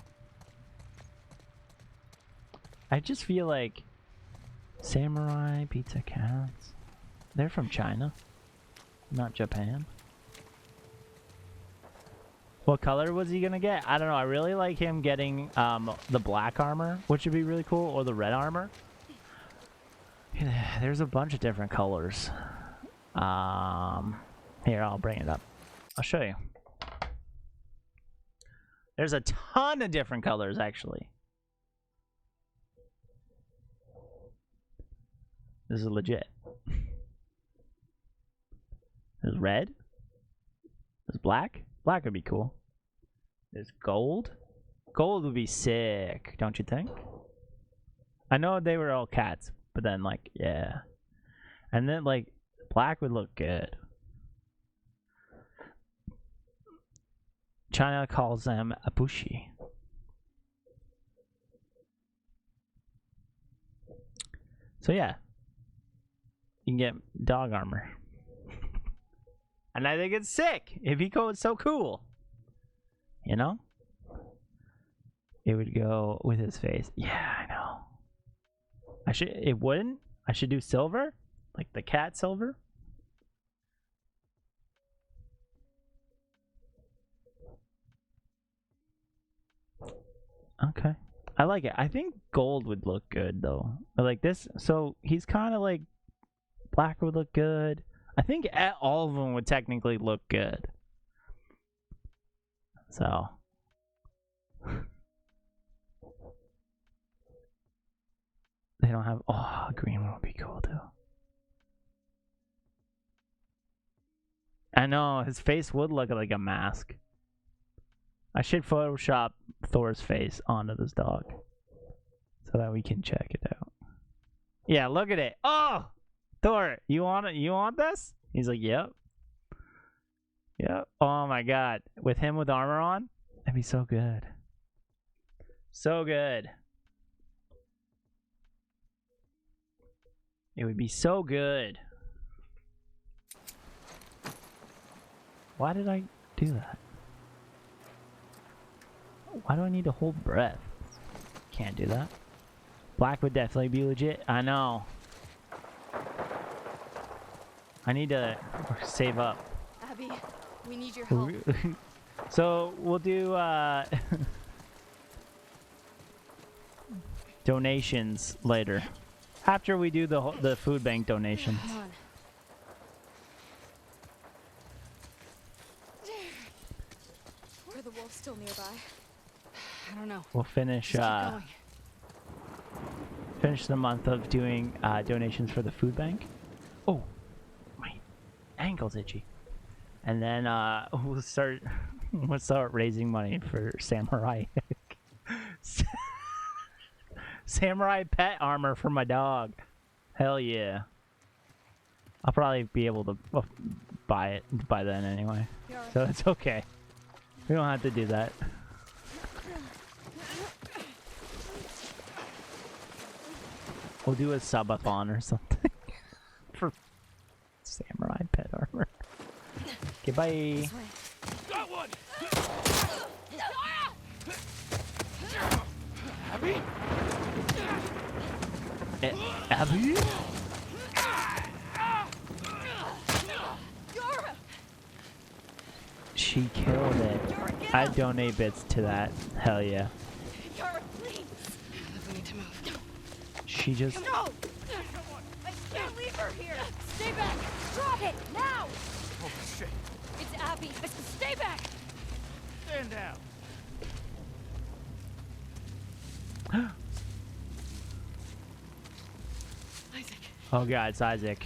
I just feel like samurai pizza cats. They're from China, not Japan. What color was he gonna get? I don't know. I really like him getting the black armor, which would be really cool, or the red armor. There's a bunch of different colors. Here, I'll bring it up. I'll show you. There's a ton of different colors, actually. This is legit. There's red. There's black. Black would be cool. There's gold. Gold would be sick, don't you think? I know they were all cats, but then, like, yeah. And then, like, black would look good. China calls them abushi. So, yeah. You can get dog armor. And I think it's sick. If he goes so cool. You know? It would go with his face. Yeah, I know. It wouldn't? I should do silver? Like the cat silver? Okay. I like it. I think gold would look good though. Like this, so he's kind of like black would look good. I think all of them would technically look good. So. They don't have, oh, green one would be cool too. I know, his face would look like a mask. I should Photoshop Thor's face onto this dog so that we can check it out. Yeah, look at it. Oh, Thor, you want it? You want this? He's like, yep. Yep. Oh my God. With him with armor on, that'd be so good. So good. It would be so good. Why did I do that? Why do I need to hold breath? Can't do that. Black would definitely be legit. I know. I need to save up. Abby, we need your help. So we'll do donations later. After we do the food bank donations. Come on. Are the wolves still nearby? I don't know. We'll finish finish the month of doing donations for the food bank. Oh, my ankle's itchy. And then we'll start raising money for Samurai Samurai pet armor for my dog. Hell yeah. I'll probably be able to buy it by then anyway. So it's okay. We don't have to do that. We'll do a subathon or something. For samurai pet armor. Okay, bye. Got one! Abby? Abby? She killed it. I donate bits to that. Hell yeah. Yara, please. We need to move. She just... No! I can't leave her here! Stay back! Drop it! Now! Oh, shit. It's Abby! Stay back! Stand down. Isaac. Oh god, it's Isaac.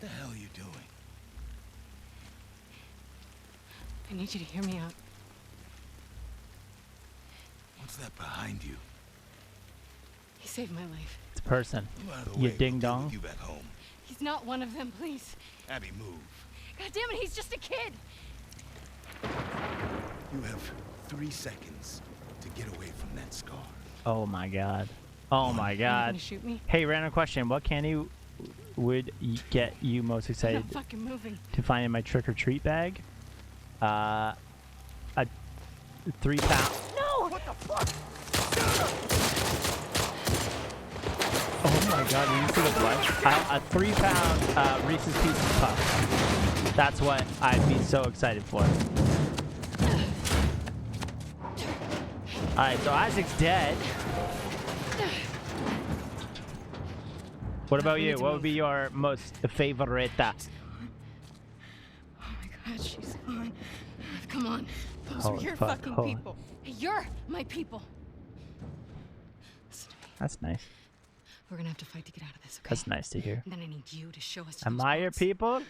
What the hell are you doing? I need you to hear me out. What's that behind you? He saved my life. It's a person. Out of the You way, ding we'll deal dong. with you back home. He's not one of them, please. Abby, move. God damn it, he's just a kid. You have 3 seconds to get away from that scar. Oh my god. Oh my Are you god. gonna shoot me? Hey, random question. What candy would get you most I'm excited not fucking moving. to find in my trick-or-treat bag? A 3 pound... No! What the fuck? Oh my god, did you see the blood? A 3 pound Reese's Pieces Puff. That's what I'd be so excited for. Alright, so Isaac's dead. What about you? What would be your most favorite? Oh my god, she's gone. Come on. Those Holy are your fuck, fucking holy- people. You're my people. That's nice. We're gonna have to fight to get out of this, okay? That's nice to hear. And then I need you to show us. Am I your people?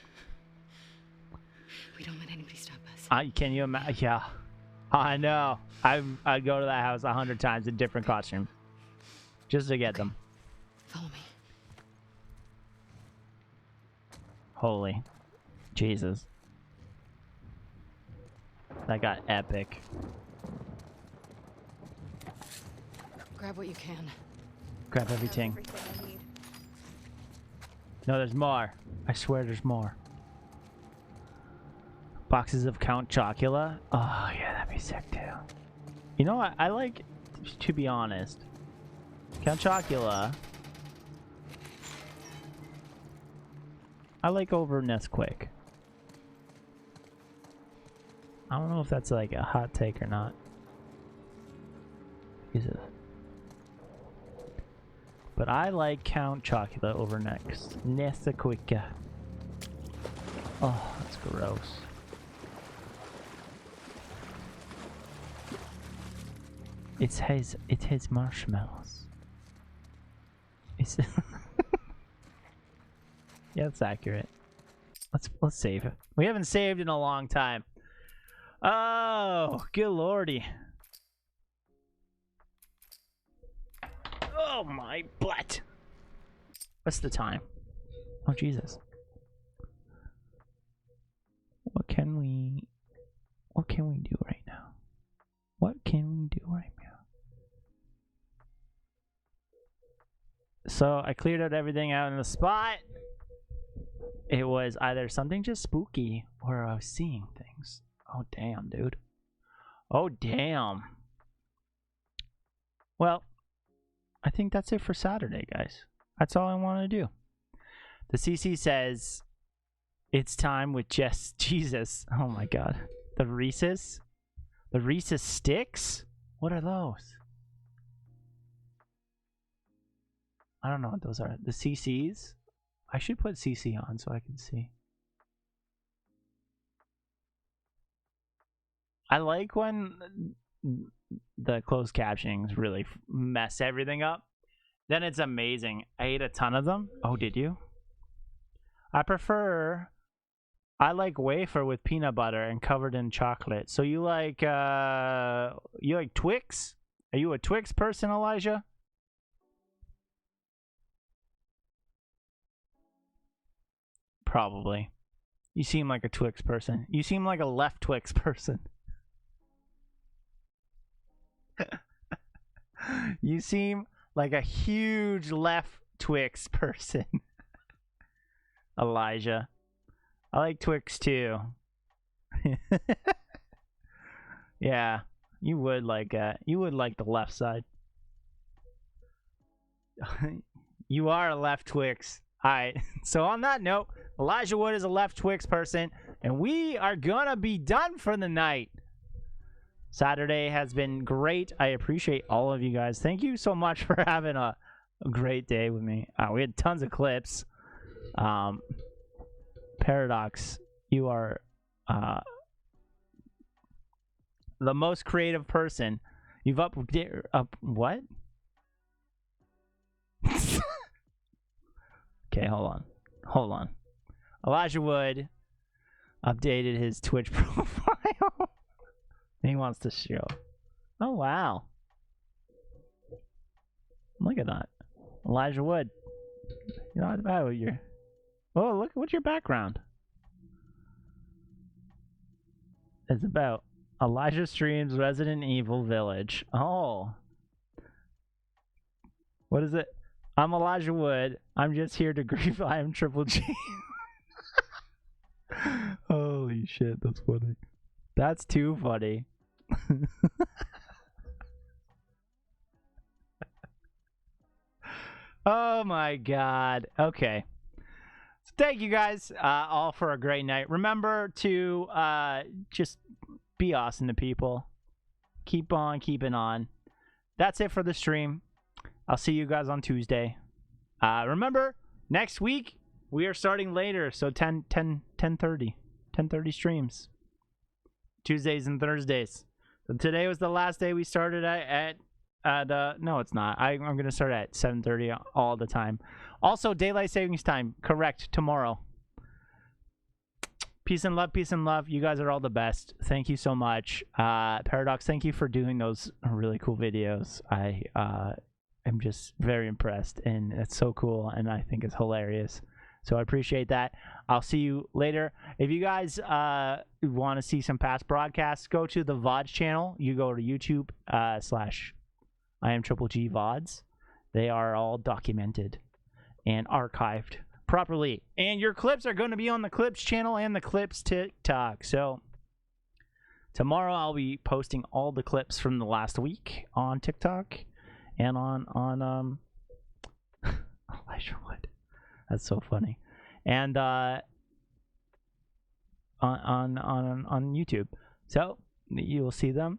We don't let anybody stop us. Can you imagine? Yeah. I know. I'd go to that house 100 times in different costume. Just to get them. Follow me. Holy. Jesus. That got epic. Grab what you can. Grab everything. Everything I need. No, there's more. I swear there's more. Boxes of Count Chocula. Oh, yeah, that'd be sick too. You know what? I like, to be honest, Count Chocula. I like over Nesquik. I don't know if that's like a hot take or not. Jesus. But I like Count Chocula over Nesquik. Oh, that's gross. It's his marshmallows. It's yeah, that's accurate. Let's save it. We haven't saved in a long time. Oh, good lordy. Oh my butt. What's the time? Oh Jesus. What can we do right now? What can we do right now? So I cleared out everything out in the spot. It was either something just spooky or I was seeing things. Oh damn, dude. Oh damn. Well, I think that's it for Saturday, guys. That's all I want to do. The CC says it's time with Jesus. Oh my god. The Reese's? The Reese's Sticks? What are those? I don't know what those are. The CCs? I should put CC on so I can see. I like when the closed captionings really mess everything up. Then it's amazing. I ate a ton of them. Oh, did you? I prefer I like wafer with peanut butter and covered in chocolate. So you like Twix? Are you a Twix person, Elijah? Probably. You seem like a Twix person. You seem like a left Twix person. You seem like a huge left Twix person. Elijah. I like Twix too. Yeah, you would like you would like the left side. You are a left Twix. Alright, so on that note, Elijah Wood is a left Twix person, and we are gonna be done for the night. Saturday has been great. I appreciate all of you guys. Thank you so much for having a great day with me. We had tons of clips. Paradox, you are the most creative person. You've up what? Okay, hold on. Elijah Wood updated his Twitch profile. He wants to show. Oh wow! Look at that, Elijah Wood. You know about your. Oh, look! What's your background? It's about Elijah streams Resident Evil Village. Oh, what is it? I'm Elijah Wood. I'm just here to grief. I am Triple G. Holy shit, that's funny. That's too funny. Oh my god. Okay. So thank you guys all for a great night. Remember to just be awesome to people. Keep on keeping on. That's it for the stream. I'll see you guys on Tuesday. Remember, next week we are starting later, so 10:30 streams. Tuesdays and Thursdays. So today was the last day we started at no, it's not. I'm going to start at 7:30 all the time. Also, daylight savings time, correct, tomorrow. Peace and love, peace and love. You guys are all the best. Thank you so much. Paradox, thank you for doing those really cool videos. I am just very impressed, and it's so cool, and I think it's hilarious. So I appreciate that. I'll see you later. If you guys want to see some past broadcasts, go to the VODs channel. You go to YouTube / I am Triple G VODs. They are all documented and archived properly. And your clips are going to be on the Clips channel and the Clips TikTok. So tomorrow I'll be posting all the clips from the last week on TikTok and on Elijah Wood. That's so funny. And on YouTube. So you will see them.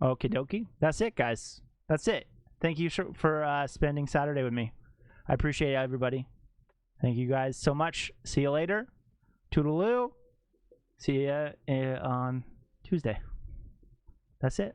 Okie dokie. That's it, guys. That's it. Thank you for spending Saturday with me. I appreciate it, everybody. Thank you guys so much. See you later. Toodaloo. See you on Tuesday. That's it.